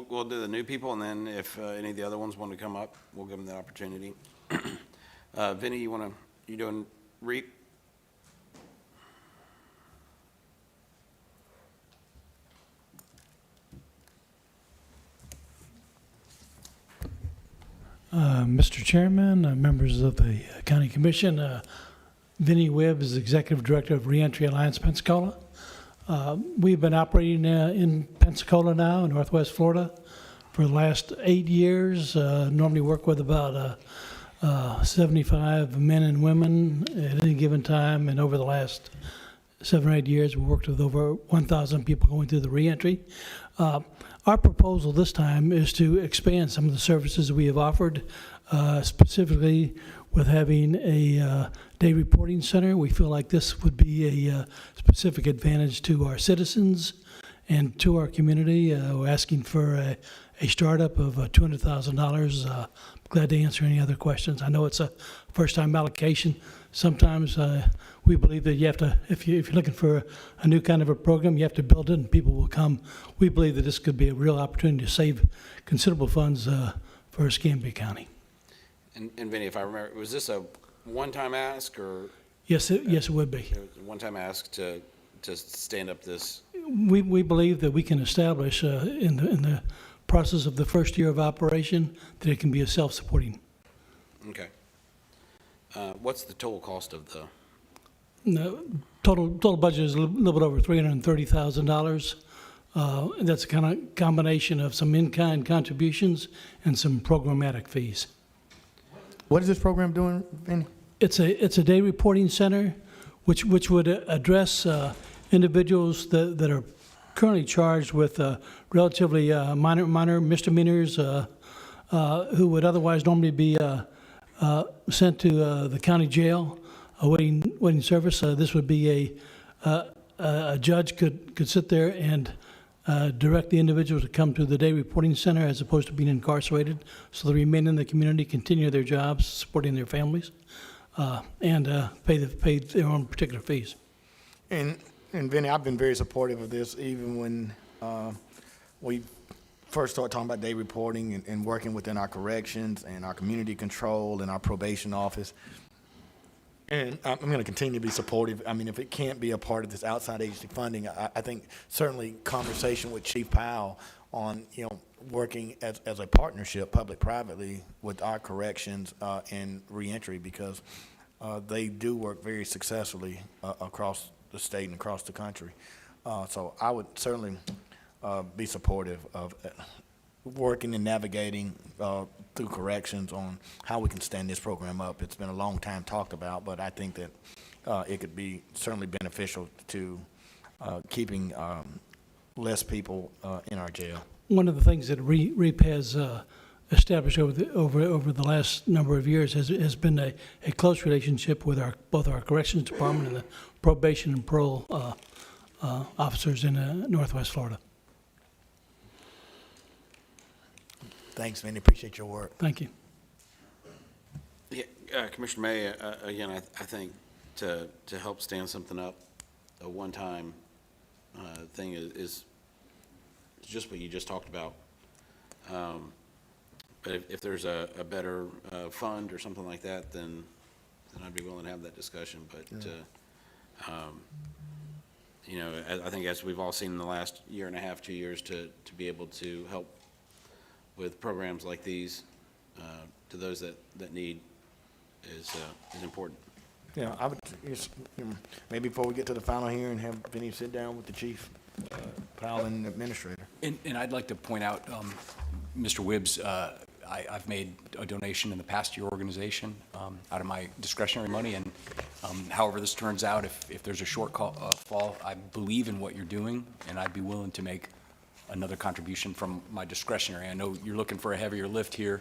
we'll do the new people, and then if any of the other ones want to come up, we'll give them the opportunity. Vinny, you doing REAP? Mr. Chairman, members of the County Commission, Vinnie Webb is Executive Director of Reentry Alliance Pensacola. We've been operating in Pensacola now, in Northwest Florida, for the last 8 years. Normally work with about 75 men and women at any given time, and over the last 7 or 8 years, we worked with over 1,000 people going through the reentry. Our proposal this time is to expand some of the services we have offered, specifically with having a day reporting center. We feel like this would be a specific advantage to our citizens and to our community. We're asking for a startup of $200,000. Glad to answer any other questions. I know it's a first-time allocation. Sometimes we believe that you have to, if you're looking for a new kind of a program, you have to build it and people will come. We believe that this could be a real opportunity to save considerable funds for Escambia County. And Vinny, if I remember, was this a one-time ask, or? Yes, it would be. It was a one-time ask to stand up this? We believe that we can establish in the process of the first year of operation that it can be a self-supporting. Okay. What's the total cost of the? No, total budget is a little bit over $330,000. That's a kind of combination of some in-kind contributions and some programmatic fees. What is this program doing, Vinny? It's a day reporting center, which would address individuals that are currently charged with relatively minor misdemeanors who would otherwise normally be sent to the county jail awaiting service. This would be a judge could sit there and direct the individual to come to the day reporting center as opposed to being incarcerated, so they remain in the community, continue their jobs, supporting their families, and pay their own particular fees. And Vinny, I've been very supportive of this, even when we first start talking about day reporting and working within our corrections and our community control and our probation office. And I'm going to continue to be supportive. I mean, if it can't be a part of this outside agency funding, I think certainly conversation with Chief Powell on, working as a partnership, public-privately, with our corrections and reentry, because they do work very successfully across the state and across the country. So I would certainly be supportive of working and navigating through corrections on how we can stand this program up. It's been a long time talked about, but I think that it could be certainly beneficial to keeping less people in our jail. One of the things that REAP has established over the last number of years has been a close relationship with both our corrections department and the probation and parole officers in Northwest Florida. Thanks, Vinny. Appreciate your work. Thank you. Yeah, Commissioner May, again, I think to help stand something up, a one-time thing is just what you just talked about. But if there's a better fund or something like that, then I'd be willing to have that discussion. But, I think as we've all seen in the last year and a half, 2 years, to be able to help with programs like these to those that need is important. Yeah, I would just, maybe before we get to the final hearing, have Vinny sit down with the Chief Powell and the administrator. And I'd like to point out, Mr. Wibbs, I've made a donation in the past to your organization out of my discretionary money, and however this turns out, if there's a shortfall, I believe in what you're doing, and I'd be willing to make another contribution from my discretionary. I know you're looking for a heavier lift here,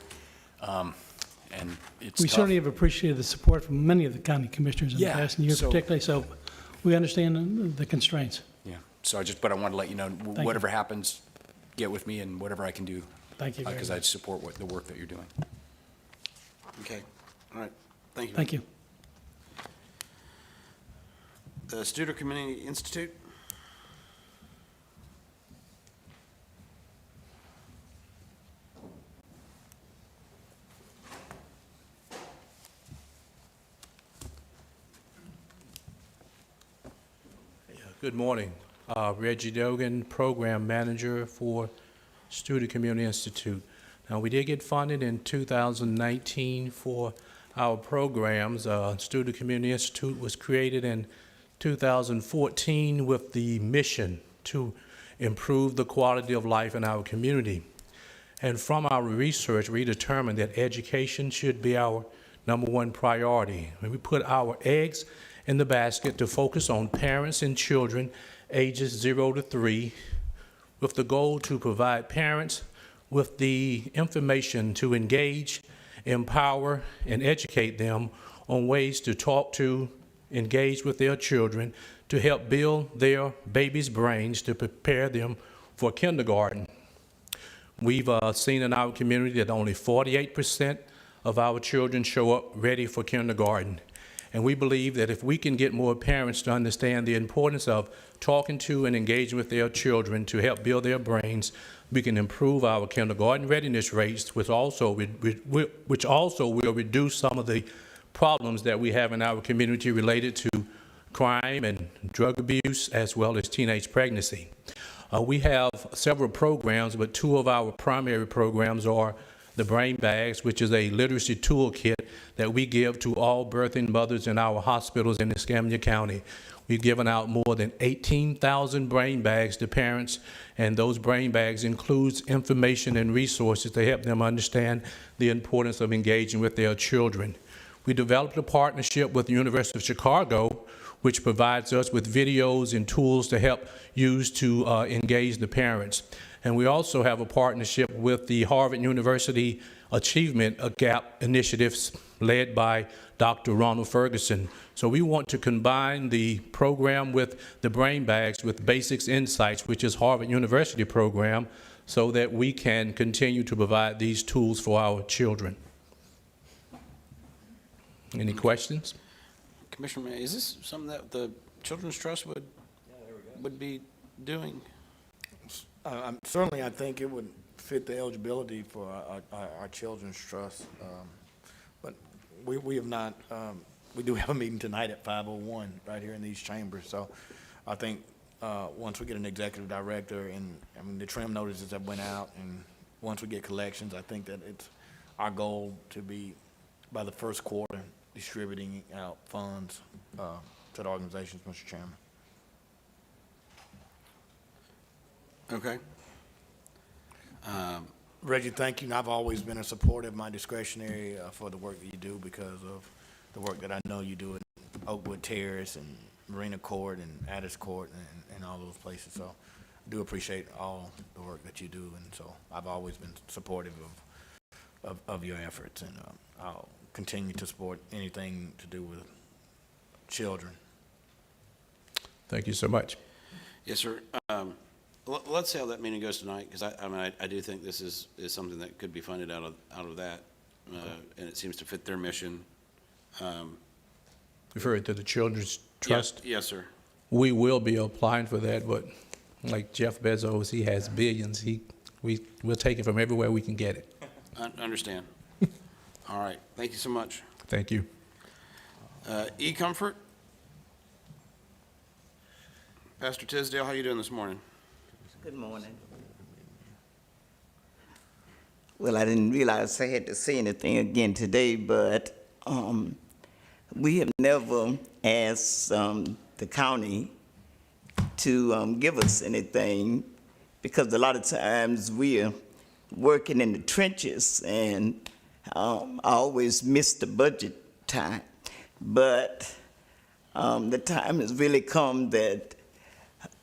and it's We tough. certainly have appreciated the support from many of the county commissioners in the Yeah, past year so- particularly, so we understand the constraints. Yeah, so but I wanted to let you know, you. whatever happens, get with me and whatever I can do. Thank you very Because much. I support the work that you're doing. Okay, all right, thank you. Thank you. The Studer Community Institute? Good morning. Reggie Dogan, Program Manager for Studer Community Institute. Now, we did get funded in 2019 for our programs. Studer Community Institute was created in 2014 with the mission to improve the quality of life in our community. And from our research, we determined that education should be our #1 priority. And we put our eggs in the basket to focus on parents and children ages 0 to 3, with the goal to provide parents with the information to engage, empower, and educate them on ways to talk to, engage with their children, to help build their babies' brains to prepare them for kindergarten. We've seen in our community that only 48% of our children show up ready for kindergarten. And we believe that if we can get more parents to understand the importance of talking to and engaging with their children to help build their brains, we can improve our kindergarten readiness rates, which also will reduce some of the problems that we have in our community related to crime and drug abuse, as well as teenage pregnancy. We have several programs, but 2 of our primary programs are the Brain Bags, which is a literacy toolkit that we give to all birthing mothers in our hospitals in Escambia County. We've given out more than 18,000 brain bags to parents, and those brain bags includes information and resources to help them understand the importance of engaging with their children. We developed a partnership with the University of Chicago, which provides us with videos and tools to help use to engage the parents. And we also have a partnership with the Harvard University Achievement Gap Initiatives led by Dr. Ronald Ferguson. So we want to combine the program with the Brain Bags with Basics Insights, which is Harvard University program, so that we can continue to provide these tools for our children. Any questions? Commissioner May, is this something that the Children's Trust would be doing? Certainly, I think it would fit the eligibility for our children's trust. But we have not, we do have a meeting tonight at 5:01 right here in these chambers. So I think once we get an executive director and, I mean, the trim notices have went out, and once we get collections, I think that it's our goal to be, by the first quarter, distributing out funds to the organizations, Mr. Chairman. Okay. Reggie, thank you. And I've always been a supporter of my discretionary for the work that you do, because of the work that I know you do at Oakwood Terrace and Marina Court and Addis Court and all those places. So I do appreciate all the work that you do, and so I've always been supportive of your efforts, and I'll continue to support anything to do with children. Thank you so much. Yes, sir. Let's see how that meeting goes tonight, because I do think this is something that could be funded out of that, and it seems to fit their mission. Referring to the Children's Trust? Yes, sir. We will be applying for that, but like Jeff Bezos, he has billions. We'll take it from everywhere we can get it. I understand. All right. Thank you so much. Thank you. E-Comfort? Pastor Tisdale, how you doing this morning? Good morning. Well, I didn't realize I had to say anything again today, but we have never asked the county to give us anything, because a lot of times we're working in the trenches, and I always miss the budget time. But the time has really come that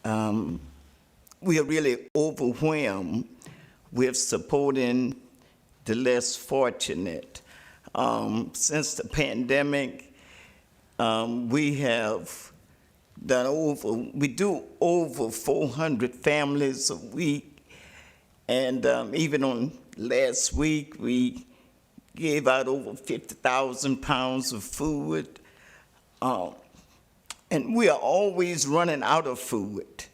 we are really overwhelmed with supporting the less fortunate. Since the pandemic, we have we do over 400 families a week, and even on last week, we gave out over 50,000 pounds of food, and we are always running out of food.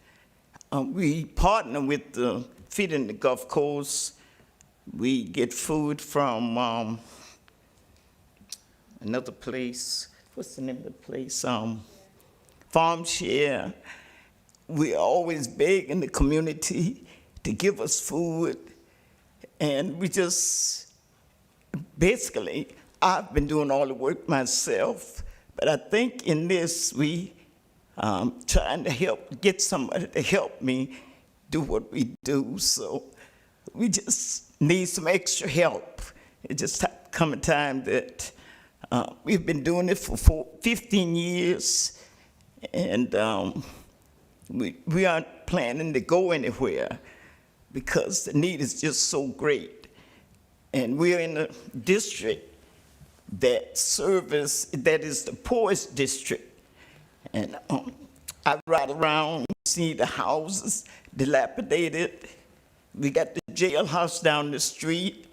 We partner with the Feeding the Gulf Coast. We get food from another place. What's the name of the place? Farm Share. We are always begging the community to give us food. And we just, basically, I've been doing all the work myself, but I think in this, we trying to get somebody to help me do what we do. So we just need some extra help. It just come a time that we've been doing it for 15 years, and we aren't planning to go anywhere because the need is just so great. And we're in a district that is the poorest district. And I ride around, see the houses dilapidated. We got the jailhouse down the street.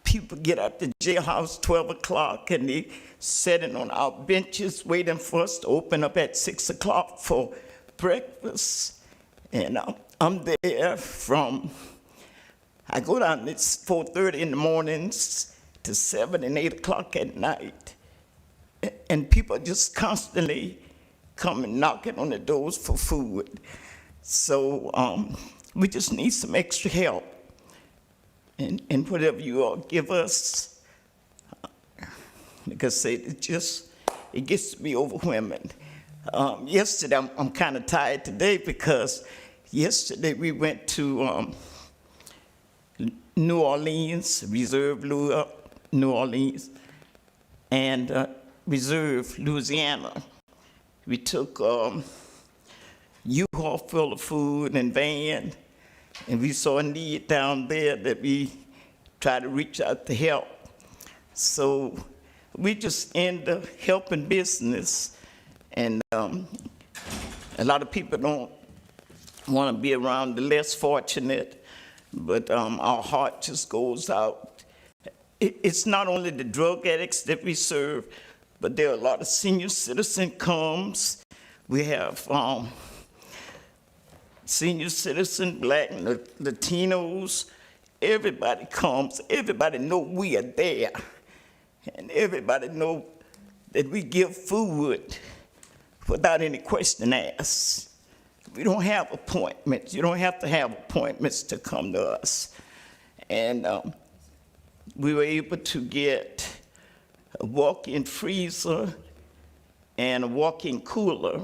People get out the jailhouse 12 o'clock, and they sitting on our benches waiting for us to open up at 6 o'clock for breakfast. And I'm there I go down, it's 4:30 in the mornings to 7 and 8 o'clock at night. And people are just constantly coming knocking on the doors for food. So we just need some extra help. And whatever you all give us, like I said, it gets to be overwhelming. Yesterday, I'm kind of tired today, because yesterday we went to New Orleans, Reserve New Orleans, and Reserve Louisiana. We took U-Haul full of food and van, and we saw a need down there that we tried to reach out to help. So we just end up helping business, and a lot of people don't want to be around the less fortunate, but our heart just goes out. It's not only the drug addicts that we serve, but there are a lot of senior citizen comes. We have senior citizen, Black, Latinos, everybody comes, everybody know we are there, and everybody know that we give food without any question asked. We don't have appointments. You don't have to have appointments to come to us. And we were able to get a walk-in freezer and a walk-in cooler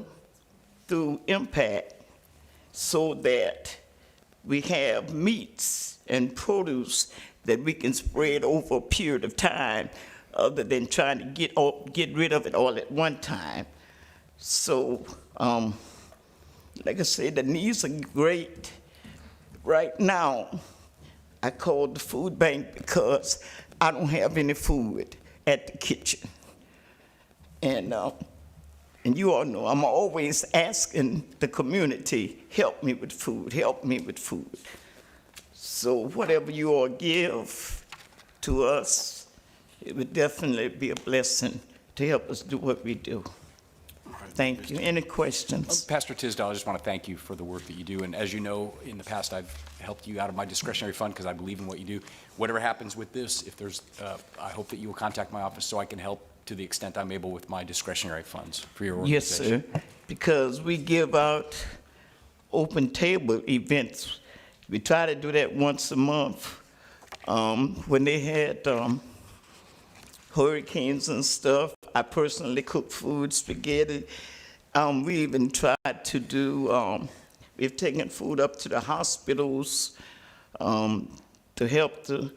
through Impact so that we have meats and produce that we can spread over a period of time other than trying to get rid of it all at one time. So, like I said, the needs are great. Right now, I called the food bank because I don't have any food at the kitchen. And you all know I'm always asking the community, help me with food, help me with food. So whatever you all give to us, it would definitely be a blessing to help us do what we do. Thank you. Any questions? Pastor Tisdale, I just want to thank you for the work that you do. And as you know, in the past, I've helped you out of my discretionary fund because I believe in what you do. Whatever happens with this, if there's, I hope that you will contact my office so I can help to the extent I'm able with my discretionary funds for your organization. Yes, sir. Because we give out open table events. We try to do that once a month. When they had hurricanes and stuff, I personally cook food, spaghetti. We even tried to do, we've taken food up to the hospitals to help the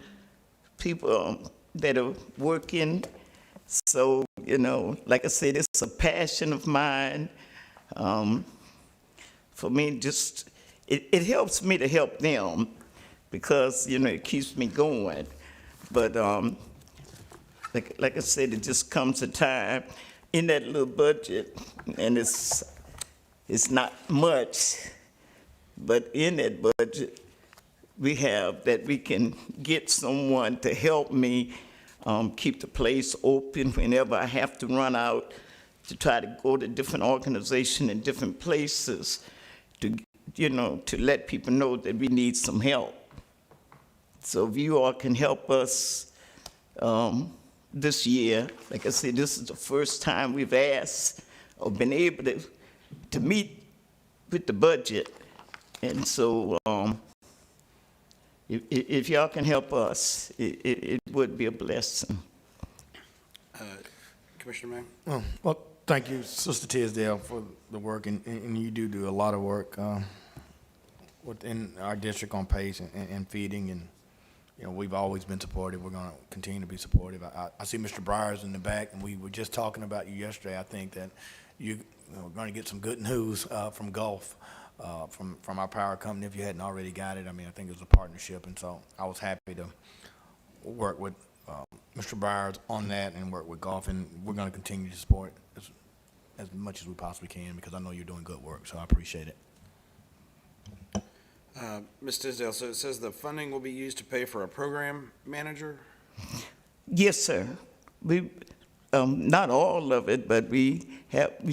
people that are working. So, you know, like I said, it's a passion of mine. For me, just, it helps me to help them because, you know, it keeps me going. But like I said, it just comes a time in that little budget, and it's not much, but in that budget, we have that we can get someone to help me keep the place open whenever I have to run out to try to go to different organizations in different places to, you know, to let people know that we need some help. So if you all can help us this year, like I said, this is the first time we've asked or been able to meet with the budget. And so if y'all can help us, it would be a blessing. Commissioner Mann? Well, thank you, Sister Tisdale, for the work, and you do a lot of work within our district on PACE and feeding, and you know, we've always been supportive. We're going to continue to be supportive. I see Mr. Briers in the back, and we were just talking about you yesterday. I think that you're going to get some good news from Gulf, from our power company. If you hadn't already got it, I mean, I think it was a partnership, and so I was happy to work with Mr. Briers on that and work with Gulf, and we're going to continue to support as much as we possibly can because I know you're doing good work, so I appreciate it. Ms. Tisdale, so it says the funding will be used to pay for a program manager? Yes, sir. We, not all of it, but we're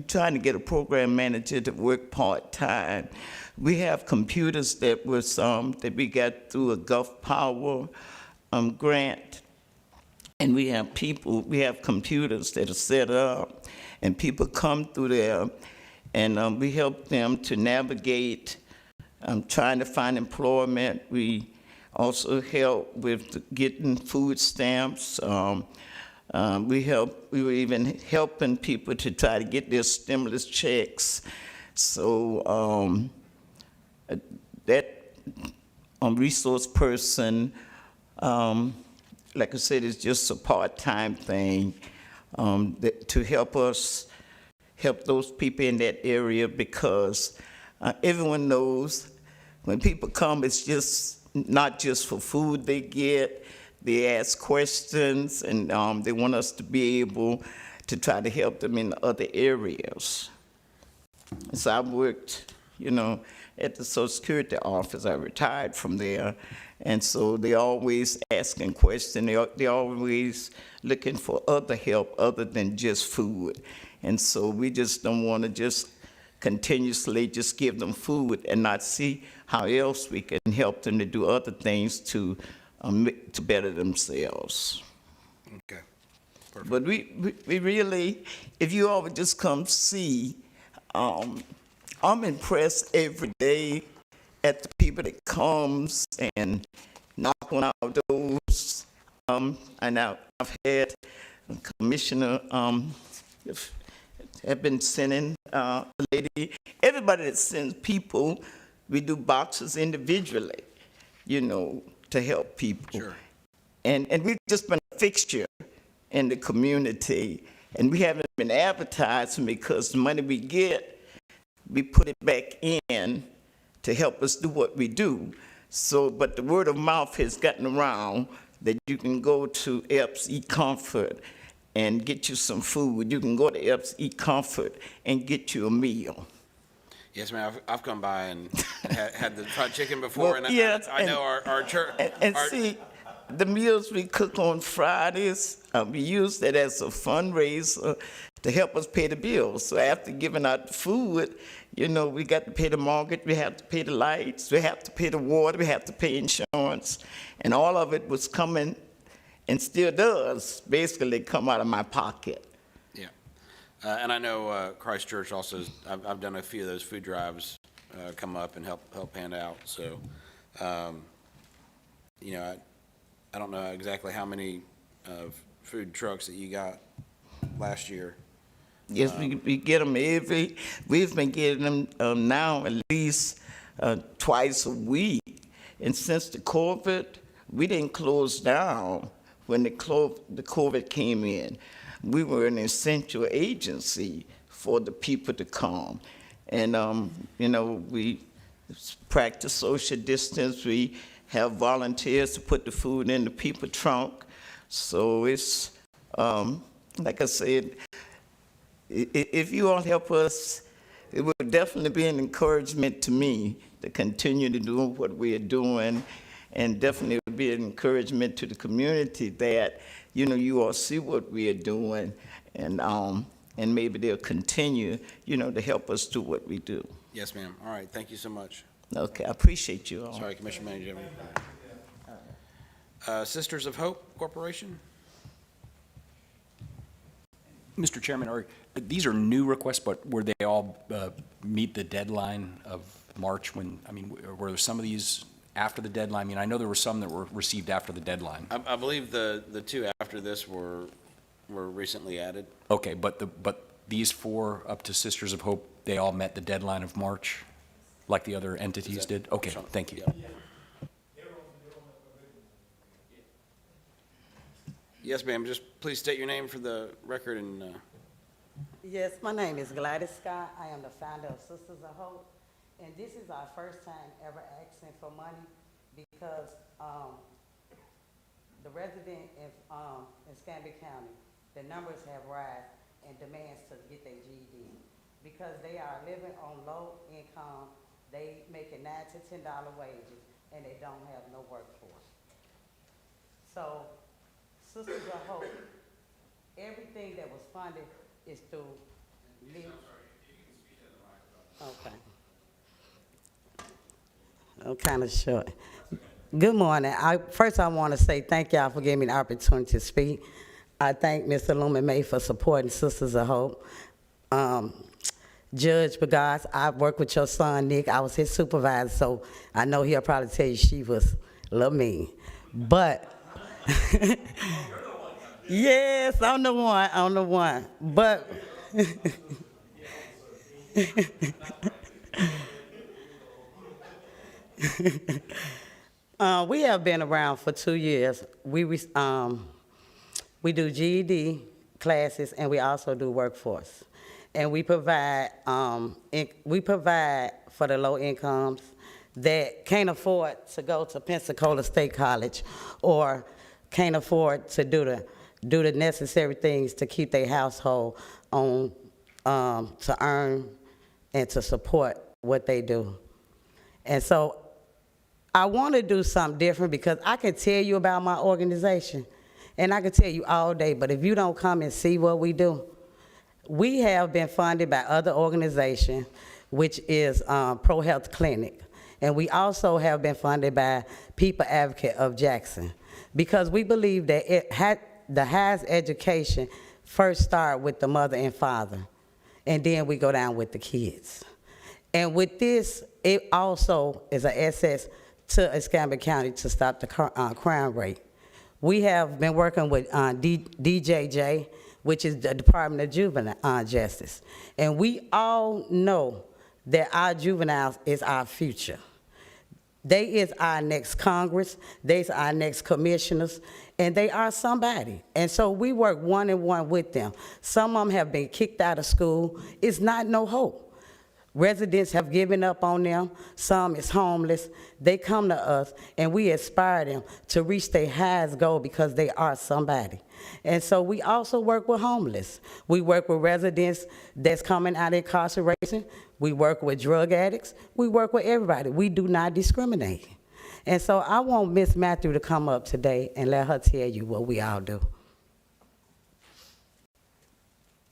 trying to get a program manager to work part-time. We have computers that we got through a Gulf Power grant, and we have computers that are set up, and people come through there, and we help them to navigate trying to find employment. We also help with getting food stamps. We were even helping people to try to get their stimulus checks. So that resource person, like I said, is just a part-time thing to help us help those people in that area because everyone knows when people come, it's just not just for food they get. They ask questions, and they want us to be able to try to help them in other areas. So I worked, you know, at the Social Security office. I retired from there, and so they always asking questions. They always looking for other help other than just food. And so we just don't want to just continuously just give them food and not see how else we can help them to do other things to better themselves. Okay. But we really, if you all would just come see, I'm impressed every day at the people that comes and knock on our doors. And I've had Commissioner have been sending a lady, everybody that sends people, we do boxes individually, you know, to help people. Sure. And we've just been a fixture in the community, and we haven't been advertising because the money we get, we put it back in to help us do what we do. So, but the word of mouth has gotten around that you can go to Epps Eat Comfort and get you some food. You can go to Epps Eat Comfort and get you a meal. Yes, ma'am. I've come by and had the fried chicken before, Well, and yes, I know our church. And see, the meals we cook on Fridays, we use that as a fundraiser to help us pay the bills. So after giving out the food, you know, we got to pay the mortgage, we have to pay the lights, we have to pay the water, we have to pay insurance, and all of it was coming, and still does, basically come out of my pocket. Yeah. And I know Christ Church also, I've done a few of those food drives come up and help hand out. So, you know, I don't know exactly how many food trucks that you got last year. Yes, we get them we've been getting them now at least twice a week. And since the COVID, we didn't close down when the COVID came in. We were an essential agency for the people to come. And, you know, we practice social distance. We have volunteers to put the food in the people's trunk. So it's, like I said, if you all help us, it would definitely be an encouragement to me to continue to do what we are doing, and definitely would be an encouragement to the community that, you know, you all see what we are doing, and maybe they'll continue, you know, to help us do what we do. Yes, ma'am. All right. Thank you so much. Okay, I appreciate you all. Sorry, Commissioner Manager. Sisters of Hope Corporation? Mr. Chairman, these are new requests, but were they all meet the deadline of March when, I mean, were there some of these after the deadline? I mean, I know there were some that were received after the deadline. I believe the two after this were recently added. Okay, but these four up to Sisters of Hope, they all met the deadline of March, like the other entities did? Okay, thank you. Yes, ma'am. Just please state your name for the record and. Yes, my name is Gladys Scott. I am the founder of Sisters of Hope. And this is our first time ever asking for money because the resident in Escambia County, the numbers have risen and demands to get their GED. Because they are living on low income, they making $9 to $10 wages, and they don't have no workforce. So, Sisters of Hope, everything that was funded is through. Okay. I'm kind of short. Good morning. First, I want to say thank y'all for giving me the opportunity to speak. I thank Mr. Lumen May for supporting Sisters of Hope. Judge Bagasse, I worked with your son, Nick. I was his supervisor, so I know he'll probably tell you she was a little mean. But, yes, I'm the one. But, we have been around for 2 years. We do GED classes, and we also do workforce. And we provide for the low incomes that can't afford to go to Pensacola State College or can't afford to do the necessary things to keep their household on, to earn and to support what they do. And so I want to do something different because I can tell you about my organization and I can tell you all day, but if you don't come and see what we do, We have been funded by other organizations, which is Pro Health Clinic. And we also have been funded by People Advocate of Jackson, because we believe that the highest education first start with the mother and father, and then we go down with the kids. And with this, it also is an access to Escambia County to stop the crime rate. We have been working with DJJ, which is the Department of Juvenile Justice. And we all know that our juveniles is our future. They is our next Congress, they's our next commissioners, and they are somebody. And so we work one-on-one with them. Some of them have been kicked out of school. It's not no hope. Residents have given up on them. Some is homeless. They come to us, and we inspire them to reach their highest goal because they are somebody. And so we also work with homeless. We work with residents that's coming out of incarceration. We work with drug addicts. We work with everybody. We do not discriminate. And so I want Miss Matthew to come up today and let her tell you what we all do.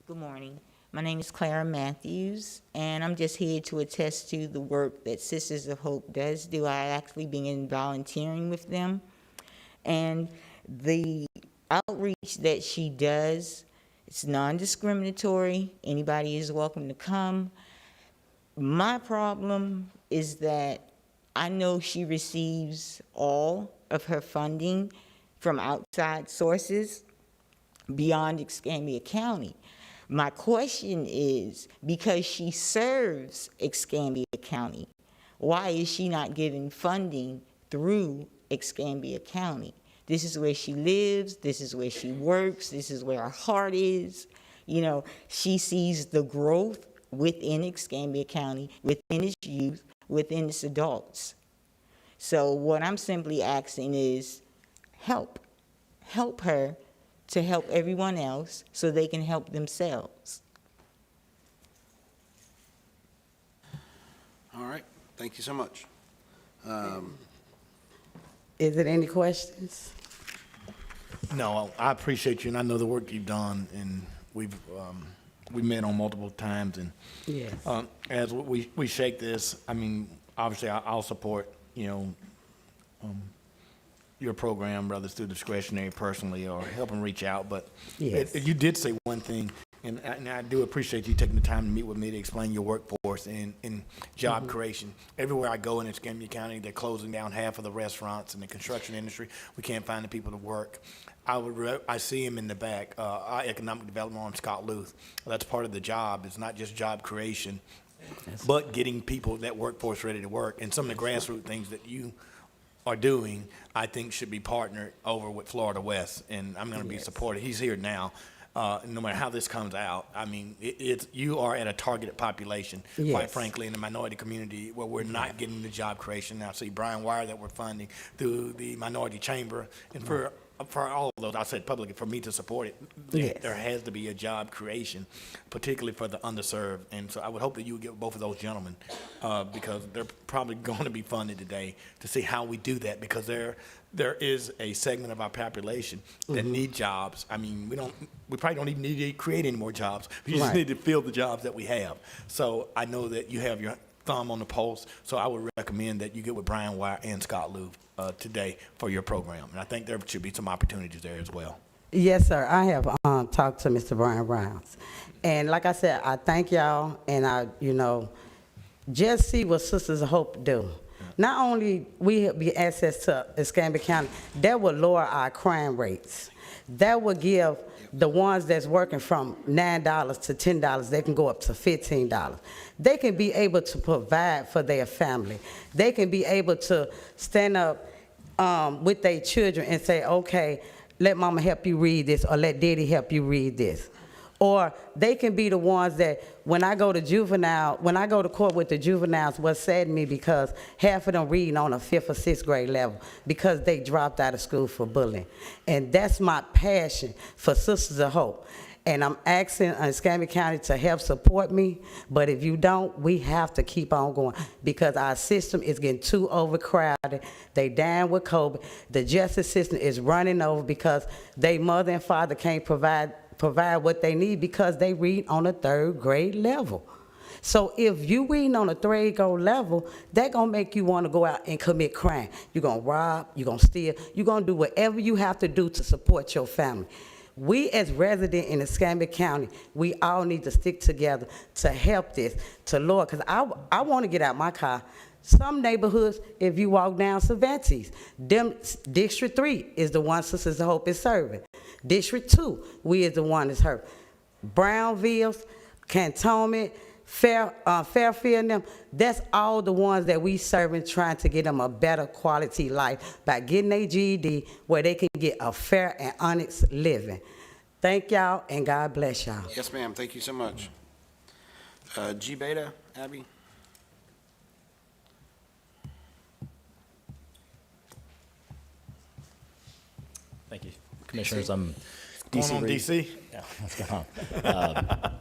Good morning. My name is Clara Matthews, and I'm just here to attest to the work that Sisters of Hope does do. I actually been volunteering with them, and the outreach that she does, it's non-discriminatory. Anybody is welcome to come. My problem is that I know she receives all of her funding from outside sources beyond Escambia County. My question is, because she serves Escambia County, why is she not getting funding through Escambia County? This is where she lives, this is where she works, this is where her heart is. You know, she sees the growth within Escambia County, within its youth, within its adults. So what I'm simply asking is help her to help everyone else so they can help themselves. All right, thank you so much. Is it any questions? No, I appreciate you, and I know the work you've done, and we met on multiple times, and Yes. As we shake this, I mean, obviously, I'll support, you know, your program, whether it's through discretionary personally or helping reach out, but Yes. you did say one thing, and I do appreciate you taking the time to meet with me to explain your workforce and job creation. Everywhere I go in Escambia County, they're closing down half of the restaurants in the construction industry. We can't find the people to work. I see him in the back, our economic development arm, Scott Luth. That's part of the job. It's not just job creation, but getting people, that workforce ready to work. And some of the grassroots things that you are doing, I think should be partnered over with Florida West, and I'm gonna be supportive. He's here now. No matter how this comes out, I mean, you are at a targeted population, quite Yes. frankly, in the minority community where we're not getting the job creation. Now, see Brian Wire that we're funding through the Minority Chamber, and for all of those, I said publicly, for me to support it, Yes. there has to be a job creation, particularly for the underserved. And so I would hope that you would get both of those gentlemen, because they're probably going to be funded today to see how we do that, because there is a segment of our population that need jobs. I mean, we probably don't even need to create any more jobs. We just Right. need to fill the jobs that we have. So I know that you have your thumb on the pulse, so I would recommend that you get with Brian Wire and Scott Lou today for your program. And I think there should be some opportunities there as well. Yes, sir. I have talked to Mr. Brian Browns. And like I said, I thank y'all, and just see what Sisters of Hope do. Not only we be access to Escambia County, that will lower our crime rates. That will give the ones that's working from $9 to $10, they can go up to $15. They can be able to provide for their family. They can be able to stand up with their children and say, okay, let mama help you read this, or let daddy help you read this. Or they can be the ones that when I go to court with the juveniles, what saddened me, because half of them reading on a 5th or 6th grade level because they dropped out of school for bullying. And that's my passion for Sisters of Hope. And I'm asking Escambia County to help support me, but if you don't, we have to keep on going, because our system is getting too overcrowded. They dying with COVID. The justice system is running over because their mother and father can't provide provide what they need because they read on a 3rd grade level. So if you reading on a 3rd grade level, that gonna make you wanna go out and commit crime. You're gonna rob, you're gonna steal, you're gonna do whatever you have to do to support your family. We as residents in Escambia County, we all need to stick together to help this, to lower, because I wanna get out my car. Some neighborhoods, if you walk down Cervantes, District 3 is the one Sisters of Hope is serving. District 2, we is the one that's hurt. Brownville, Cantonment, Fairfield and them, that's all the ones that we serving, trying to get them a better quality life by getting their GED where they can get a fair and honest living. Thank y'all, and God bless y'all. Yes, ma'am. Thank you so much. G Beta, Abby? Thank you. Commissioners, I'm Going DC on, Reed. DC? Yeah, what's going on?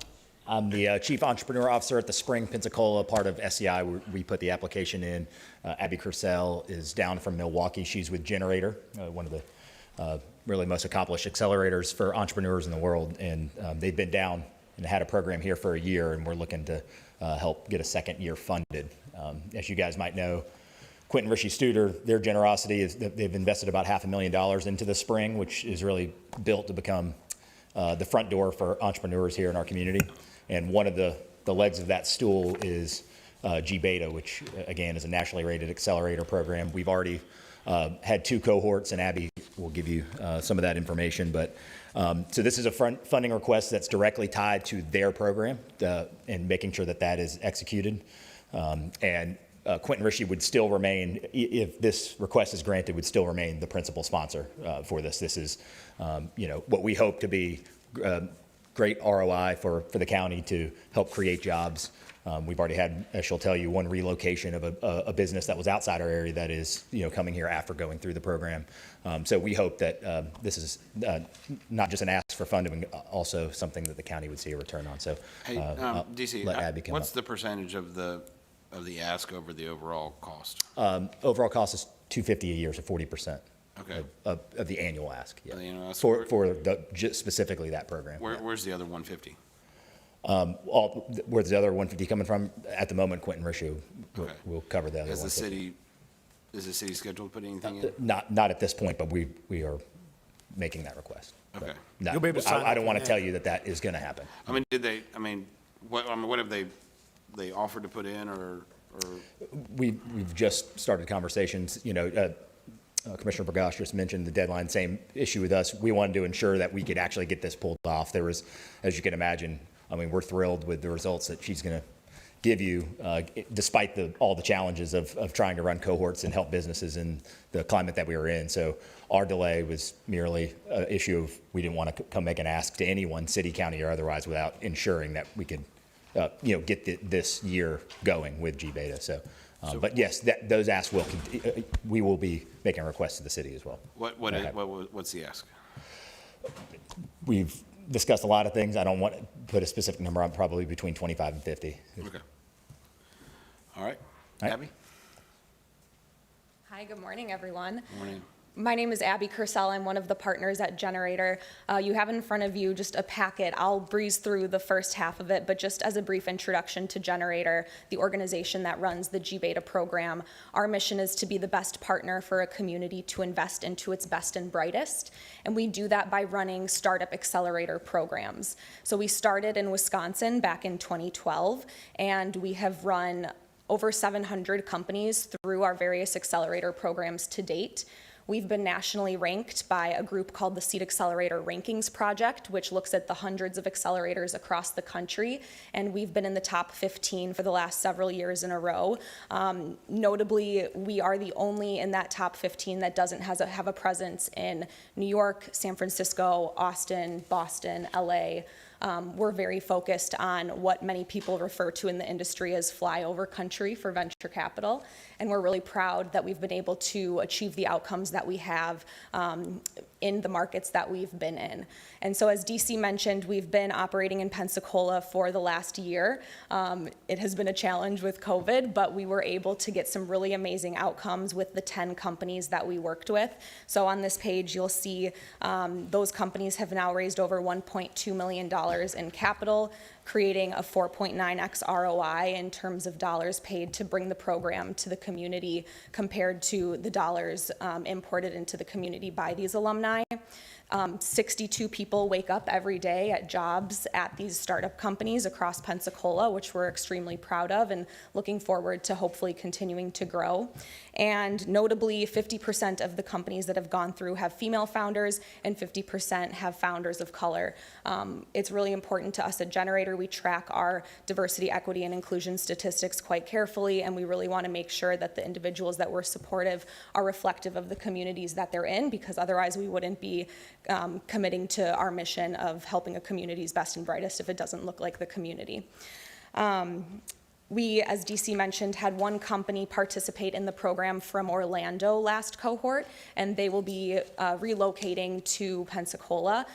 I'm the Chief Entrepreneur Officer at the Spring Pensacola, part of SEI. We put the application in. Abby Cursell is down from Milwaukee. She's with Generator, one of the really most accomplished accelerators for entrepreneurs in the world. And they've been down and had a program here for a year, and we're looking to help get a 2nd year funded. As you guys might know, Quentin Rishi Studer, their generosity is that they've invested about $500,000 into the Spring, which is really built to become the front door for entrepreneurs here in our community. And one of the legs of that stool is G Beta, which again is a nationally rated accelerator program. We've already had 2 cohorts, and Abby will give you some of that information. But so this is a funding request that's directly tied to their program and making sure that that is executed. And Quentin Rishi would still remain, if this request is granted, would still remain the principal sponsor for this. This is, what we hope to be great ROI for the county to help create jobs. We've already had, as she'll tell you, one relocation of a business that was outside our area that is, coming here after going through the program. So we hope that this is not just an ask for funding, also something that the county would see a return on. So, Hey, DC, let Abby come what's up. the percentage of the ask over the overall cost? Overall cost is $250 a year, so 40%. Okay. Of the annual ask, yeah. The annual ask. For just specifically that program. Where's the other 150? Where's the other 150 coming from? At the moment, Quentin Rishi will cover the other Is 150. Is the city scheduled to put anything in? Not at this point, but we are making that request. But Okay. no, You'll be able to sign I up don't for want to that. tell you that is going to happen. What have they offered to put in or? We've just started conversations, Commissioner Prakash just mentioned the deadline, same issue with us. We wanted to ensure that we could actually get this pulled off. There was, as you can imagine, we're thrilled with the results that she's going to give you, despite all the challenges of trying to run cohorts and help businesses in the climate that we were in. So our delay was merely an issue of we didn't want to come make an ask to anyone, city, county, or otherwise, without ensuring that we could, get this year going with G Beta. So. But yes, those asks we will be making requests to the city as well. What's the ask? We've discussed a lot of things. I don't want to put a specific number on, probably between 25 and 50. Okay. All right. Abby? Hi, good morning, everyone. Morning. My name is Abby Cursell. I'm one of the partners at Generator. You have in front of you just a packet. I'll breeze through the first half of it, but just as a brief introduction to Generator, the organization that runs the G Beta program, our mission is to be the best partner for a community to invest into its best and brightest. And we do that by running startup accelerator programs. So we started in Wisconsin back in 2012, and we have run over 700 companies through our various accelerator programs to date. We've been nationally ranked by a group called the Seed Accelerator Rankings Project, which looks at the hundreds of accelerators across the country, and we've been in the top 15 for the last several years in a row. Notably, we are the only in that top 15 that doesn't have a presence in New York, San Francisco, Austin, Boston, LA, we're very focused on what many people refer to in the industry as flyover country for venture capital. And we're really proud that we've been able to achieve the outcomes that we have in the markets that we've been in. And so as DC mentioned, we've been operating in Pensacola for the last year. It has been a challenge with COVID, but we were able to get some really amazing outcomes with the 10 companies that we worked with. So on this page, you'll see those companies have now raised over $1.2 million in capital, creating a 4.9x ROI in terms of dollars paid to bring the program to the community compared to the dollars imported into the community by these alumni. 62 people wake up every day at jobs at these startup companies across Pensacola, which we're extremely proud of and looking forward to hopefully continuing to grow. And notably, 50% of the companies that have gone through have female founders and 50% have founders of color. It's really important to us at Generator. We track our diversity, equity, and inclusion statistics quite carefully, and we really want to make sure that the individuals that we're supportive are reflective of the communities that they're in, because otherwise we wouldn't be committing to our mission of helping a community's best and brightest if it doesn't look like the community. We, as DC mentioned, had one company participate in the program from Orlando last cohort, and they will be relocating to Pensacola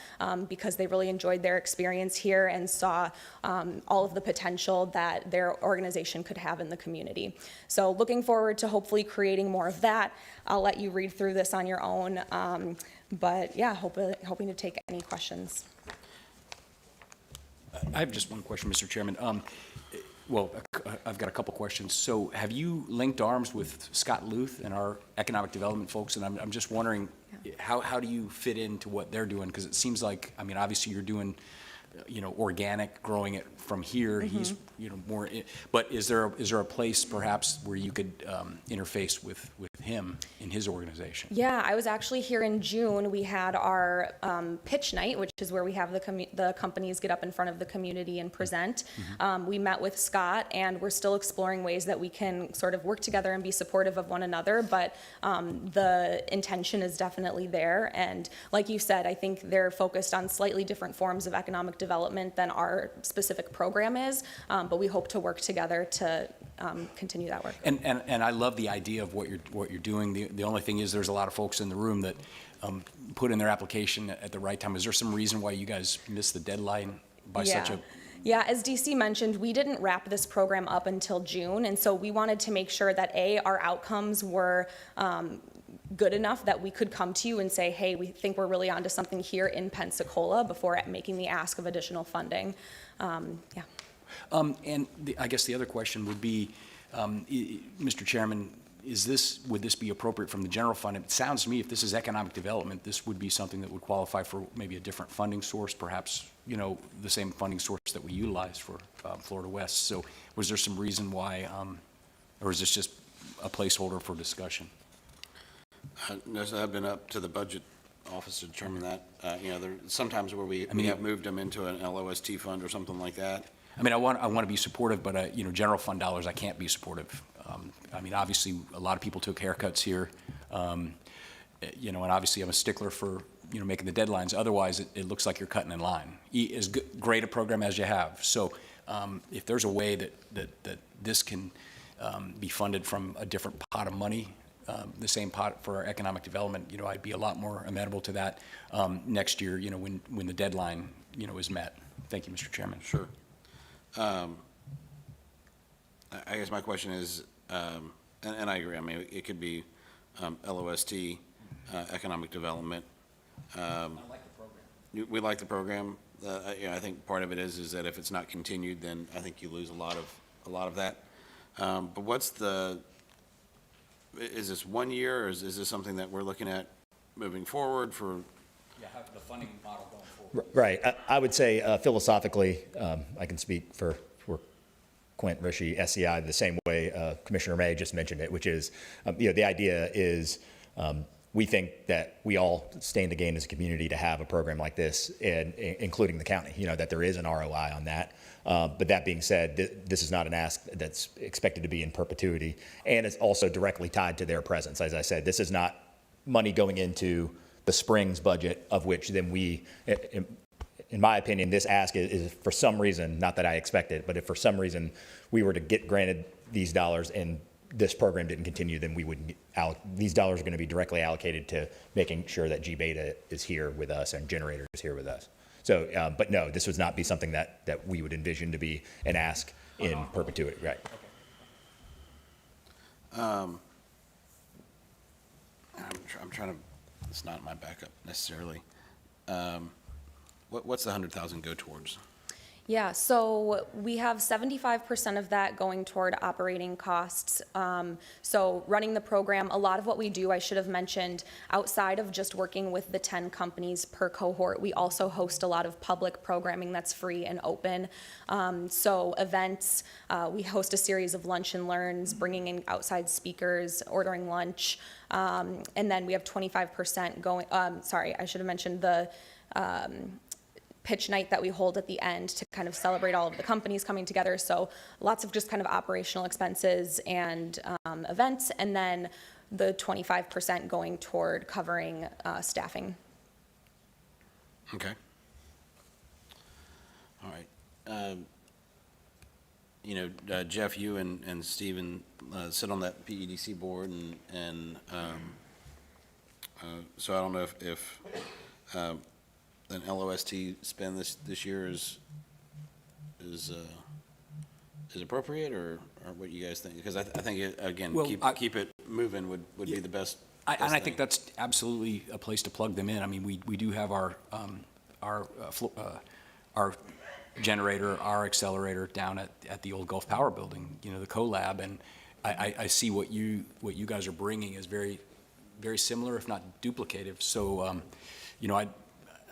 because they really enjoyed their experience here and saw all of the potential that their organization could have in the community. So looking forward to hopefully creating more of that. I'll let you read through this on your own, but yeah, hoping to take any questions. I have just one question, Mr. Chairman. Well, I've got a couple questions. So have you linked arms with Scott Luth and our economic development folks? And I'm just wondering, how do you fit into what they're doing? Because it seems like, I mean, obviously you're doing, organic, growing it from here. Mm-hmm. He's, more, but is there a place perhaps where you could interface with him in his organization? Yeah, I was actually here in June. We had our pitch night, which is where we have the companies get up in front of the community and present. Mm-hmm. We met with Scott, and we're still exploring ways that we can sort of work together and be supportive of one another, but the intention is definitely there. And like you said, I think they're focused on slightly different forms of economic development than our specific program is, but we hope to work together to continue that work. And I love the idea of what you're doing. The only thing is there's a lot of folks in the room that put in their application at the right time. Is there some reason why you guys missed the deadline by such a... Yeah, as DC mentioned, we didn't wrap this program up until June, and so we wanted to make sure that our outcomes were good enough that we could come to you and say, hey, we think we're really onto something here in Pensacola before making the ask of additional funding. And I guess the other question would be, Mr. Chairman, would this be appropriate from the general fund? It sounds to me if this is economic development, this would be something that would qualify for maybe a different funding source, perhaps, the same funding source that we utilize for Florida West. So was there some reason why, or is this just a placeholder for discussion? No, so I've been up to the budget office to determine that. There sometimes where we have moved them into an LOST fund or something like that. I mean, I want to be supportive, but, general fund dollars, I can't be supportive. Obviously, a lot of people took haircuts here, and obviously I'm a stickler for, making the deadlines. Otherwise, it looks like you're cutting in line. As great a program as you have. So if there's a way that this can be funded from a different pot of money, the same pot for our economic development, I'd be a lot more amenable to that next year, when the deadline, is met. Thank you, Mr. Chairman. Sure. I guess my question is, and I agree, it could be LOST, economic development. I like the program. We like the program. I think part of it is that if it's not continued, then I think you lose a lot of that. But is this 1 year, or is this something that we're looking at moving forward for? Yeah, how the funding model going forward. Right. I would say philosophically, I can speak for Quint, Rishi, SEI the same way Commissioner May just mentioned it, which is, the idea is we think that we all stand to gain as a community to have a program like this, and including the county, that there is an ROI on that. But that being said, this is not an ask that's expected to be in perpetuity, and it's also directly tied to their presence. As I said, this is not money going into the Springs budget, of which then we in my opinion, this ask is for some reason, not that I expect it, but if for some reason we were to get granted these dollars and this program didn't continue, then we would these dollars are going to be directly allocated to making sure that G-Beta is here with us and Generator is here with us. So, but no, this would not be something that we would envision to be an ask in perpetuity, right? I'm trying to, it's not my backup necessarily. What's the 100,000 go towards? Yeah, so we have 75% of that going toward operating costs. So running the program, a lot of what we do, I should have mentioned, outside of just working with the 10 companies per cohort, we also host a lot of public programming that's free and open. So events, we host a series of lunch and learns, bringing in outside speakers, ordering lunch, and then we have 25% going, sorry, I should have mentioned the pitch night that we hold at the end to kind of celebrate all of the companies coming together. So lots of just kind of operational expenses and events, and then the 25% going toward covering staffing. Okay. All right. Jeff, you and Stephen sit on that PEDC board, and so I don't know if an LOST spend this year is appropriate, or what you guys think? Because I think again, Well, keep it moving would be the best. And I thing. think that's absolutely a place to plug them in. I mean, we do have our generator, our accelerator down at the old Gulf Power Building, the CoLab, and I see what you guys are bringing is very, very similar, if not duplicative. So,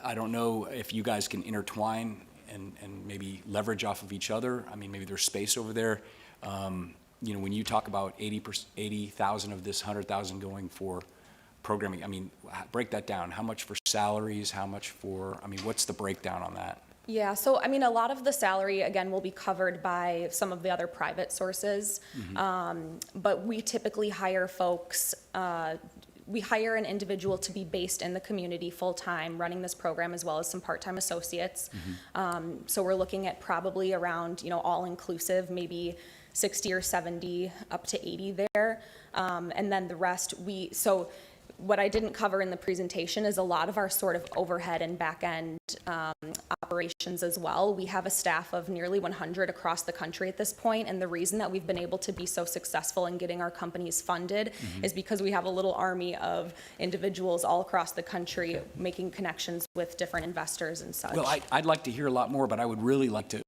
I don't know if you guys can intertwine and maybe leverage off of each other. I mean, maybe there's space over there. When you talk about 80,000 of this 100,000 going for programming, I mean, break that down. How much for salaries? How much for, what's the breakdown on that? Yeah, so I mean, a lot of the salary, again, will be covered by some of the other private sources. But we typically hire folks, we hire an individual to be based in the community full-time, running this program, as well as some part-time associates. So we're looking at probably around, all-inclusive, maybe 60 or 70, up to 80 there. And then the rest, so what I didn't cover in the presentation is a lot of our sort of overhead and back-end operations as well. We have a staff of nearly 100 across the country at this point, and the reason that we've been able to be so successful in getting our companies funded is because we have a little army of individuals all across the country making connections with different investors and such. Well, I'd like to hear a lot more, but I would really like to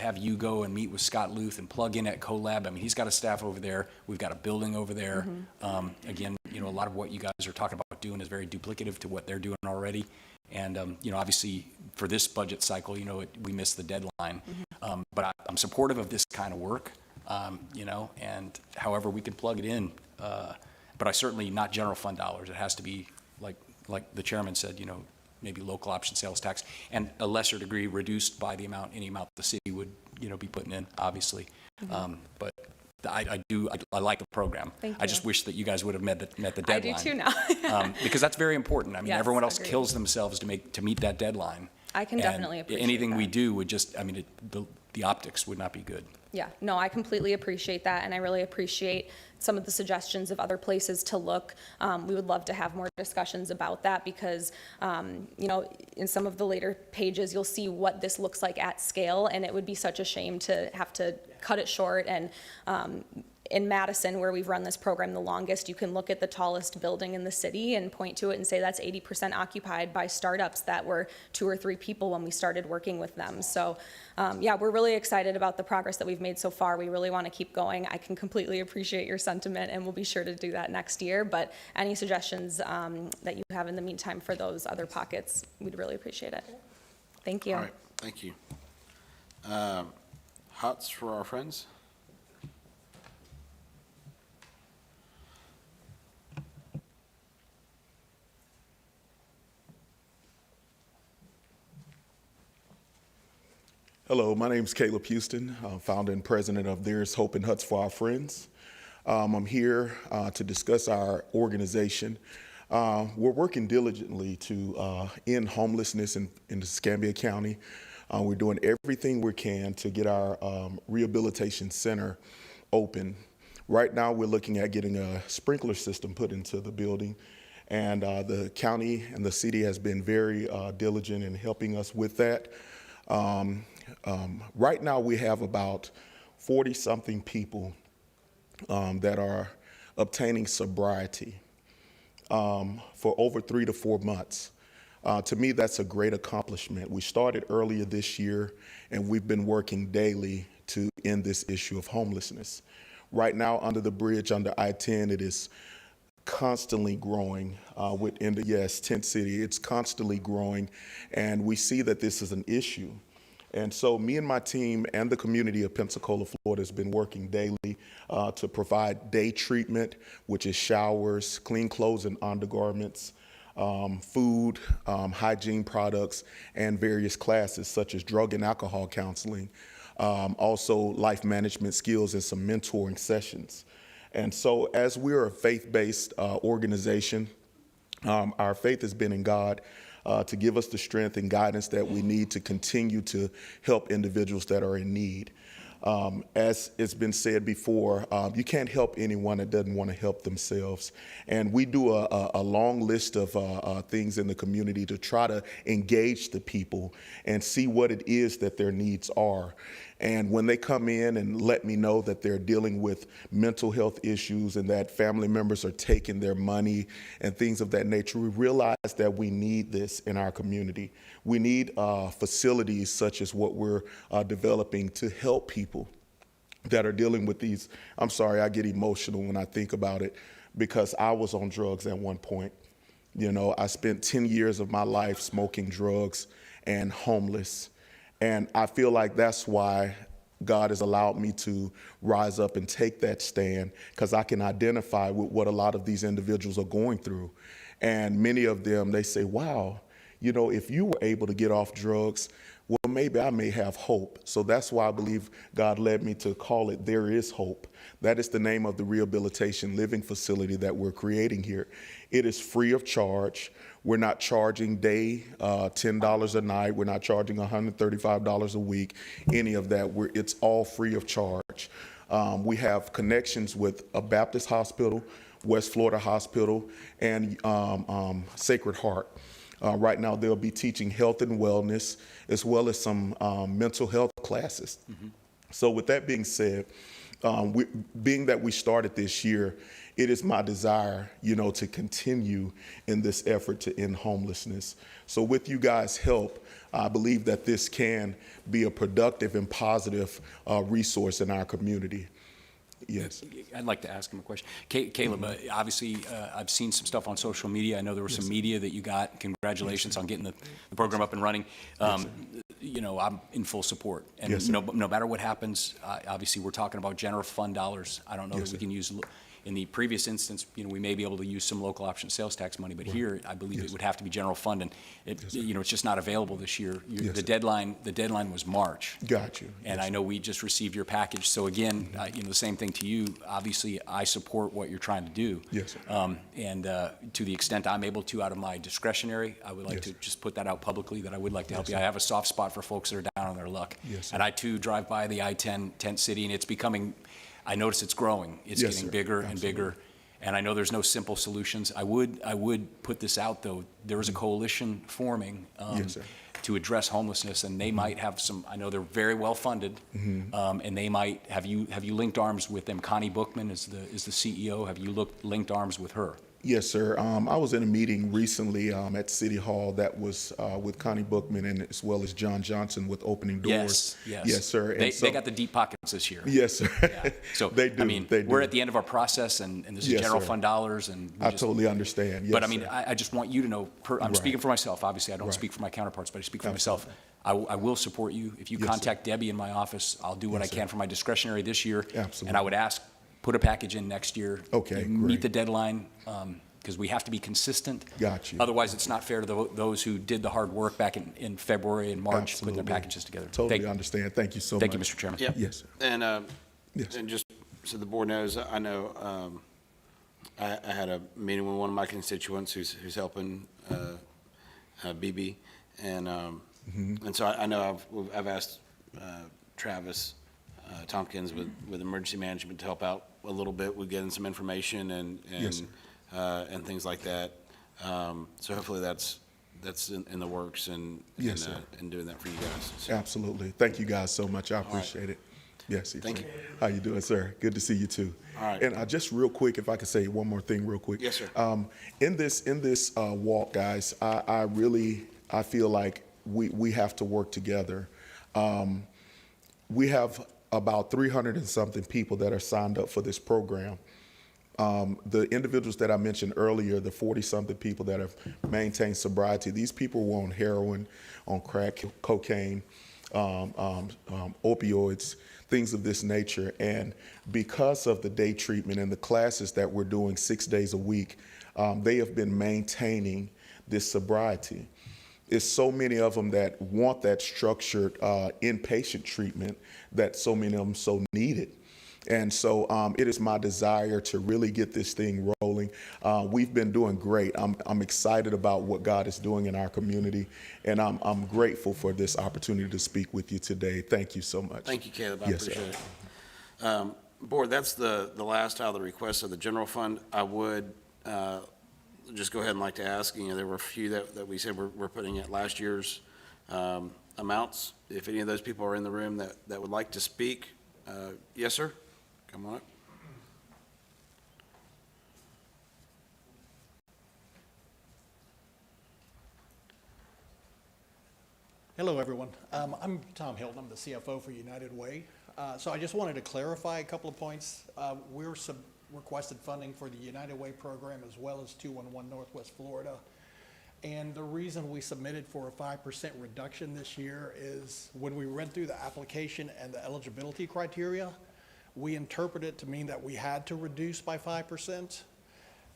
have you go and meet with Scott Luth and plug in at CoLab. I mean, he's got a staff over there. We've got a building over there. Again, a lot of what you guys are talking about doing is very duplicative to what they're doing already. And, obviously, for this budget cycle, we missed the deadline. But I'm supportive of this kind of work, and however we can plug it in. But I certainly not general fund dollars. It has to be, like the chairman said, maybe local option sales tax, and a lesser degree reduced by any amount the city would, be putting in, obviously. But I like the program. Thank I just you. wish that you guys would have met the deadline. I do too now. Because that's very important. I mean, Yes, everyone else agreed. kills themselves to meet that deadline. I can And definitely appreciate anything we that. do would just, the optics would not be good. Yeah, no, I completely appreciate that, and I really appreciate some of the suggestions of other places to look. We would love to have more discussions about that because, in some of the later pages, you'll see what this looks like at scale, and it would be such a shame to have to cut it short. And in Madison, where we've run this program the longest, you can look at the tallest building in the city and point to it and say that's 80% occupied by startups that were 2 or 3 people when we started working with them. So, yeah, we're really excited about the progress that we've made so far. We really want to keep going. I can completely appreciate your sentiment, and we'll be sure to do that next year. But any suggestions that you have in the meantime for those other pockets, we'd really appreciate it. Thank you. All right, thank you. HOTS for our friends? Hello, my name is Caleb Houston, founder and president of There's Hope in Huts for Our Friends. I'm here to discuss our organization. We're working diligently to end homelessness in Escambia County. We're doing everything we can to get our rehabilitation center open. Right now, we're looking at getting a sprinkler system put into the building, and the county and the city has been very diligent in helping us with that. Right now, we have about 40-something people that are obtaining sobriety for over 3 to 4 months. To me, that's a great accomplishment. We started earlier this year, and we've been working daily to end this issue of homelessness. Right now, under the bridge, under I-10, it is constantly growing within the, tent city. It's constantly growing, and we see that this is an issue. And so me and my team and the community of Pensacola, Florida, has been working daily to provide day treatment, which is showers, clean clothes and undergarments, food, hygiene products, and various classes such as drug and alcohol counseling, also life management skills and some mentoring sessions. And so as we're a faith-based organization, our faith has been in God to give us the strength and guidance that we need to continue to help individuals that are in need. As it's been said before, you can't help anyone that doesn't want to help themselves. And we do a long list of things in the community to try to engage the people and see what it is that their needs are. And when they come in and let me know that they're dealing with mental health issues and that family members are taking their money and things of that nature, we realize that we need this in our community. We need facilities such as what we're developing to help people that are dealing with these. I'm sorry, I get emotional when I think about it because I was on drugs at one point. You know, I spent 10 years of my life smoking drugs and homeless. And I feel like that's why God has allowed me to rise up and take that stand, because I can identify with what a lot of these individuals are going through. And many of them, they say, wow, you know, if you were able to get off drugs, well, maybe I may have hope. So that's why I believe God led me to call it There Is Hope. That is the name of the rehabilitation living facility that we're creating here. It is free of charge. We're not charging day $10 a night. We're not charging $135 a week, any of that. It's all free of charge. We have connections with a Baptist hospital, West Florida Hospital, and Sacred Heart. Right now, they'll be teaching health and wellness, as well as some mental health classes. Mm-hmm. So with that being said, being that we started this year, it is my desire, you know, to continue in this effort to end homelessness. So with you guys' help, I believe that this can be a productive and positive resource in our community. Yes. I'd like to ask him a question. Caleb, obviously, I've seen some stuff on social media. I know there was some media that you got. Congratulations on getting the program up and running. You know, I'm in full support. And no matter what happens, obviously, we're talking about general fund dollars. I don't know that we can use. In the previous instance, you know, we may be able to use some local option sales tax money, but here, I believe it would have to be general fund, and you know, it's just not available this year. The deadline was March. Got you. And I know we just received your package. So again, you know, the same thing to you. Obviously, I support what you're trying to do. Yes, and to the extent I'm able to, out of my discretionary, I would like to just put that out publicly that I would like to help you. I have a soft spot for folks that are down on their luck. And I too drive by the I-10 tent city, and it's becoming. I notice it's growing. It's getting bigger and bigger, and I know there's no simple solutions. I would put this out though. There is a coalition forming to address homelessness, and they might have some. I know they're very well funded, and they might have you linked arms with them. Connie Bookman is the CEO. Have you linked arms with her? Yes, sir. I was in a meeting recently at City Hall that was with Connie Bookman and as well as John Johnson with Opening Doors. Yes, sir. They got the deep pockets this year. Yes, sir. Yeah. So they do. I mean, we're at the end of our process, and this is general fund dollars, and I totally understand. Yes, but I mean, I just want you to know. I'm speaking for myself. Obviously, I don't speak for my counterparts, but I speak for myself. I will support you. If you contact Debbie in my office, I'll do what I can for my discretionary this year. Absolutely. And I would ask, put a package in next year. Okay, meet the deadline. Because we have to be consistent. Got you. Otherwise, it's not fair to those who did the hard work back in February and March, putting their packages together. Totally understand. Thank you so much. Thank you, Mr. Chairman. Yep. Yes, sir. And, and just so the board knows, I know I had a meeting with one of my constituents who's helping BB, and so I know I've asked Travis Tompkins with emergency management to help out a little bit with getting some information Yes, and things like that. So hopefully that's in the works and Yes, sir. and doing that for you guys. So, Absolutely. Thank you guys so much. I appreciate it. Yes, Thank you. How you doing, sir? Good to see you too. All right. And just real quick, if I could say one more thing real quick. Yes, sir. In this walk, guys, I feel like we have to work together. We have about 300 and something people that are signed up for this program. The individuals that I mentioned earlier, the 40-something people that have maintained sobriety, these people were on heroin, on crack, cocaine, opioids, things of this nature. And because of the day treatment and the classes that we're doing 6 days a week, they have been maintaining this sobriety. It's so many of them that want that structured inpatient treatment that so many of them so need it. And so it is my desire to really get this thing rolling. We've been doing great. I'm excited about what God is doing in our community, and I'm grateful for this opportunity to speak with you today. Thank you so much. Thank you, Caleb. I Yes, appreciate sir. it. Board, that's the last out of the requests of the general fund. I would just go ahead and like to ask, there were a few that we said we're putting at last year's amounts. If any of those people are in the room that would like to speak, yes, sir? Come on up. Hello, everyone. I'm Tom Hilton. I'm the CFO for United Way. So I just wanted to clarify a couple of points. We're requested funding for the United Way program as well as 211 Northwest Florida. And the reason we submitted for a 5% reduction this year is when we read through the application and the eligibility criteria, we interpreted it to mean that we had to reduce by 5%.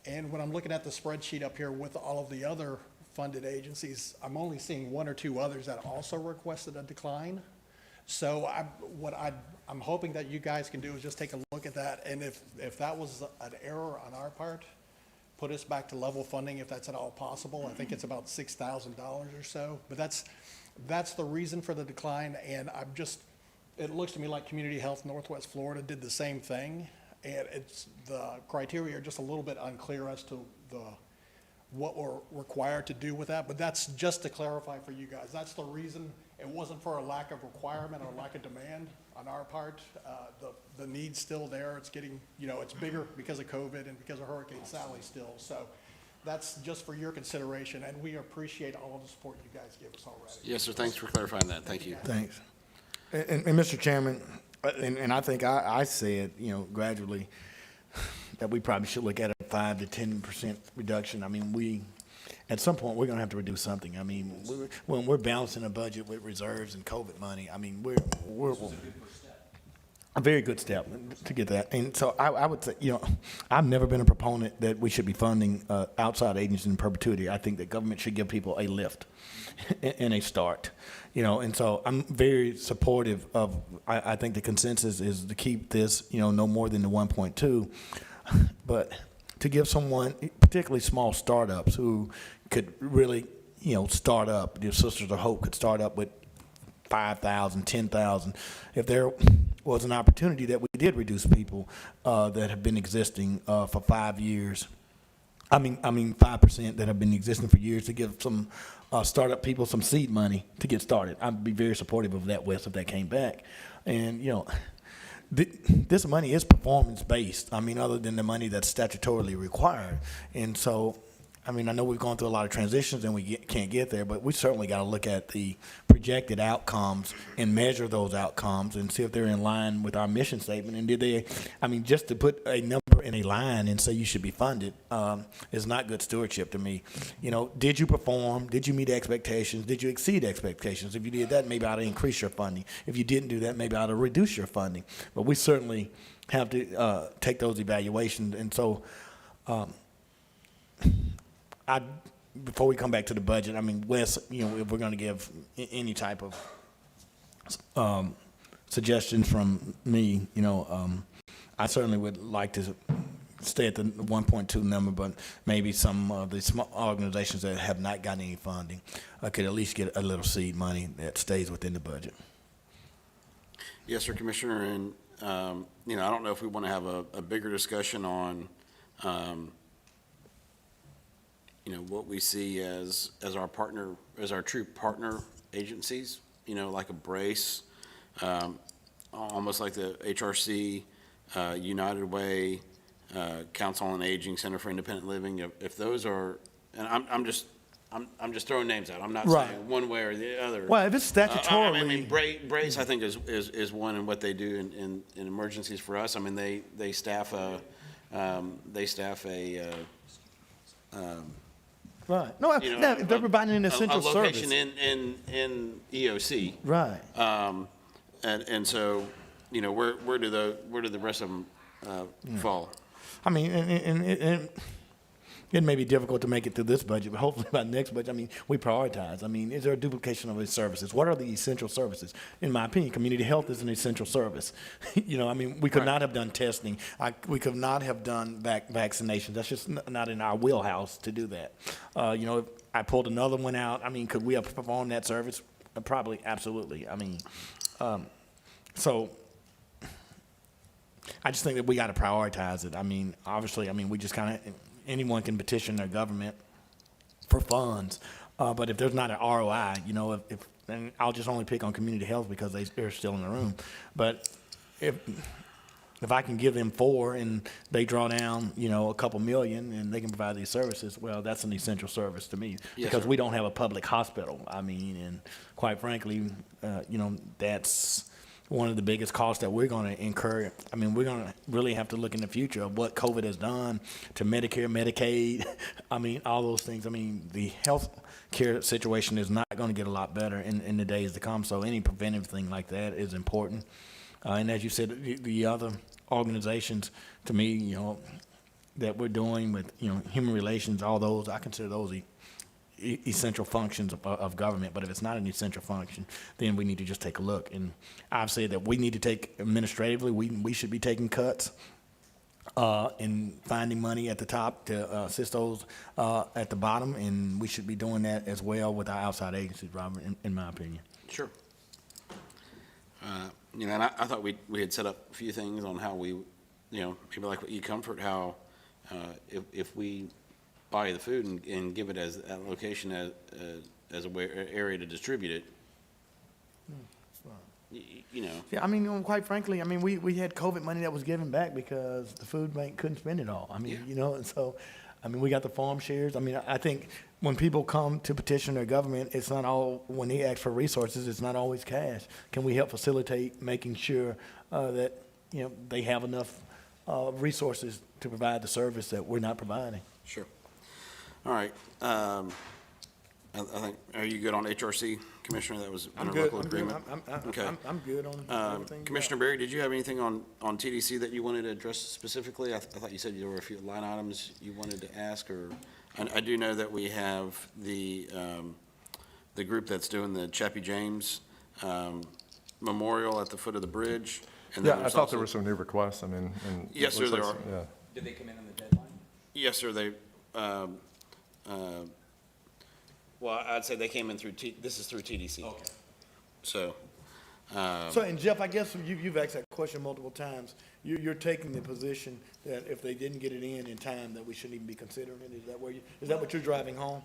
And when I'm looking at the spreadsheet up here with all of the other funded agencies, I'm only seeing one or two others that also requested a decline. So I'm hoping that you guys can do is just take a look at that. And if that was an error on our part, put us back to level funding if that's at all possible. I think it's about $6,000 or so. But that's the reason for the decline. And it looks to me like Community Health Northwest Florida did the same thing. And the criteria are just a little bit unclear as to what we're required to do with that. But that's just to clarify for you guys. That's the reason. It wasn't for a lack of requirement or lack of demand on our part. The need's still there. It's getting, it's bigger because of COVID and because of Hurricane Sally still. So that's just for your consideration. And we appreciate all the support you guys give us already. Yes, sir. Thanks for clarifying that. Thank you. Thanks. And Mr. Chairman, and I think I said, gradually, that we probably should look at a 5 to 10% reduction. I mean, at some point, we're going to have to reduce something. I mean, when we're balancing a budget with reserves and COVID money, I mean, we're a very good step to get that. And so I would say, I've never been a proponent that we should be funding outside agencies in perpetuity. I think that government should give people a lift and a start, and so I'm very supportive of, I think the consensus is to keep this, no more than the 1.2, but to give someone, particularly small startups who could really, start up, the Sisters of Hope could start up with 5,000, 10,000. If there was an opportunity that we did reduce people that have been existing for 5 years, I mean 5% that have been existing for years, to give some startup people some seed money to get started. I'd be very supportive of that, Wes, if that came back. And, this money is performance-based, other than the money that's statutorily required. And so, I know we've gone through a lot of transitions and we can't get there, but we certainly got to look at the projected outcomes and measure those outcomes and see if they're in line with our mission statement. And did they, just to put a number in a line and say you should be funded is not good stewardship to me. Did you perform? Did you meet expectations? Did you exceed expectations? If you did that, maybe I ought to increase your funding. If you didn't do that, maybe I ought to reduce your funding. But we certainly have to take those evaluations. And so, before we come back to the budget, Wes, if we're going to give any type of suggestions from me, I certainly would like to stay at the 1.2 number, but maybe some of the small organizations that have not gotten any funding could at least get a little seed money that stays within the budget. Yes, sir, Commissioner, and, you know, I don't know if we want to have a bigger discussion on, you know, what we see as our partner, as our true partner agencies, you know, like a Brace, almost like the HRC, United Way, Council on Aging, Center for Independent Living. If those are, and I'm just throwing names out. I'm not Right. saying one way or the other. Well, if it's statutorily. I mean, Brace, I think, is one in what they do in emergencies for us. I mean, they staff a, Right. No, you know, now, if they're providing an essential a service. location in EOC. Right. And so, you know, where do the rest of them fall? I mean, and it may be difficult to make it through this budget, but hopefully by next budget, I mean, we prioritize. I mean, is there a duplication of these services? What are the essential services? In my opinion, community health is an essential service. You know, I mean, we could not have done testing. We could not have done vaccinations. That's just not in our wheelhouse to do that. You know, if I pulled another one out, I mean, could we have performed that service? Probably, absolutely. I mean, so I just think that we got to prioritize it. I mean, obviously, I mean, we just kind of, anyone can petition their government for funds, but if there's not an ROI, you know, and I'll just only pick on community health because they're still in the room, but if I can give them 4 and they draw down, you know, a couple million and they can provide these services, well, that's an essential service to me. Yes, Because sir. we don't have a public hospital. I mean, and quite frankly, you know, that's one of the biggest costs that we're going to incur. I mean, we're going to really have to look in the future of what COVID has done to Medicare, Medicaid. I mean, all those things. I mean, the health care situation is not going to get a lot better in the days to come. So any preventive thing like that is important. And as you said, the other organizations, to me, you know, that we're doing with, you know, human relations, all those, I consider those essential functions of government. But if it's not an essential function, then we need to just take a look. And I've said that we need to take administratively, we should be taking cuts and finding money at the top to assist those at the bottom. And we should be doing that as well with our outside agencies, Robert, in my opinion. Sure. You know, and I thought we had set up a few things on how we, you know, maybe like with eComfort, how if we buy the food and give it as a location as a area to distribute it, you know. Yeah, I mean, quite frankly, I mean, we had COVID money that was given back because the food bank couldn't spend it all. I mean, you know, and so, I mean, we got the farm shares. I mean, I think when people come to petition their government, it's not all, when they ask for resources, it's not always cash. Can we help facilitate making sure that, you know, they have enough resources to provide the service that we're not providing? Sure. All right. I think, are you good on HRC, Commissioner? That was I'm under good. local I'm good. agreement? Okay. I'm good on everything. Commissioner Berry, did you have anything on TDC that you wanted to address specifically? I thought you said there were a few line items you wanted to ask, or, I do know that we have the group that's doing the Chappie James Memorial at the foot of the bridge. And then Yeah, I there's thought there also- were some new requests, I mean, and. Yes, it sir, looks there like are. some- Yeah. Did they come in on the deadline? Yes, sir, they, well, I'd say they came in through, this is through TDC. Okay. So, So, and Jeff, I guess you've asked that question multiple times. You're taking the position that if they didn't get it in time, that we shouldn't even be considering it? Is that what you're driving home?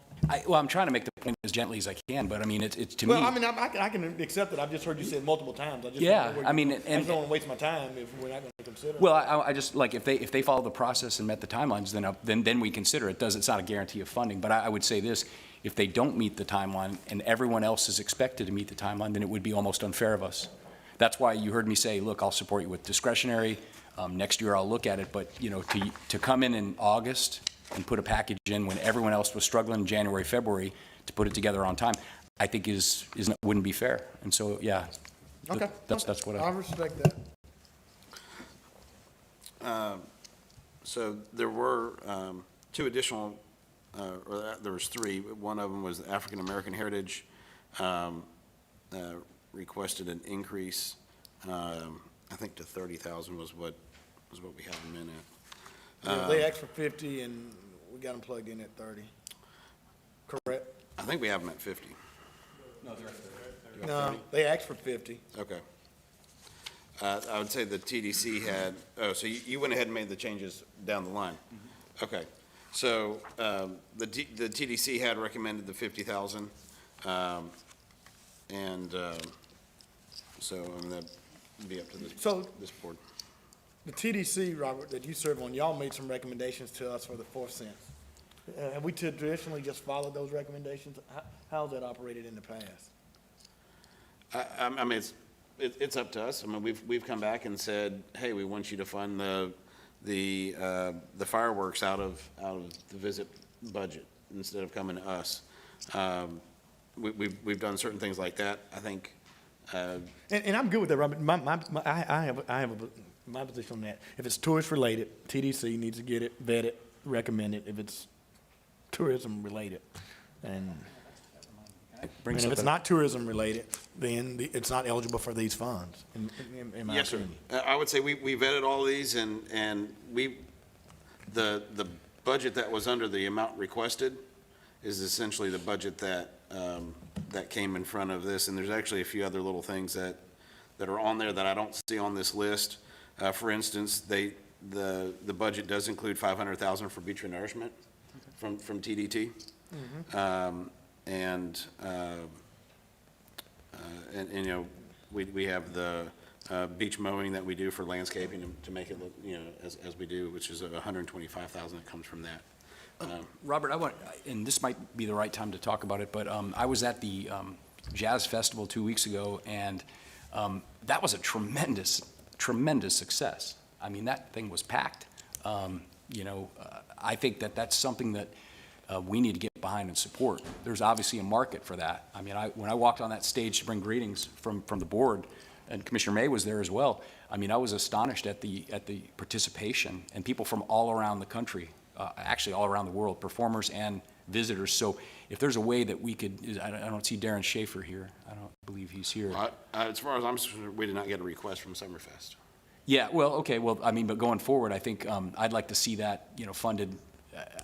Well, I'm trying to make the point as gently as I can, but I mean, it's to me. Well, I mean, I can accept it. I've just heard you say it multiple times. Yeah, I mean, I just don't want to waste my time if we're not going to consider it. Well, I just, like, if they follow the process and met the timelines, then we consider it. It's not a guarantee of funding, but I would say this, if they don't meet the timeline and everyone else is expected to meet the timeline, then it would be almost unfair of us. That's why you heard me say, look, I'll support you with discretionary. Next year I'll look at it, but, you know, to come in August and put a package in when everyone else was struggling in January, February to put it together on time, I think wouldn't be fair. And so, yeah. Okay. That's what I respect that. so there were two additional, or there was three. One of them was the African American Heritage requested an increase, I think to 30,000 was what we had them in They asked for 50 and we got them plugged in at 30. Correct? I think we have them at 50. No, they asked for 50. Okay. I would say the TDC had, oh, so you went ahead and made the changes down the line? Okay. So the TDC had recommended the 50,000. And so I'm going to be up to this board. The TDC, Robert, that you serve on, y'all made some recommendations to us for the 4 cents. Have we traditionally just followed those recommendations? How's that operated in the past? I mean, it's up to us. I mean, we've come back and said, hey, we want you to fund the fireworks out of the visit budget instead of coming to us. We've done certain things like that. I think. And I'm good with that, Robert. I have my position on that. If it's tourist related, TDC needs to get it vetted, recommend it. If it's tourism related, and if it's not tourism related, then it's not eligible for these funds. In my Yes, sir. opinion. I would say we vetted all of these and the budget that was under the amount requested is essentially the budget that came in front of this. And there's actually a few other little things that are on there that I don't see on this list. For instance, the budget does include 500,000 for beach renourishment from TDT. And you know, we have the beach mowing that we do for landscaping to make it look, you know, as we do, which is 125,000 that comes from that. Robert, and this might be the right time to talk about it, but I was at the Jazz Festival 2 weeks ago, and that was a tremendous success. I mean, that thing was packed. You know, I think that's something that we need to get behind and support. There's obviously a market for that. I mean, when I walked on that stage to bring greetings from the board, and Commissioner May was there as well, I mean, I was astonished at the participation and people from all around the country, actually all around the world, performers and visitors. So if there's a way that we could, I don't see Darren Schaefer here. I don't believe he's here. As far as I'm concerned, we did not get a request from Summerfest. Yeah, well, okay, well, I mean, but going forward, I think I'd like to see that, you know, funded.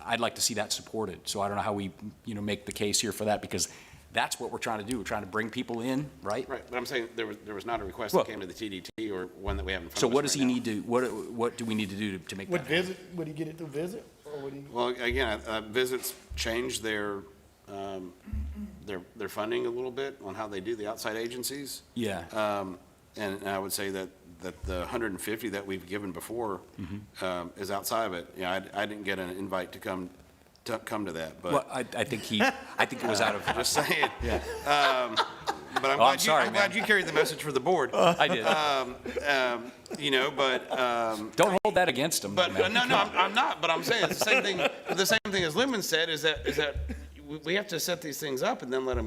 I'd like to see that supported. So I don't know how we, you know, make the case here for that, because that's what we're trying to do. We're trying to bring people in, right? Right, but I'm saying there was not a request that came to the TDT or one that we have in front of us. So what does right he now. need to, what do we need to do to make that happen? Would he get it through visit? Or would he? Well, again, visits change their funding a little bit on how they do the outside agencies. Yeah. And I would say that the 150 that we've given before is outside of it. Yeah, I didn't get an invite to come to that, but. Well, I think it was out of. Just saying. Yeah. But I'm glad you carried the message for the board. I did. You know, but. Don't hold that against him. But man. no, I'm not. But I'm saying it's the same thing. The same thing as Lumen said is that we have to set these things up and then let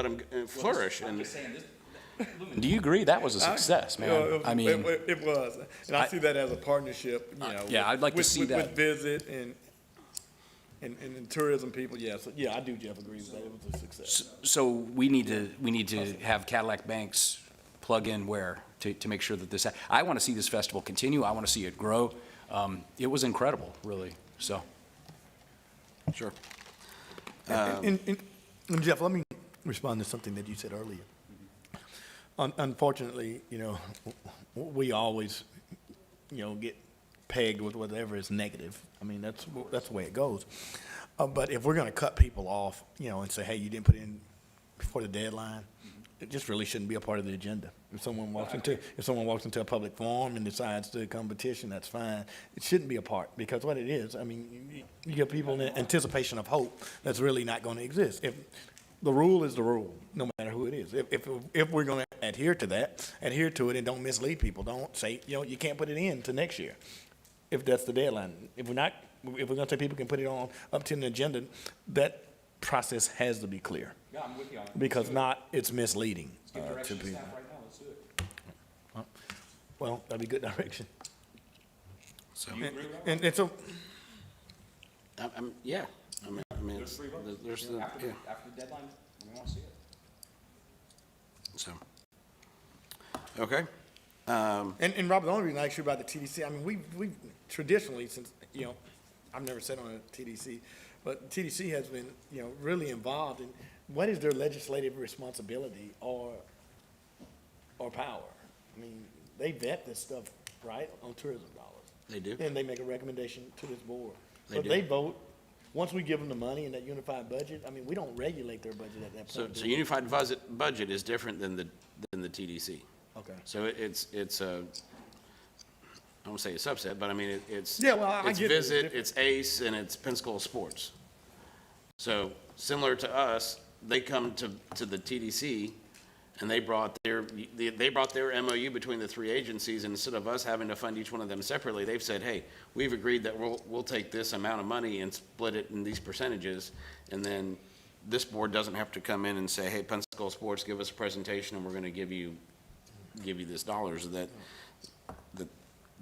them flourish. And Do you agree that was a success, man? I mean, it was, and I see that as a partnership. You know, yeah, I'd like to see that. With visit and tourism people. Yeah, so, yeah, I do, Jeff, agree with that. It was a success. So we need to have Cadillac Banks plug in where to make sure that this. I want to see this festival continue. I want to see it grow. It was incredible, really. So. Sure. And Jeff, let me respond to something that you said earlier. Unfortunately, you know, we always, you know, get pegged with whatever is negative. I mean, that's the way it goes. But if we're going to cut people off, you know, and say, hey, you didn't put in before the deadline, it just really shouldn't be a part of the agenda. If someone walks into a public forum and decides to come petition, that's fine. It shouldn't be a part, because what it is, I mean, you get people in anticipation of hope that's really not going to exist. If the rule is the rule, no matter who it is. If we're going to adhere to it and don't mislead people. Don't say, you know, you can't put it in to next year if that's the deadline. If we're going to say people can put it on up to an agenda, that process has to be clear. Yeah, I'm with you on it. Because it's misleading to people. Well, that'd be good direction. So. And so. Yeah. I mean, there's the, after the deadline, we want to see it. So, okay. And Robert, the only reason I asked you about the TDC, I mean, we've traditionally, since, I've never sat on a TDC, but TDC has been, really involved in what is their legislative responsibility or power? I mean, they vet this stuff, right, on tourism dollars. They do. And they make a recommendation to this board. They But do. they vote, once we give them the money in that unified budget, I mean, we don't regulate their budget at that So, point. so do we? unified budget is different than the TDC. Okay. So it's a, I won't say a subset, but I mean, it's. Yeah, well, I It's get it. It's Visit, different. it's ACE, and it's Pensacola Sports. So similar to us, they come to the TDC, and they brought their MOU between the three agencies, and instead of us having to fund each one of them separately, they've said, hey, we've agreed that we'll take this amount of money and split it in these percentages, and then this board doesn't have to come in and say, hey, Pensacola Sports, give us a presentation, and we're gonna give you this dollars.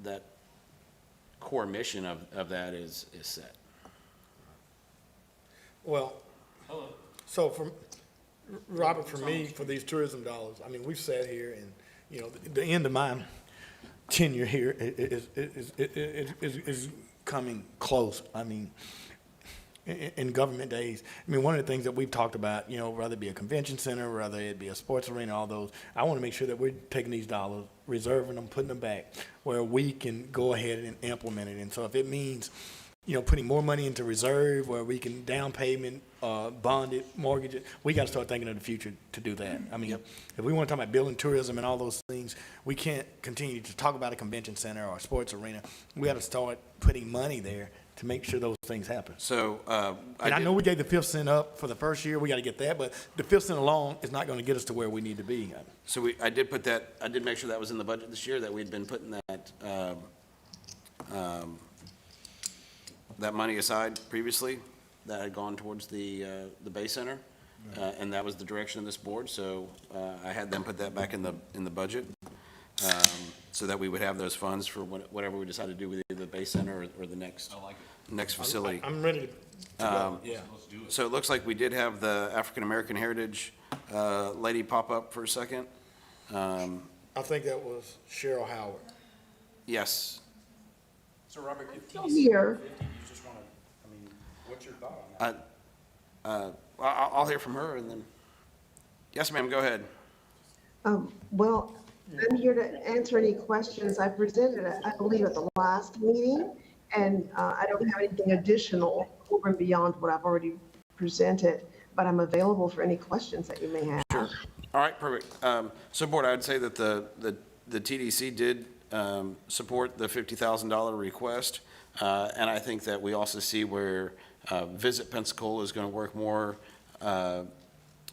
That core mission of that is set. Well, so Robert, for me, for these tourism dollars, I mean, we've sat here and, the end of my tenure here is coming close. I mean, in government days, I mean, one of the things that we've talked about, whether it be a convention center, whether it be a sports arena, all those, I want to make sure that we're taking these dollars, reserving them, putting them back where we can go ahead and implement it. And so if it means, putting more money into reserve where we can down payment, bond it, mortgage it, we got to start thinking of the future to do that. I mean, if we want to talk about building tourism and all those things, we can't continue to talk about a convention center or a sports arena. We got to start putting money there to make sure those things happen. So, And I know we gave the 5th cent up for the first year, we got to get that, but the 5th cent alone is not going to get us to where we need to be. So I did make sure that was in the budget this year, that we'd been putting that money aside previously, that had gone towards the Bay Center, and that was the direction of this board, so I had them put that back in the budget, so that we would have those funds for whatever we decide to do with either the Bay Center or the next facility. I'm ready to go, yeah. So it looks like we did have the African American Heritage lady pop up for a second. I think that was Cheryl Howard. Yes. So Robert, Here. just want to, what's your thought on that? I'll hear from her and then, yes, ma'am, go ahead. Well, I'm here to answer any questions. I presented, I believe, at the last meeting, and I don't have anything additional over and beyond what I've already presented, but I'm available for any questions that you may have. Sure. All right, perfect. So Board, I would say that the TDC did support the $50,000 request, and I think that we also see where Visit Pensacola is going to work more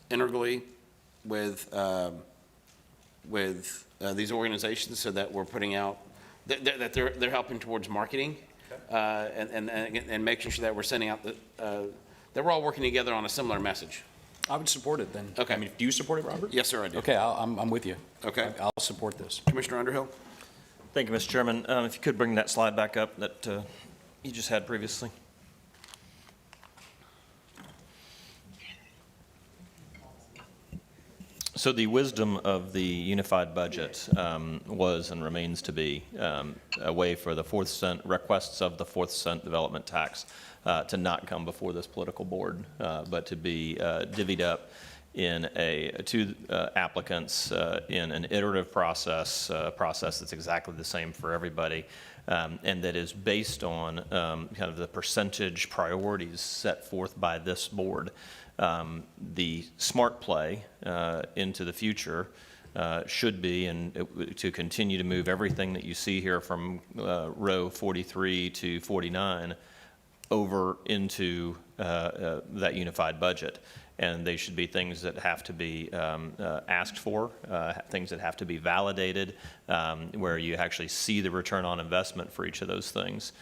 integrally with these organizations, so that we're putting out that they're helping towards marketing, and making sure that we're sending out that we're all working together on a similar message. I would support it then. Okay. I mean, do you support it, Robert? Yes, sir, I do. Okay, I'm with you. Okay. I'll support this. Commissioner Underhill? Thank you, Mr. Chairman. If you could bring that slide back up that you just had previously. So the wisdom of the unified budget was and remains to be a way for the 4th cent requests of the 4th cent development tax to not come before this political board, but to be divvied up to applicants in an iterative process that's exactly the same for everybody, and that is based on kind of the percentage priorities set forth by this board. The smart play into the future should be, and to continue to move everything that you see here from row 43 to 49 over into that unified budget. And they should be things that have to be asked for, things that have to be validated, where you actually see the return on investment for each of those things.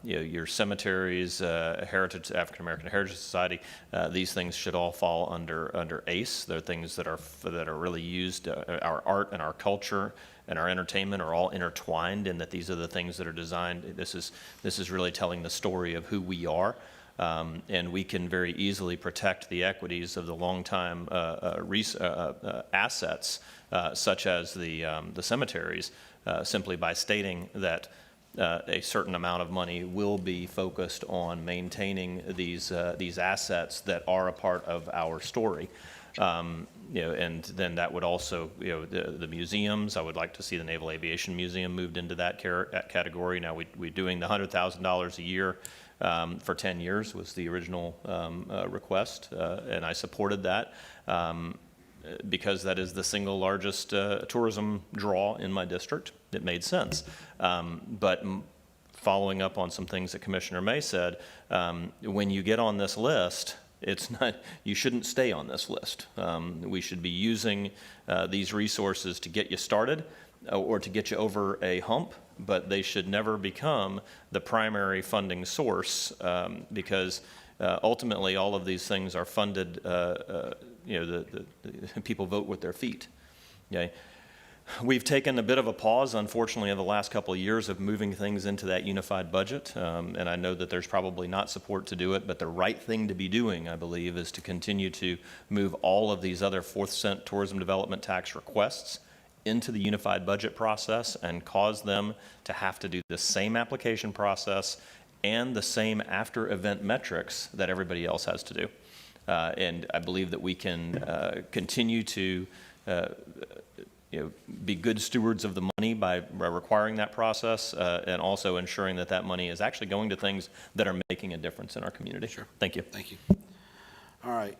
Your cemeteries, Heritage, African American Heritage Society, these things should all fall under ACE. They're things that are really used. Our art and our culture and our entertainment are all intertwined in that these are the things that are designed. This is really telling the story of who we are. And we can very easily protect the equities of the longtime assets, such as the cemeteries, simply by stating that a certain amount of money will be focused on maintaining these assets that are a part of our story. And then that would also, the museums, I would like to see the Naval Aviation Museum moved into that category. Now, we're doing the $100,000 a year for 10 years was the original request, and I supported that because that is the single largest tourism draw in my district. It made sense. But following up on some things that Commissioner May said, when you get on this list, you shouldn't stay on this list. We should be using these resources to get you started or to get you over a hump, but they should never become the primary funding source because ultimately all of these things are funded, the people vote with their feet. Okay? We've taken a bit of a pause, unfortunately, in the last couple of years of moving things into that unified budget, and I know that there's probably not support to do it, but the right thing to be doing, I believe, is to continue to move all of these other fourth cent tourism development tax requests into the unified budget process and cause them to have to do the same application process and the same after-event metrics that everybody else has to do. And I believe that we can continue to be good stewards of the money by requiring that process and also ensuring that that money is actually going to things that are making a difference in our community. Sure. Thank you. Thank you. All right.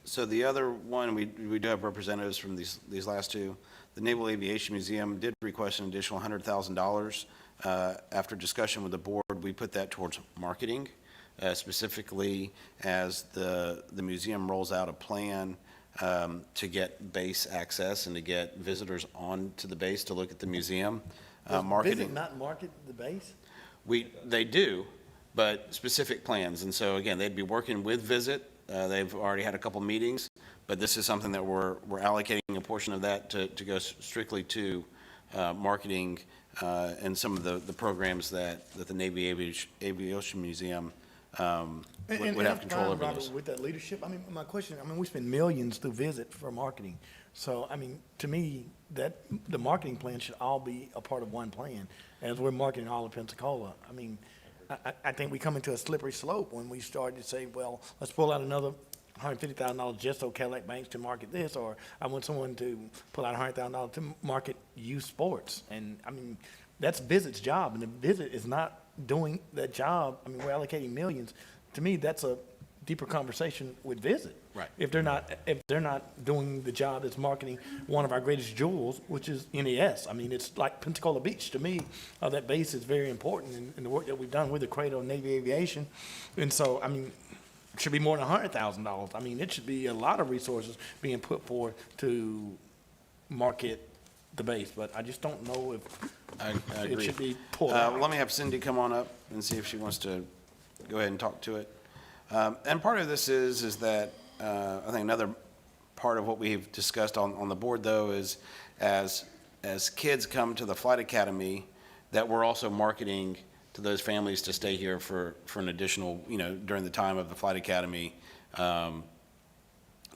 So the other one, we do have representatives from these last two. The Naval Aviation Museum did request an additional $100,000. After discussion with the board, we put that towards marketing, specifically as the museum rolls out a plan to get base access and to get visitors on to the base to look at the museum. Marketing. Visit not market the base? They do, but specific plans. And so again, they'd be working with Visit. They've already had a couple meetings, but this is something that we're allocating a portion of that to go strictly to marketing and some of the programs that the Navy Aviation Museum would have control over those. With that leadership, I mean, my question, we spend millions to Visit for marketing. So, to me, that the marketing plan should all be a part of one plan as we're marketing all of Pensacola. I think we come into a slippery slope when we start to say, well, let's pull out another $150,000 just so Cadillac Banks to market this, or I want someone to pull out $100,000 to market youth sports. And, that's Visit's job, and the Visit is not doing that job. We're allocating millions. To me, that's a deeper conversation with Visit. Right. If they're not doing the job that's marketing one of our greatest jewels, which is NES. It's like Pensacola Beach to me. That base is very important in the work that we've done with the Cradle of Navy Aviation. And so, it should be more than $100,000. It should be a lot of resources being put forth to market the base, but I just don't know if I it agree. should be pulled out. Let me have Cindy come on up and see if she wants to go ahead and talk to it. And part of this is that I think another part of what we've discussed on the board, though, is as kids come to the Flight Academy, that we're also marketing to those families to stay here for an additional, during the time of the Flight Academy. So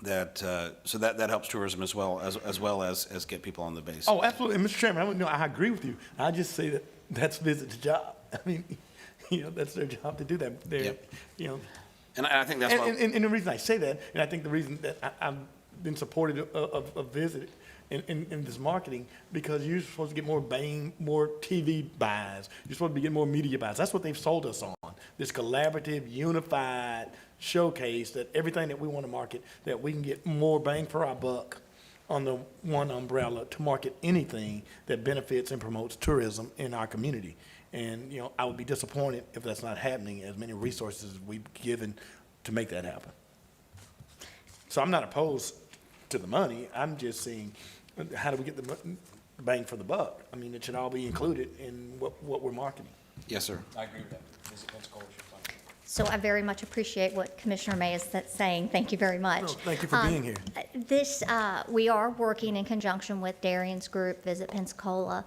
that helps tourism as well as get people on the base. Oh, absolutely. And Mr. Chairman, I agree with you. I just say that that's Visit's job. That's their job to do that. And I think that's why. And the reason I say that, and I think the reason that I've been supportive of Visit in this marketing, because you're supposed to get more TV buys. You're supposed to be getting more media buys. That's what they've sold us on. This collaborative, unified showcase that everything that we want to market, that we can get more bang for our buck on the one umbrella to market anything that benefits and promotes tourism in our community. And, I would be disappointed if that's not happening, as many resources we've given to make that happen. So I'm not opposed to the money. I'm just saying, how do we get the bang for the buck? It should all be included in what we're marketing. Yes, sir. I agree with that. Visit Pensacola should fund it. So I very much appreciate what Commissioner May is saying. Thank you very much. No, thank you for being here. We are working in conjunction with Darian's group, Visit Pensacola,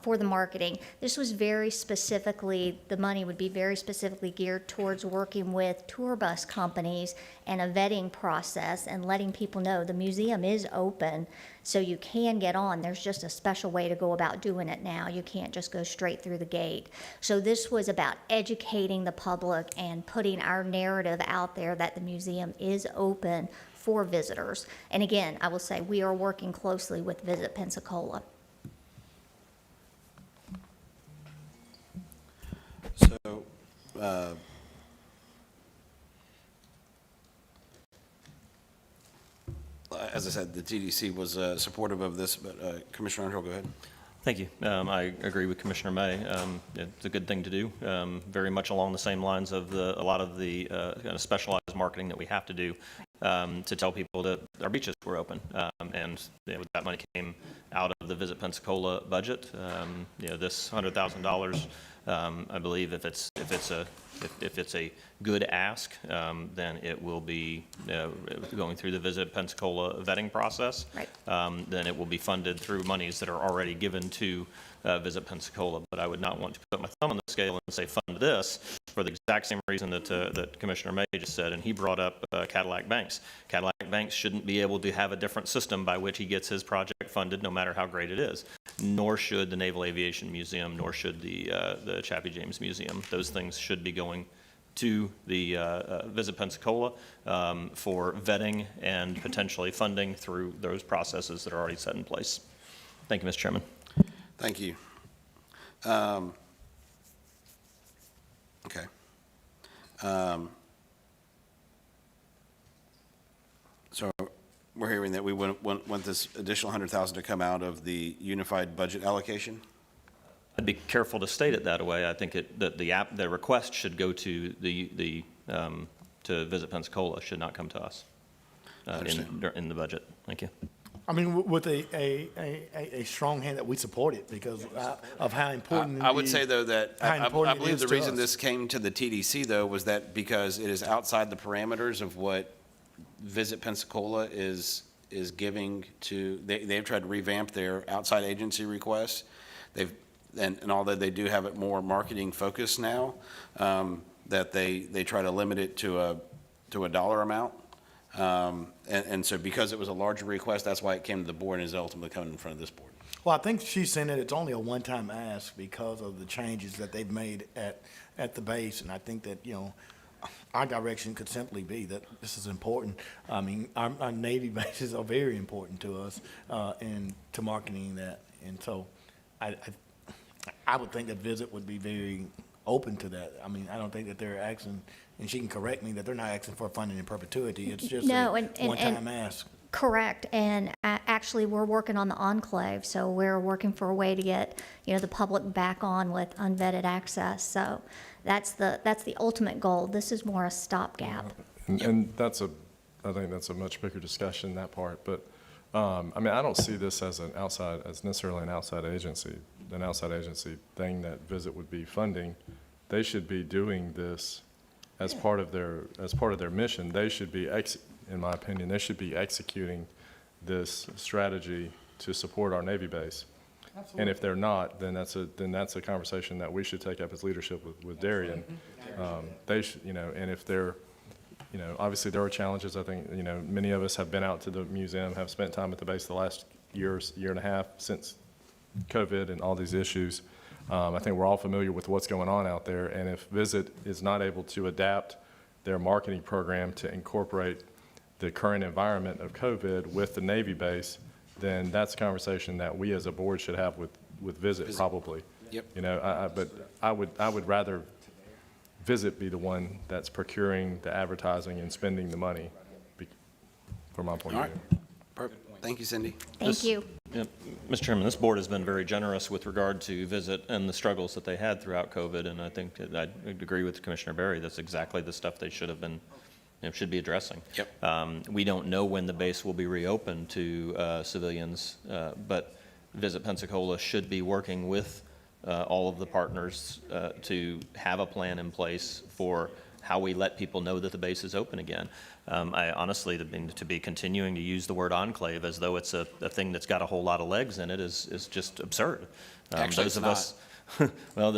for the marketing. This was very specifically, the money would be very specifically geared towards working with tour bus companies and a vetting process and letting people know the museum is open, so you can get on. There's just a special way to go about doing it now. You can't just go straight through the gate. So this was about educating the public and putting our narrative out there that the museum is open for visitors. And again, I will say we are working closely with Visit Pensacola. So, as I said, the TDC was supportive of this, but Commissioner Underhill, go ahead. Thank you. I agree with Commissioner May. It's a good thing to do, very much along the same lines of a lot of the kind of specialized marketing that we have to do to tell people that our beaches were open. And that money came out of the Visit Pensacola budget. This $100,000, I believe if it's a good ask, then it will be going through the Visit Pensacola vetting process. Right. Then it will be funded through monies that are already given to Visit Pensacola. But I would not want to put my thumb on the scale and say fund this for the exact same reason that Commissioner May just said, and he brought up Cadillac Banks. Cadillac Banks shouldn't be able to have a different system by which he gets his project funded, no matter how great it is. Nor should the Naval Aviation Museum, nor should the Chappie James Museum. Those things should be going to the Visit Pensacola for vetting and potentially funding through those processes that are already set in place. Thank you, Mr. Chairman. Thank you. Okay. So we're hearing that we want this additional $100,000 to come out of the unified budget allocation? I'd be careful to state it that way. I think that the request should go to to Visit Pensacola, should not come to us in the budget. Thank you. I mean, with a strong hand that we support it because of how important. I would say, though, that I believe the reason us. this came to the TDC, though, was that because it is outside the parameters of what Visit Pensacola is giving to, they've tried to revamp their outside agency requests. And although they do have it more marketing focused now, that they try to limit it to a dollar amount. And so because it was a larger request, that's why it came to the board and is ultimately coming in front of this board. Well, I think she's saying that it's only a one-time ask because of the changes that they've made at the base. And I think that, our direction could simply be that this is important. I mean, our Navy bases are very important to us and to marketing that. And so I would think that Visit would be very open to that. I mean, I don't think that they're asking, and she can correct me, that they're not asking for funding in perpetuity. It's just a one-time ask. Correct, and actually, we're working on the enclave, so we're working for a way to get, the public back on with unvetted access. So that's the ultimate goal. This is more a stopgap. And I think that's a much bigger discussion, that part. But I mean, I don't see this as necessarily an outside agency thing that Visit would be funding. They should be doing this as part of their mission. They should be, in my opinion, they should be executing this strategy to support our Navy base. Absolutely. And if they're not, then that's a conversation that we should take up as leadership with Darian. They should, and if they're, obviously there are challenges. I think, many of us have been out to the museum, have spent time at the base the last year and a half since COVID and all these issues. I think we're all familiar with what's going on out there. And if Visit is not able to adapt their marketing program to incorporate the current environment of COVID with the Navy base, then that's a conversation that we as a board should have with Visit probably. Yep. But I would rather Visit be the one that's procuring the advertising and spending the money, from my point of view. Perfect. Thank you, Cindy. Thank you. Yeah, Mr. Chairman, this board has been very generous with regard to Visit and the struggles that they had throughout COVID, and I think I agree with Commissioner Berry. That's exactly the stuff they should have been, should be addressing. Yep. We don't know when the base will be reopened to civilians, but Visit Pensacola should be working with all of the partners to have a plan in place for how we let people know that the base is open again. I honestly, to be continuing to use the word enclave as though it's a thing that's got a whole lot of legs in it is just absurd. Actually, Those it's of us, well,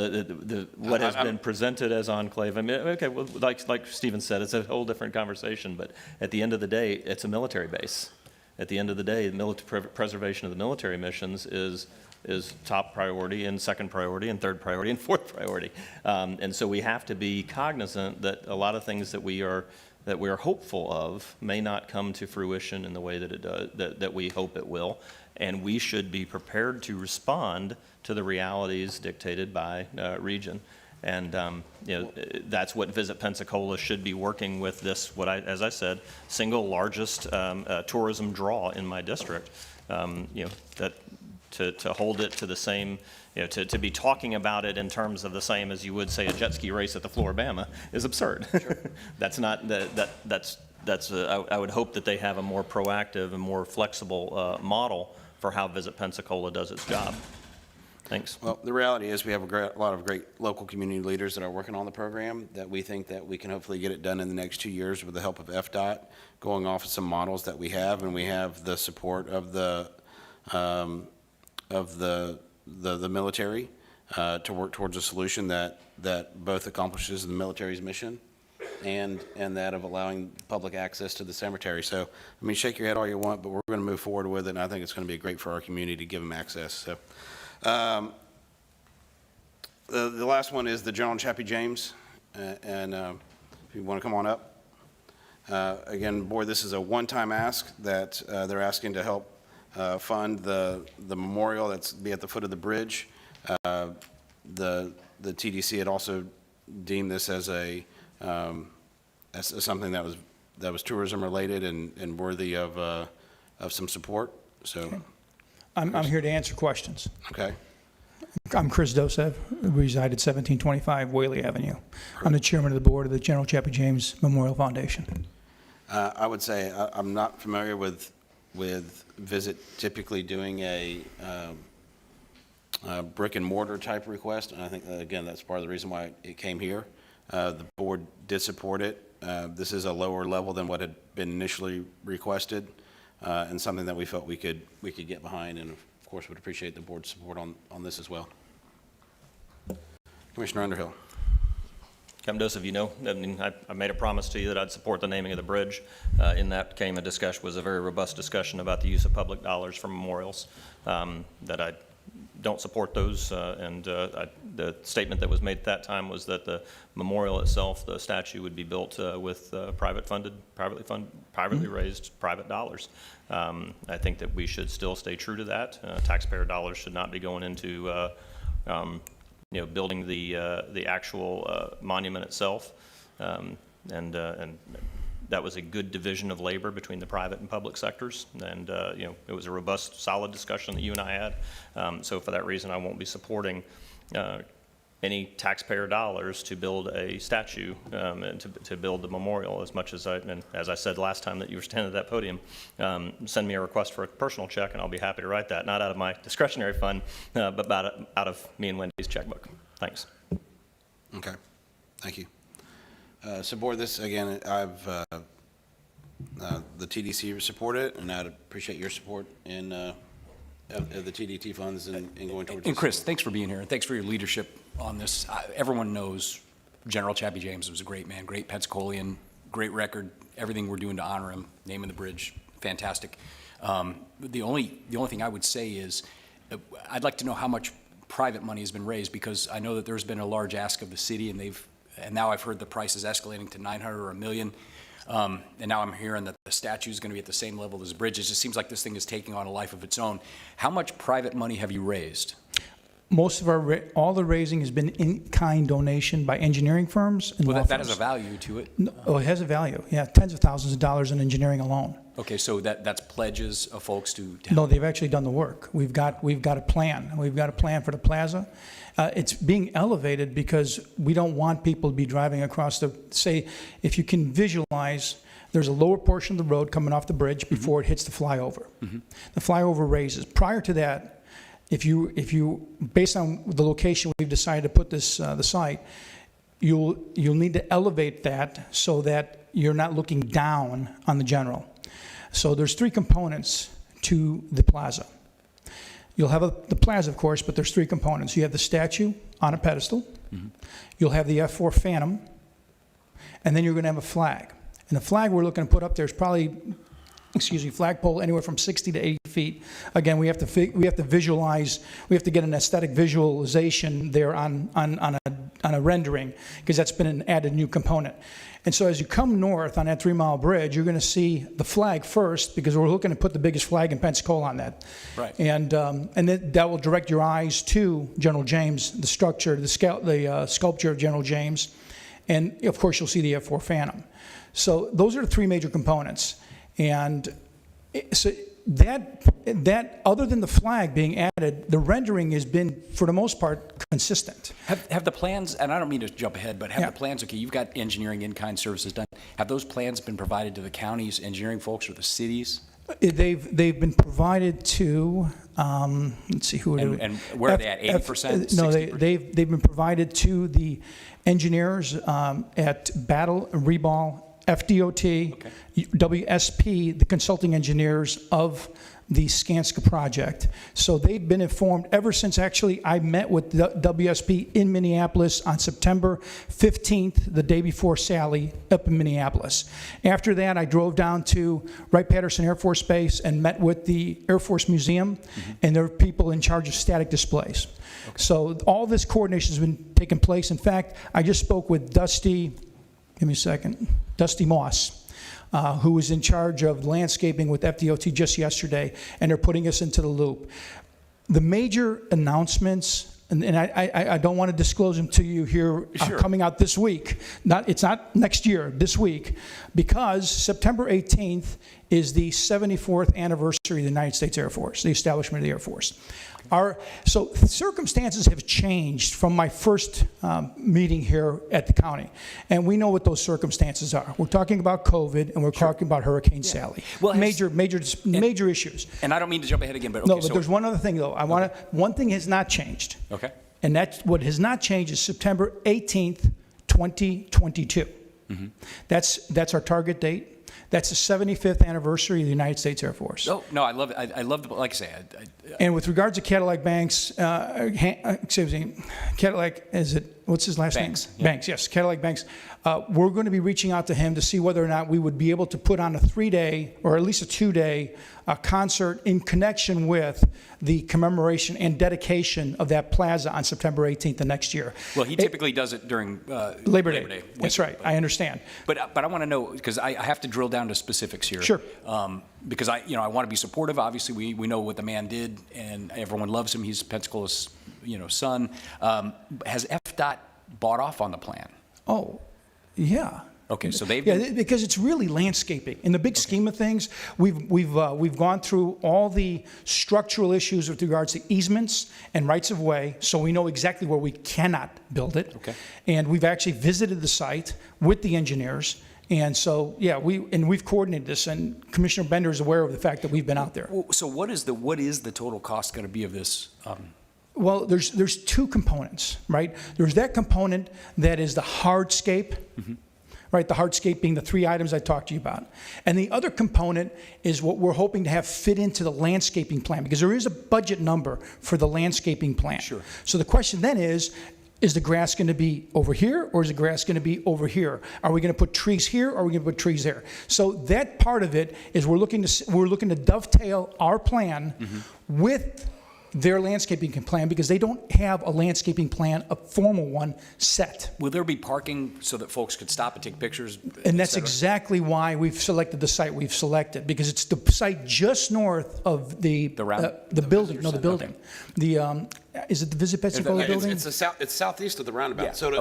what has been presented as enclave, I mean, okay, well, like Stephen said, it's a whole different conversation, but at the end of the day, it's a military base. At the end of the day, preservation of the military missions is top priority and second priority and third priority and fourth priority. And so we have to be cognizant that a lot of things that we are hopeful of may not come to fruition in the way that it does, that we hope it will. And we should be prepared to respond to the realities dictated by region. And that's what Visit Pensacola should be working with this, as I said, single largest tourism draw in my district. That to hold it to the same, to be talking about it in terms of the same as you would say a jet ski race at the Floribama is absurd. Sure. That's not, I would hope that they have a more proactive and more flexible model for how Visit Pensacola does its job. Thanks. Well, the reality is we have a lot of great local community leaders that are working on the program that we think that we can hopefully get it done in the next 2 years with the help of FDOT, going off of some models that we have, and we have the support of the military to work towards a solution that both accomplishes the military's mission and that of allowing public access to the cemetery. So, I mean, shake your head all you want, but we're going to move forward with it, and I think it's going to be great for our community to give them access. So, the last one is the General Chappie James, and if you want to come on up. Again, board, this is a one-time ask that they're asking to help fund the memorial that's be at the foot of the bridge. The TDC had also deemed this as as something that was tourism related and worthy of some support. So, okay. I'm here to answer questions. Okay. I'm Chris Dosev, reside at 1725 Whaley Avenue. I'm the chairman of the board of the General Chappie James Memorial Foundation. I would say I'm not familiar with Visit typically doing a brick and mortar type request, and I think again that's part of the reason why it came here. The board did support it. This is a lower level than what had been initially requested, and something that we felt we could get behind, and of course would appreciate the board's support on this as well. Commissioner Underhill. Captain Joseph, I mean, I made a promise to you that I'd support the naming of the bridge. In that came was a very robust discussion about the use of public dollars for memorials, that I don't support those, and the statement that was made at that time was that the memorial itself, the statue, would be built with privately raised private dollars. I think that we should still stay true to that. Taxpayer dollars should not be going into building the actual monument itself, and that was a good division of labor between the private and public sectors, and it was a robust, solid discussion that you and I had. So for that reason, I won't be supporting any taxpayer dollars to build a statue and to build the memorial, as much as as I said last time that you were standing at that podium, send me a request for a personal check and I'll be happy to write that, not out of my discretionary fund, but out of me and Wendy's checkbook. Thanks. Okay, thank you. So board, this again, I've the TDC support it, and I'd appreciate your support in the TDT funds and going towards. And Chris, thanks for being here, and thanks for your leadership on this. Everyone knows General Chappie James was a great man, great Pensacolian, great record. Everything we're doing to honor him, naming the bridge, fantastic. The only thing I would say is, I'd like to know how much private money has been raised, because I know that there's been a large ask of the city, and now I've heard the price is escalating to $900 or $1 million. And now I'm hearing that the statue is going to be at the same level as the bridge. It just seems like this thing is taking on a life of its own. How much private money have you raised? Most of all the raising has been in-kind donation by engineering firms and law Well, that firms. has a value to it. Oh, it has a value, yeah, tens of thousands of dollars in engineering alone. Okay, so that's pledges of folks to No, they've actually done the work. We've got a plan. We've got a plan for the plaza. It's being elevated because we don't want people to be driving across say, if you can visualize, there's a lower portion of the road coming off the bridge before it hits the flyover. Mm-hmm. The flyover raises. Prior to that, if you based on the location we've decided to put this the site, you'll need to elevate that so that you're not looking down on the general. So there's 3 components to the plaza. You'll have the plaza, of course, but there's 3 components. You have the statue on a pedestal. You'll have the F4 Phantom, and then you're going to have a flag. And the flag we're looking to put up there is probably, flagpole anywhere from 60 to 80 feet. Again, we have to visualize, we have to get an aesthetic visualization there on a rendering, because that's been an added new component. And so as you come north on that 3-mile bridge, you're going to see the flag first, because we're looking to put the biggest flag in Pensacola on that. Right. And that will direct your eyes to General James, the structure, the sculpture of General James. And of course, you'll see the F4 Phantom. So those are the 3 major components. And so that other than the flag being added, the rendering has been, for the most part, consistent. Have the plans, and I don't mean to jump ahead, but have the plans, okay, you've got engineering in-kind services done. Have those plans been provided to the county's engineering folks or the cities? They've been provided to, let's see, who are they? And where are they at, 80%? No, 60%? they've been provided to the engineers at Battle, Reball, FDOT, WSP, the consulting engineers of the Skanska project. So they've been informed ever since actually I met with the WSP in Minneapolis on September 15th, the day before Sally, up in Minneapolis. After that, I drove down to Wright-Patterson Air Force Base and met with the Air Force Museum, and there are people in charge of static displays. So all this coordination has been taking place. In fact, I just spoke with Dusty Moss, who was in charge of landscaping with FDOT just yesterday, and they're putting us into the loop. The major announcements, and I don't want to disclose them to you here, coming out this week. It's not next year, this week, because September 18th is the 74th anniversary of the United States Air Force, the establishment of the Air Force. So circumstances have changed from my first meeting here at the county, and we know what those circumstances are. We're talking about COVID, and we're talking about Hurricane Sally. Well, major issues. And I don't mean to jump ahead again, but okay. No, but there's one other thing, though. One thing has not changed. Okay. And that's what has not changed is September 18th, 2022. That's our target date. That's the 75th anniversary of the United States Air Force. Oh, no, I love it. I love the, like I say, And with regards to Cadillac Banks, Cadillac, what's his last Banks, name? yeah. Banks, yes, Cadillac Banks. We're going to be reaching out to him to see whether or not we would be able to put on a 3-day or at least a 2-day concert in connection with the commemoration and dedication of that plaza on September 18th of next year. well, he typically does it during Labor Day. That's right. I understand. But I want to know, because I have to drill down to specifics here. Sure. Because I want to be supportive. Obviously, we know what the man did, and everyone loves him. He's Pensacola's, son. Has FDOT bought off on the plan? Oh, yeah. Okay, so they've because it's really landscaping. In the big scheme of things, we've gone through all the structural issues with regards to easements and rights of way, so we know exactly where we cannot build it. Okay. And we've actually visited the site with the engineers. And so, yeah, we've coordinated this, and Commissioner Bender is aware of the fact that we've been out there. So what is the total cost going to be of this? Well, there's 2 components, right? There's that component that is the hardscape, right? The hardscape being the 3 items I talked to you about. And the other component is what we're hoping to have fit into the landscaping plan, because there is a budget number for the landscaping plan. Sure. So the question then is the grass going to be over here, or is the grass going to be over here? Are we going to put trees here, or are we going to put trees there? So that part of it is we're looking to dovetail our plan with their landscaping plan, because they don't have a landscaping plan, a formal one, set. Will there be parking so that folks could stop and take pictures? And that's exactly why we've selected the site we've selected, because it's the site just north of the building. No, the building. Is it the Visit Pensacola building? It's southeast of the roundabout, Yeah. so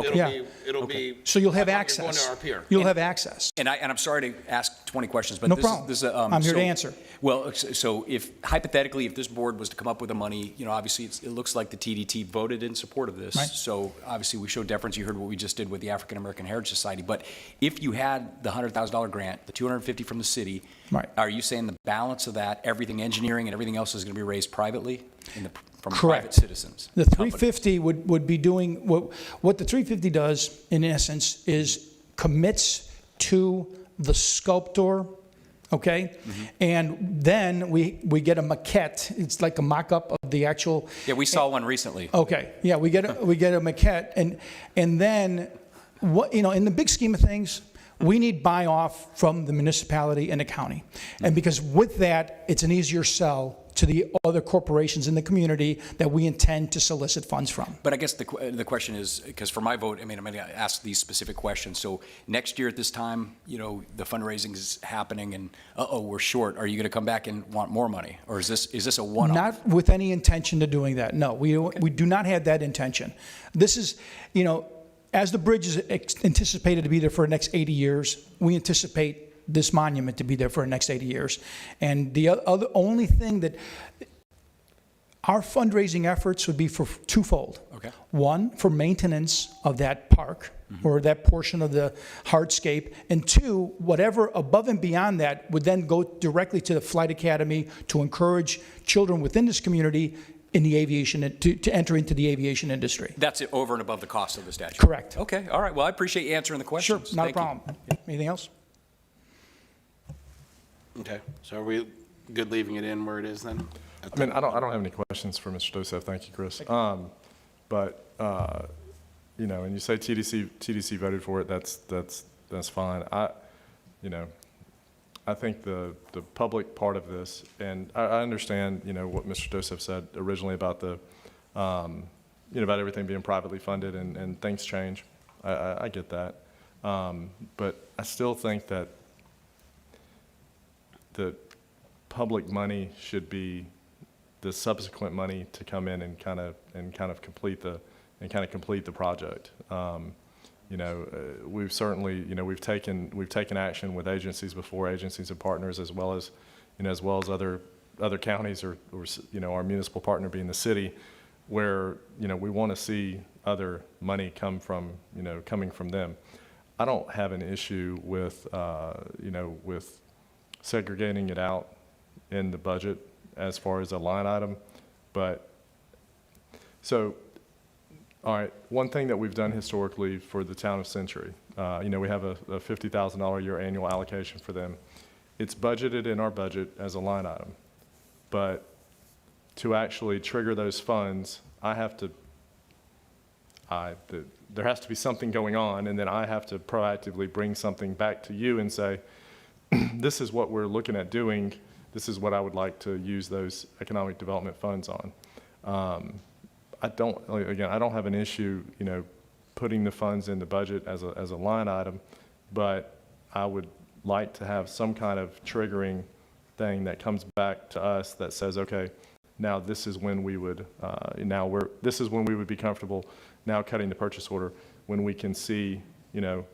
it'll be. So you'll have Going access. to our pier. You'll have access. And I'm sorry to ask 20 questions, but No this problem. is I'm here to answer. Well, so if hypothetically, if this board was to come up with the money, obviously it looks like the TDT voted in support of this. Right. So obviously we show deference. You heard what we just did with the African American Heritage Society. But if you had the $100,000 grant, the $250 from the city, Right. Are you saying the balance of that, everything engineering and everything else is going to be raised privately? from Correct. private citizens. The 350 would be doing, what the 350 does, in essence, is commits to the sculptor, okay? And then we get a maquette. It's like a mock-up of the actual. Yeah, we saw one recently. Okay, yeah, we get a maquette, and then, what, you know, in the big scheme of things, we need buy-off from the municipality and the county. And because with that, it's an easier sell to the other corporations in the community that we intend to solicit funds from. But I guess the question is, because for my vote, I mean, I'm going to ask these specific questions. So next year at this time, you know, the fundraising is happening and, we're short. Are you going to come back and want more money? Or is this a one-off? Not with any intention to doing that, no. We do not have that intention. This is, you know, as the bridge is anticipated to be there for the next 80 years, we anticipate this monument to be there for the next 80 years. And the only thing that our fundraising efforts would be for twofold. Okay. One, for maintenance of that park or that portion of the hardscape. And two, whatever above and beyond that would then go directly to the Flight Academy to encourage children within this community in the aviation, to enter into the aviation industry. That's it over and above the cost of the statue? Correct. Okay, all right. Well, I appreciate you answering the questions. Sure, not a Thank you. problem. Anything else? Okay, so are we good leaving it in where it is then? I mean, I don't have any questions for Mr. Docev. Thank you, Chris. But you know, and you say TDC voted for it. That's fine. I think the public part of this, and I understand, you know, what Mr. Docev said originally about the, you know, about everything being privately funded and things change. I get that. But I still think that the public money should be the subsequent money to come in and kind of complete the project. You know, we've certainly, you know, we've taken action with agencies before, agencies and partners, as well as, you know, as well as other counties or you know, our municipal partner being the city, where, you know, we want to see other money coming from them. I don't have an issue with, you know, with segregating it out in the budget as far as a line item, but so. All right, one thing that we've done historically for the town of Century, you know, we have a $50,000 a year annual allocation for them. It's budgeted in our budget as a line item, but to actually trigger those funds, there has to be something going on, and then I have to proactively bring something back to you and say, this is what we're looking at doing. This is what I would like to use those economic development funds on. I don't have an issue, you know, putting the funds in the budget as a line item, but I would like to have some kind of triggering thing that comes back to us that says, okay, now this is when we would, this is when we would be comfortable now cutting the purchase order, when we can see, you know,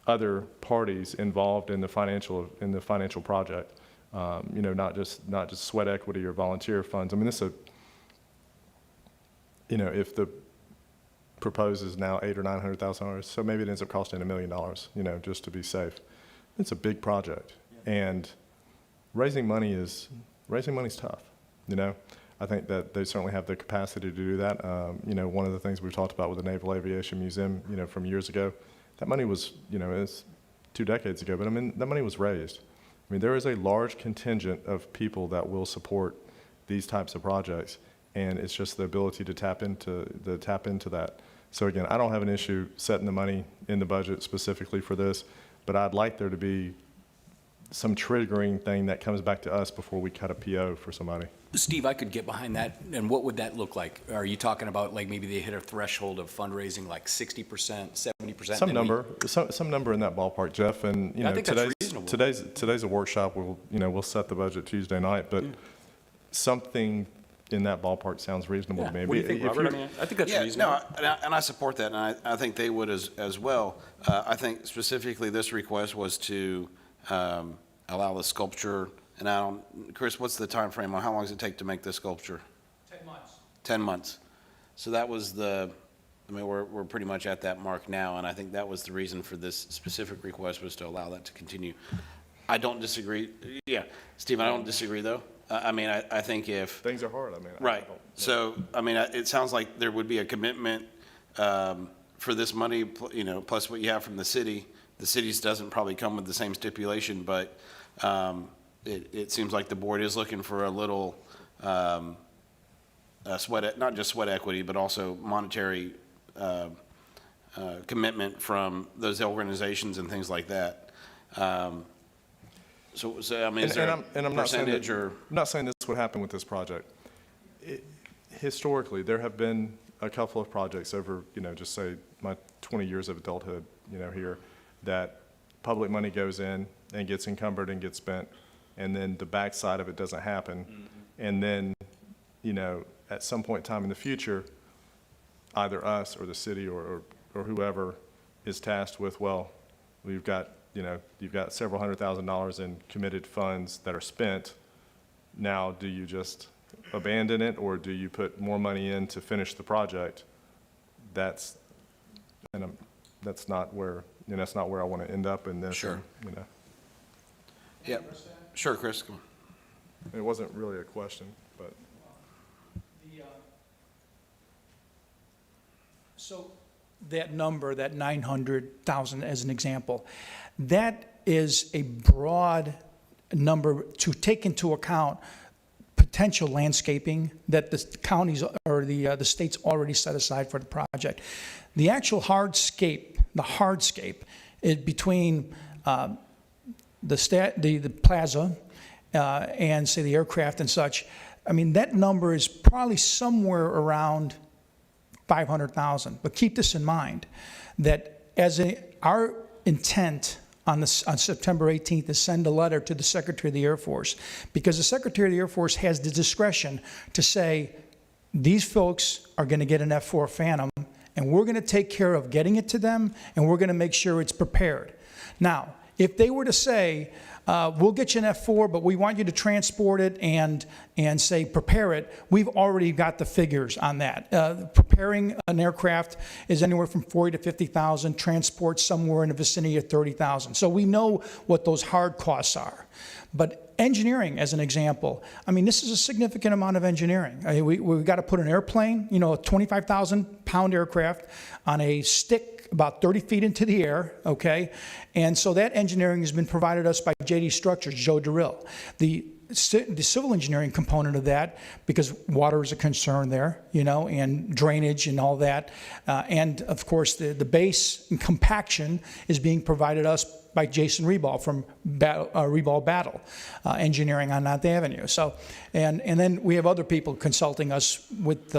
other parties involved in the financial project, you know, not just sweat equity or volunteer funds. I mean, this is you know, if the proposed is now $800,000 or $900,000, so maybe it ends up costing $1 million, you know, just to be safe. It's a big project, and raising money is tough. You know, I think that they certainly have the capacity to do that. You know, one of the things we've talked about with the Naval Aviation Museum, you know, from years ago, that money was, you know, it's 2 decades ago, but I mean, that money was raised. I mean, there is a large contingent of people that will support these types of projects. And it's just the ability to tap into that. So again, I don't have an issue setting the money in the budget specifically for this, but I'd like there to be some triggering thing that comes back to us before we cut a PO for somebody. Steve, I could get behind that. And what would that look like? Are you talking about like maybe they hit a threshold of fundraising like 60%, 70%? Some number in that ballpark, Jeff. And you know, I think that's reasonable. Today's a workshop. We'll set the budget Tuesday night, but something in that ballpark sounds reasonable to me. What do you think, Robert? I mean, I think that's reasonable. No, and I support that, and I think they would as well. I think specifically this request was to allow the sculpture, and Chris, what's the time frame on how long does it take to make this sculpture? 10 months. 10 months. So that was I mean, we're pretty much at that mark now, and I think that was the reason for this specific request, was to allow that to continue. I don't disagree. Yeah, Steve, I don't disagree though. I mean, I think if. Things are hard, I mean. Right. So, I mean, it sounds like there would be a commitment for this money, plus what you have from the city. The city's doesn't probably come with the same stipulation, but it seems like the board is looking for a little not just sweat equity, but also monetary commitment from those organizations and things like that. So I mean, is there a percentage or? I'm not saying this would happen with this project. Historically, there have been a couple of projects over, just say my 20 years of adulthood, here, that public money goes in and gets encumbered and gets spent, and then the backside of it doesn't happen. And then, at some point in time in the future, either us or the city or whoever is tasked with, well, you've got several $100,000 in committed funds that are spent. Now, do you just abandon it, or do you put more money in to finish the project? That's not where, that's not where I want to end up in this. Sure. Yeah, sure, Chris, come on. It wasn't really a question, but. So that number, that 900,000 as an example, that is a broad number to take into account potential landscaping that the counties or the state's already set aside for the project. The actual hardscape is between the plaza and say the aircraft and such. I mean, that number is probably somewhere around 500,000. But keep this in mind, that our intent on September 18th is send a letter to the Secretary of the Air Force, because the Secretary of the Air Force has the discretion to say, these folks are going to get an F-4 Phantom, and we're going to take care of getting it to them, and we're going to make sure it's prepared. Now, if they were to say, we'll get you an F-4, but we want you to transport it and say prepare it, we've already got the figures on that. Preparing an aircraft is anywhere from 40 to 50,000, transport somewhere in the vicinity of 30,000. So we know what those hard costs are. But engineering, as an example, I mean, this is a significant amount of engineering. I mean, we've got to put an airplane, a 25,000-pound aircraft on a stick about 30 feet into the air, okay? And so that engineering has been provided us by JD Structures, Joe Durrill. The civil engineering component of that, because water is a concern there, and drainage and all that. And of course, the base and compaction is being provided us by Jason Reball from Reball Battle Engineering on 9th Avenue. So, and then we have other people consulting us with,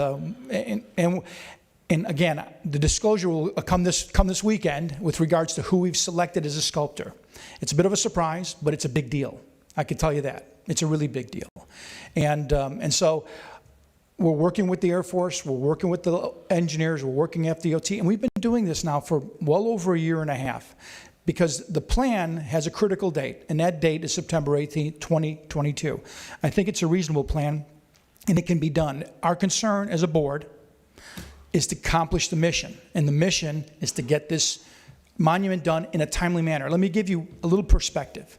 and again, the disclosure will come this weekend with regards to who we've selected as a sculptor. It's a bit of a surprise, but it's a big deal. I can tell you that. It's a really big deal. And so we're working with the Air Force, we're working with the engineers, we're working FDOT, and we've been doing this now for well over a year and a half, because the plan has a critical date, and that date is September 18th, 2022. I think it's a reasonable plan, and it can be done. Our concern as a board is to accomplish the mission, and the mission is to get this monument done in a timely manner. Let me give you a little perspective.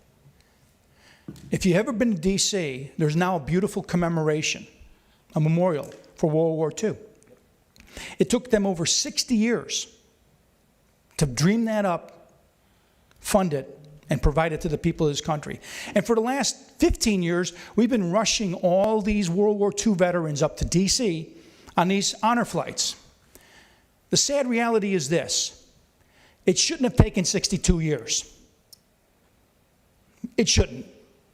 If you've ever been to D.C., there's now a beautiful commemoration, a memorial for World War II. It took them over 60 years to dream that up, fund it, and provide it to the people of this country. And for the last 15 years, we've been rushing all these World War II veterans up to D.C. on these honor flights. The sad reality is this: it shouldn't have taken 62 years. It shouldn't.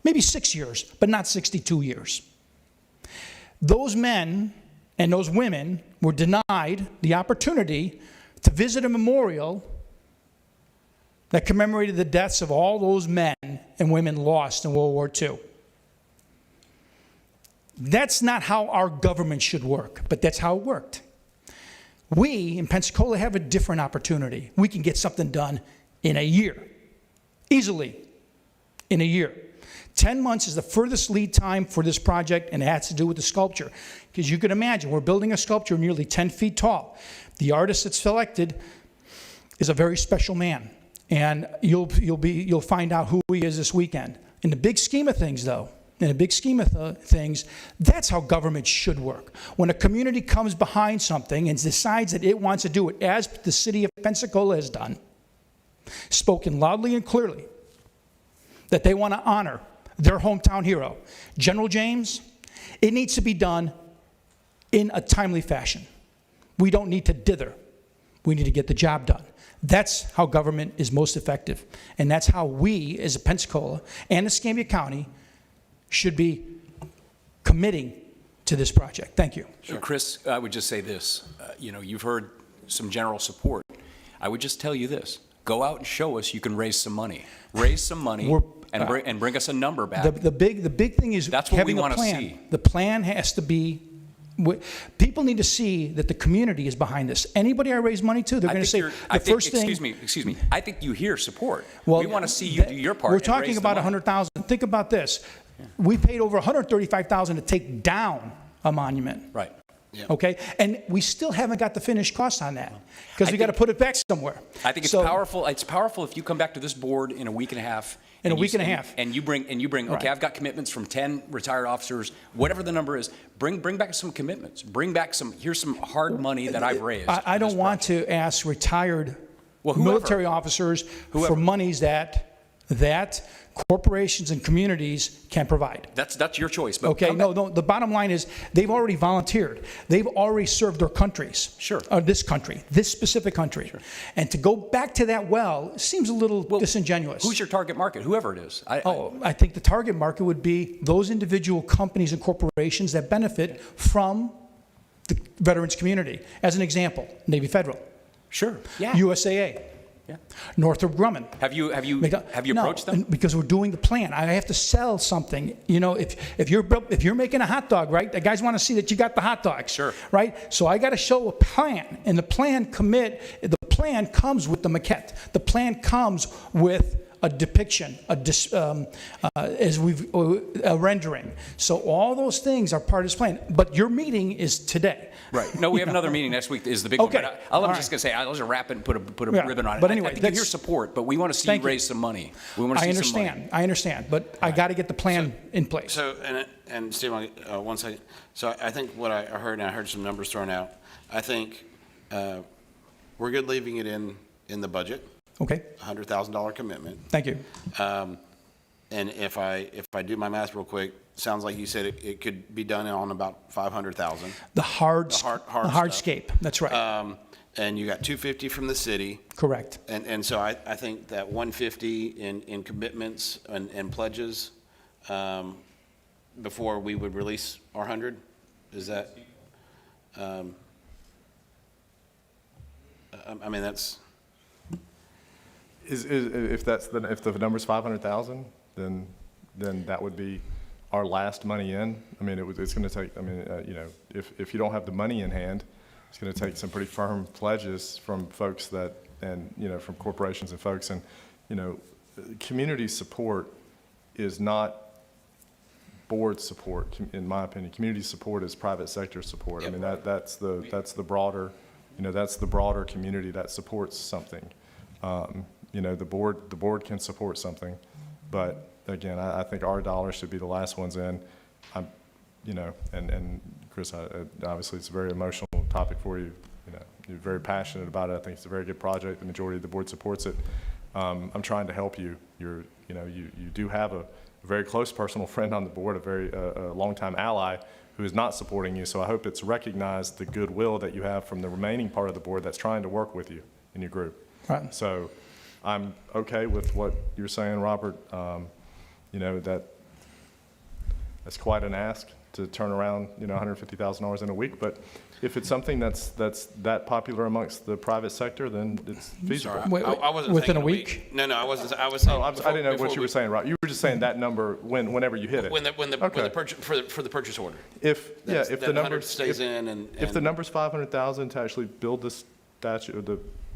Maybe 6 years, but not 62 years. Those men and those women were denied the opportunity to visit a memorial that commemorated the deaths of all those men and women lost in World War II. That's not how our government should work, but that's how it worked. We in Pensacola have a different opportunity. We can get something done in a year, easily in a year. 10 months is the furthest lead time for this project, and it has to do with the sculpture. Because you can imagine, we're building a sculpture nearly 10 feet tall. The artist that's selected is a very special man, and you'll find out who he is this weekend. In the big scheme of things, though, in a big scheme of things, that's how government should work. When a community comes behind something and decides that it wants to do it, as the city of Pensacola has done, spoken loudly and clearly, that they want to honor their hometown hero, General James, it needs to be done in a timely fashion. We don't need to dither. We need to get the job done. That's how government is most effective. And that's how we, as a Pensacola and Escambia County, should be committing to this project. Thank you. Chris, I would just say this. You've heard some general support. I would just tell you this. Go out and show us you can raise some money. Raise some money and bring us a number back. The big thing is That's what having we a want to plan. see. The plan has to be, people need to see that the community is behind this. Anybody I raise money to, they're going to say, Excuse me. I think you hear support. We want to see you do your part. We're and talking raise the about money. 100,000. Think about this. We paid over 135,000 to take down a monument. Right. Okay? And we still haven't got the finished cost on that because we got to put it back somewhere. I think it's powerful. It's powerful if you come back to this board in a week and a half. And you bring. Okay, Right. I've got commitments from 10 retired officers, whatever the number is. Bring back some commitments. Bring back here's some hard money that I've raised. I don't want to ask retired military officers for monies that corporations and communities can provide. That's your choice. But Okay, no, the bottom line is they've already volunteered. They've already served their countries. Sure. This specific country. Sure. And to go back to that well seems a little disingenuous. Who's your target market? Whoever it is. I think the target market would be those individual companies and corporations that benefit from the veterans community. As an example, Navy Federal. Sure. Yeah. USAA. Yeah. Northrop Grumman. Have you approached them? No, because we're doing the plan. I have to sell something. If you're making a hot dog, right? The guys want to see that you got the hot dogs. Sure. Right? So I got to show a plan, and the plan comes with the maquette. The plan comes with a depiction, a rendering. So all those things are part of this plan. But your meeting is today. Right. No, we have another meeting next week is the big Okay. one. But I'm just going to say, I'll just wrap it and put a Yeah. ribbon on it. But anyway, I think you hear support, but we want to see you Thank you. raise some money. We want to see some money. I understand. But I got to get the plan in place. So, and Steve, one second. So I think what I heard, and I heard some numbers thrown out, I think we're good leaving it in the budget. Okay. $100,000 commitment. Thank you. And if I do my math real quick, sounds like you said it could be done on about 500,000. The hardscape. That's right. And you got 250 from the city. Correct. And so I think that 150 in commitments and pledges before we would release our 100, is that? I mean, that's. If the number's 500,000, then that would be our last money in. I mean, it's going to take. I mean, if you don't have the money in hand, it's going to take some pretty firm pledges from folks from corporations and folks, and community support is not board support, in my opinion. Community support is private sector support. Yep. I mean, that's the broader, that's the broader community that supports something. The board can support something, but again, I think our dollars should be the last ones in. And Chris, obviously it's a very emotional topic for you. You're very passionate about it. I think it's a very good project. The majority of the board supports it. I'm trying to help you. You do have a very close personal friend on the board, a longtime ally who is not supporting you. So I hope it's recognized the goodwill that you have from the remaining part of the board that's trying to work with you in your group. Right. So I'm okay with what you're saying, Robert. That's quite an ask to turn around, $150,000 in a week. But if it's something that's that popular amongst the private sector, then it's feasible. I wasn't within saying a week? No, I wasn't. I was saying. I didn't know what you were saying, Rob. You were just saying that number whenever you hit it. When the purchase for the purchase order. If the number stays in and if the number's 500,000 to actually build the statue,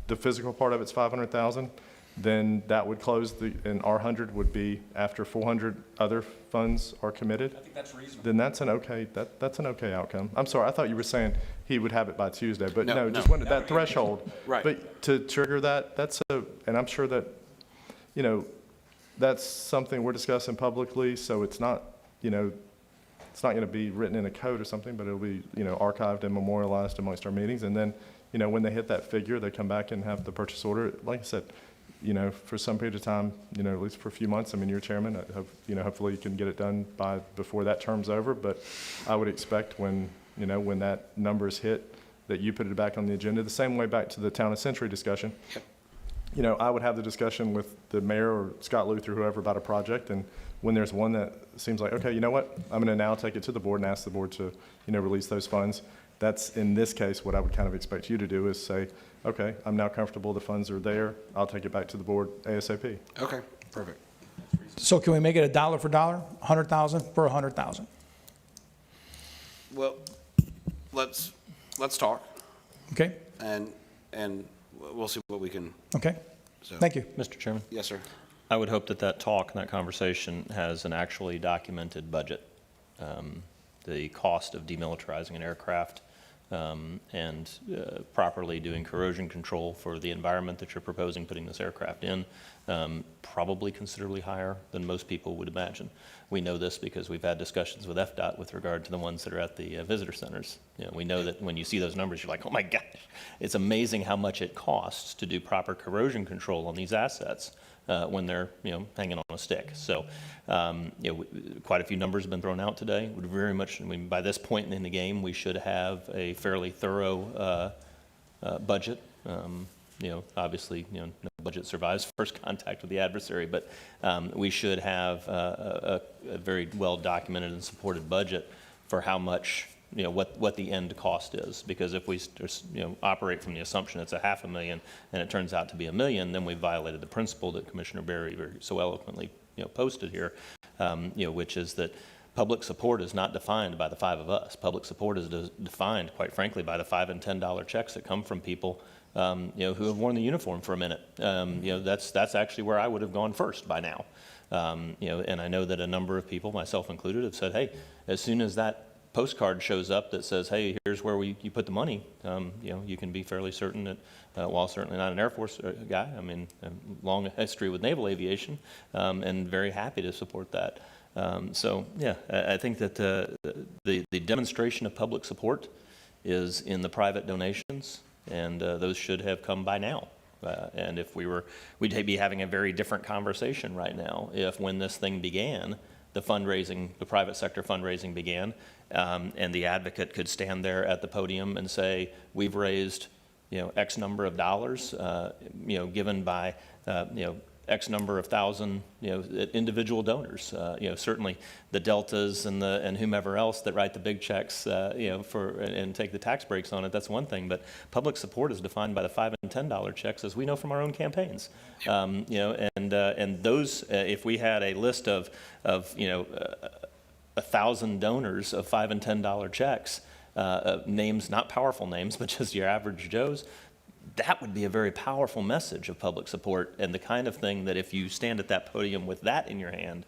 the physical part of it's 500,000, then that would close and our 100 would be after 400 other funds are committed. I think that's reasonable. Then that's an okay outcome. I'm sorry, I thought you were saying he would have it by Tuesday, but no, just wanted that threshold. Right. But to trigger that, and I'm sure that, that's something we're discussing publicly, so it's not you know, it's not going to be written in a code or something, but it'll be, you know, archived and memorialized amongst our meetings. And then, you know, when they hit that figure, they come back and have the purchase order. Like I said, you know, for some period of time, you know, at least for a few months. I mean, you're chairman. I hope, you know, hopefully you can get it done before that term's over. But I would expect when, you know, when that number is hit, that you put it back on the agenda. The same way back to the Town of Century discussion. You know, I would have the discussion with the mayor or Scott Luth or whoever about a project, and when there's one that seems like, okay, you know what, I'm going to now take it to the board and ask the board to, you know, release those funds. That's, in this case, what I would kind of expect you to do is say, okay, I'm now comfortable, the funds are there, I'll take it back to the board ASAP. Okay, perfect. So can we make it a dollar for dollar, 100,000 for 100,000? Well, let's talk, Okay, and we'll see what we can. okay. So. Thank you. Mr. Chairman? Yes, sir. I would hope that that talk and that conversation has an actually documented budget. The cost of demilitarizing an aircraft and properly doing corrosion control for the environment that you're proposing putting this aircraft in, probably considerably higher than most people would imagine. We know this because we've had discussions with FDOT with regard to the ones that are at the visitor centers. You know, we know that when you see those numbers, you're like, oh my gosh, it's amazing how much it costs to do proper corrosion control on these assets when they're, you know, hanging on a stick. So, you know, quite a few numbers have been thrown out today. Would very much, I mean, by this point in the game, we should have a fairly thorough budget. You know, obviously, you know, no budget survives first contact with the adversary, but we should have a very well documented and supported budget for how much, you know, what the end cost is. Because if we, you know, operate from the assumption it's $500,000 and it turns out to be $1 million, then we violated the principle that Commissioner Berry very so eloquently, you know, posted here, you know, which is that public support is not defined by the five of us. Public support is defined, quite frankly, by the $5 and $10 checks that come from people, you know, who have worn the uniform for a minute. You know, that's actually where I would have gone first by now. You know, and I know that a number of people, myself included, have said, hey, as soon as that postcard shows up that says, hey, here's where you put the money, you know, you can be fairly certain that, while certainly not an Air Force guy, I mean, a long history with naval aviation, and very happy to support that. So, yeah, I think that the demonstration of public support is in the private donations, and those should have come by now. And if we'd be having a very different conversation right now if when this thing began, the fundraising, the private sector fundraising began, and the advocate could stand there at the podium and say, we've raised, you know, X number of dollars, you know, given by, you know, X number of thousand, you know, individual donors. You know, certainly the Deltas and whomever else that write the big checks, you know, and take the tax breaks on it. That's one thing. But public support is defined by the $5 and $10 checks, as we know from our own campaigns. You know, and those, if we had a list of you know, 1,000 donors of $5 and $10 checks, names, not powerful names, but just your average Joes, that would be a very powerful message of public support, and the kind of thing that if you stand at that podium with that in your hand,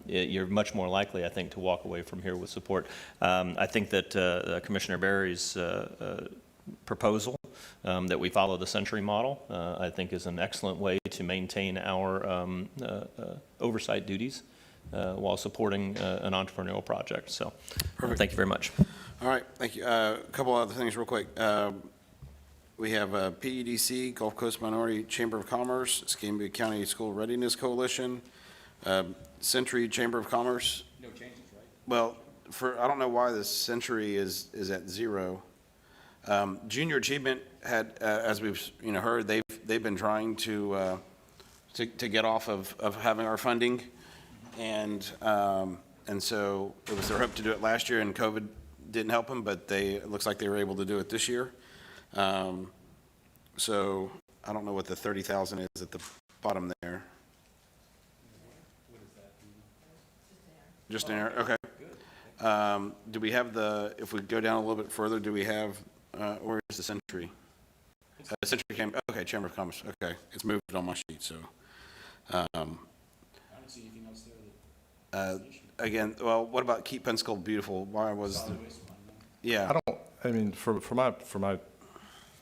you're much more likely, I think, to walk away from here with support. I think that Commissioner Berry's proposal that we follow the Century model, I think is an excellent way to maintain our oversight duties while supporting an entrepreneurial project. So, thank you very much. All right, thank you. A couple other things real quick. We have PEDC, Gulf Coast Minority Chamber of Commerce, Escambia County School Readiness Coalition, Century Chamber of Commerce. No changes, right? Well, I don't know why the Century is at 0. Junior Achievement had, as we've, you know, heard, they've been trying to get off of having our funding, and so it was their hope to do it last year, and COVID didn't help them, but it looks like they were able to do it this year. So I don't know what the 30,000 is at the bottom there. Just in there, okay. Do we have if we go down a little bit further, do we have, where is the Century? Century okay, Chamber of Commerce, okay. It's moved on my sheet, so. I don't see anything else there. Again, well, what about Keep Pensacola Beautiful? Why was yeah. I mean, for my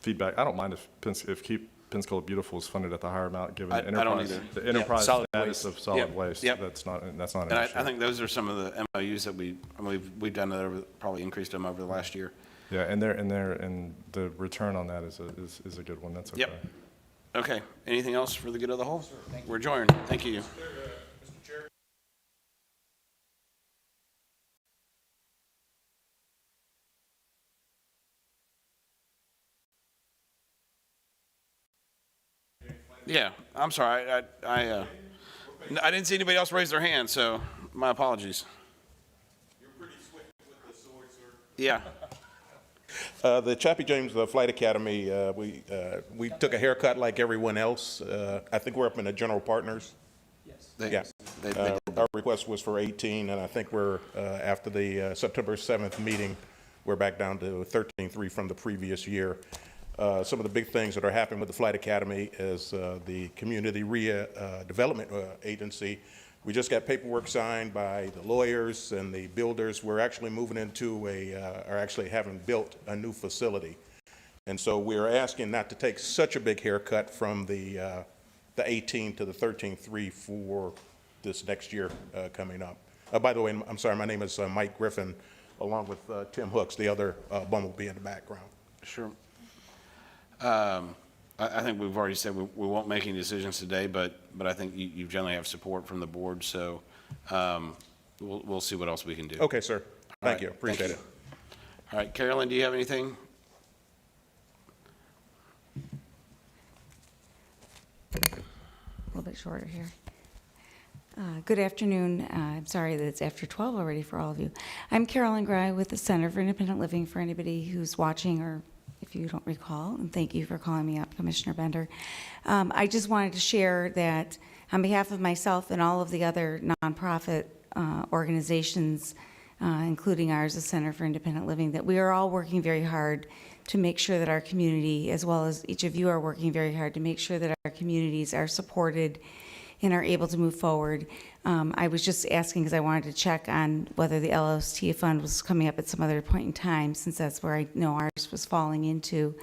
feedback, I don't mind if Keep Pensacola Beautiful is funded at the higher amount, given I the don't enterprise, either. the enterprise Solid status waste. of solid Yep. waste. Yep. That's not an And issue. I think those are some of the MOUs that we've done that over, probably increased them over the last year. Yeah, and the return on that is a good one. That's okay. Yep. Okay, anything else for the good of the whole? We're adjourned. Thank you. Yeah, I'm sorry. I didn't see anybody else raise their hand, so my apologies. You're pretty swift with the sword, sir. Yeah. The Chappie James Flight Academy, we took a haircut like everyone else. I think we're up in the general partners. Yes. Yeah. Our request was for 18, and I think we're, after the September 7th meeting, we're back down to 13.3 from the previous year. Some of the big things that are happening with the Flight Academy is the Community Development Agency. We just got paperwork signed by the lawyers and the builders. We're actually moving into or actually having built a new facility. And so we're asking not to take such a big haircut from the 18 to the 13.3 for this next year coming up. By the way, I'm sorry, my name is Mike Griffin, along with Tim Hooks, the other bumblebee in the background. Sure. I think we've already said we won't make any decisions today, but I think you generally have support from the board, so we'll see what else we can do. Okay, sir. Thank right. you. Appreciate it. All right, Carolyn, do you have anything? A little bit shorter here. Good afternoon. I'm sorry that it's after 12 already for all of you. I'm Carolyn Gray with the Center for Independent Living, for anybody who's watching or if you don't recall, and thank you for calling me up, Commissioner Bender. I just wanted to share that on behalf of myself and all of the other nonprofit organizations, including ours, the Center for Independent Living, that we are all working very hard to make sure that our community, as well as each of you are working very hard to make sure that our communities are supported and are able to move forward. I was just asking because I wanted to check on whether the LOST fund was coming up at some other point in time, since that's where I know ours was falling into.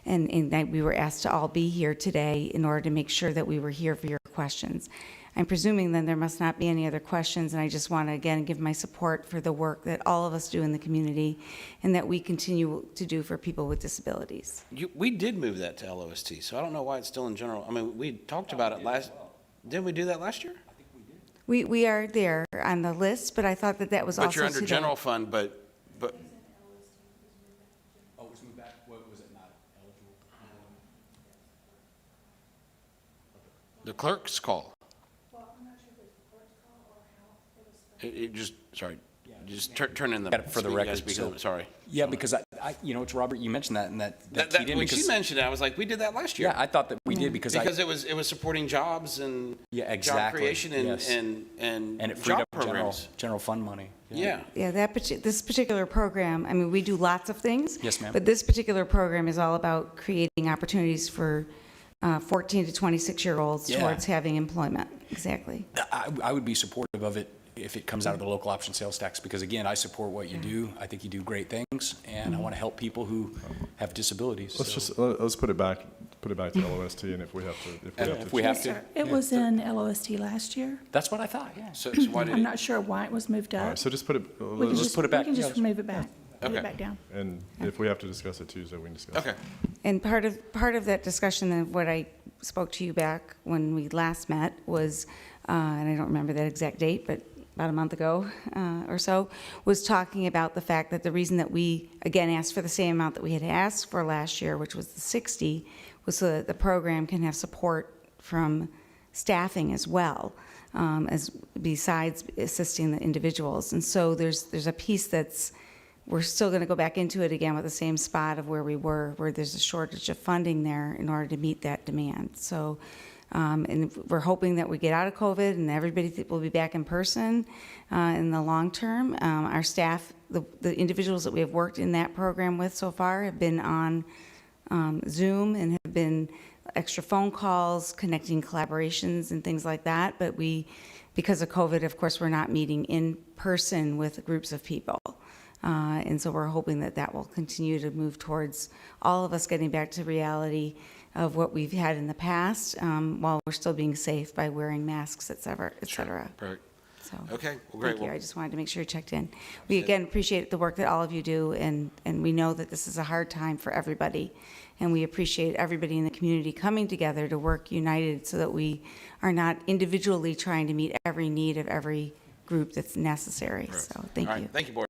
And that we were asked to all be here today in order to make sure that we were here for your questions. I'm presuming then there must not be any other questions, and I just want to again give my support for the work that all of us do in the community and that we continue to do for people with disabilities. We did move that to LOST, so I don't know why it's still in general. I mean, we talked about it last, didn't we do that last year? We are there on the list, but I thought that that was also But you're under today. general fund, but Oh, it was moved back, what was it not eligible? the clerk's call. It just, sorry, just turn in the. Got it for the speak- yeah, record, speak so- up, Sorry. Yeah, because it's Robert, you mentioned that, and that keyed in When because. she mentioned it, I was like, we did that last year. Yeah, I thought that we did because It was supporting jobs and. Yeah, Job exactly, creation yes. and And it freed job up programs. general fund money. Yeah. Yeah, this particular program, I mean, we do lots of things. Yes, ma'am. But this particular program is all about creating opportunities for 14 to 26-year-olds Yeah. towards having employment. Exactly. I would be supportive of it if it comes out of the local option sales tax, because again, I support what you do. I think you do great things, and I want to help people who have disabilities. Let's put it back to LOST, and if we have to. If we have to. It was in LOST last year. That's what I thought, yeah. So why did I'm not sure why it was moved All up. right, so just put it, We can let's put it back. We can just Yeah. move it back, put Okay. it back down. and if we have to discuss it Tuesday, we can discuss it. Okay. And part of that discussion of what I spoke to you back when we last met was, and I don't remember that exact date, but about a month ago or so, was talking about the fact that the reason that we, again, asked for the same amount that we had asked for last year, which was the 60, was so that the program can have support from staffing as well, as besides assisting the individuals. And so there's a piece that's, we're still going to go back into it again with the same spot of where we were, where there's a shortage of funding there in order to meet that demand. So, and we're hoping that we get out of COVID and everybody will be back in person in the long term. Our staff, the individuals that we have worked in that program with so far have been on Zoom and have been extra phone calls, connecting collaborations and things like that. But because of COVID, of course, we're not meeting in person with groups of people. And so we're hoping that that will continue to move towards all of us getting back to reality of what we've had in the past, while we're still being safe by wearing masks, et cetera, et cetera. Perfect. So, Okay, well, great. thank you. Well, I just wanted to make sure you checked in. We again appreciate the work that all of you do, and we know that this is a hard time for everybody. And we appreciate everybody in the community coming together to work united so that we are not individually trying to meet every need of every group that's necessary. So, thank all you. right, thank you, board.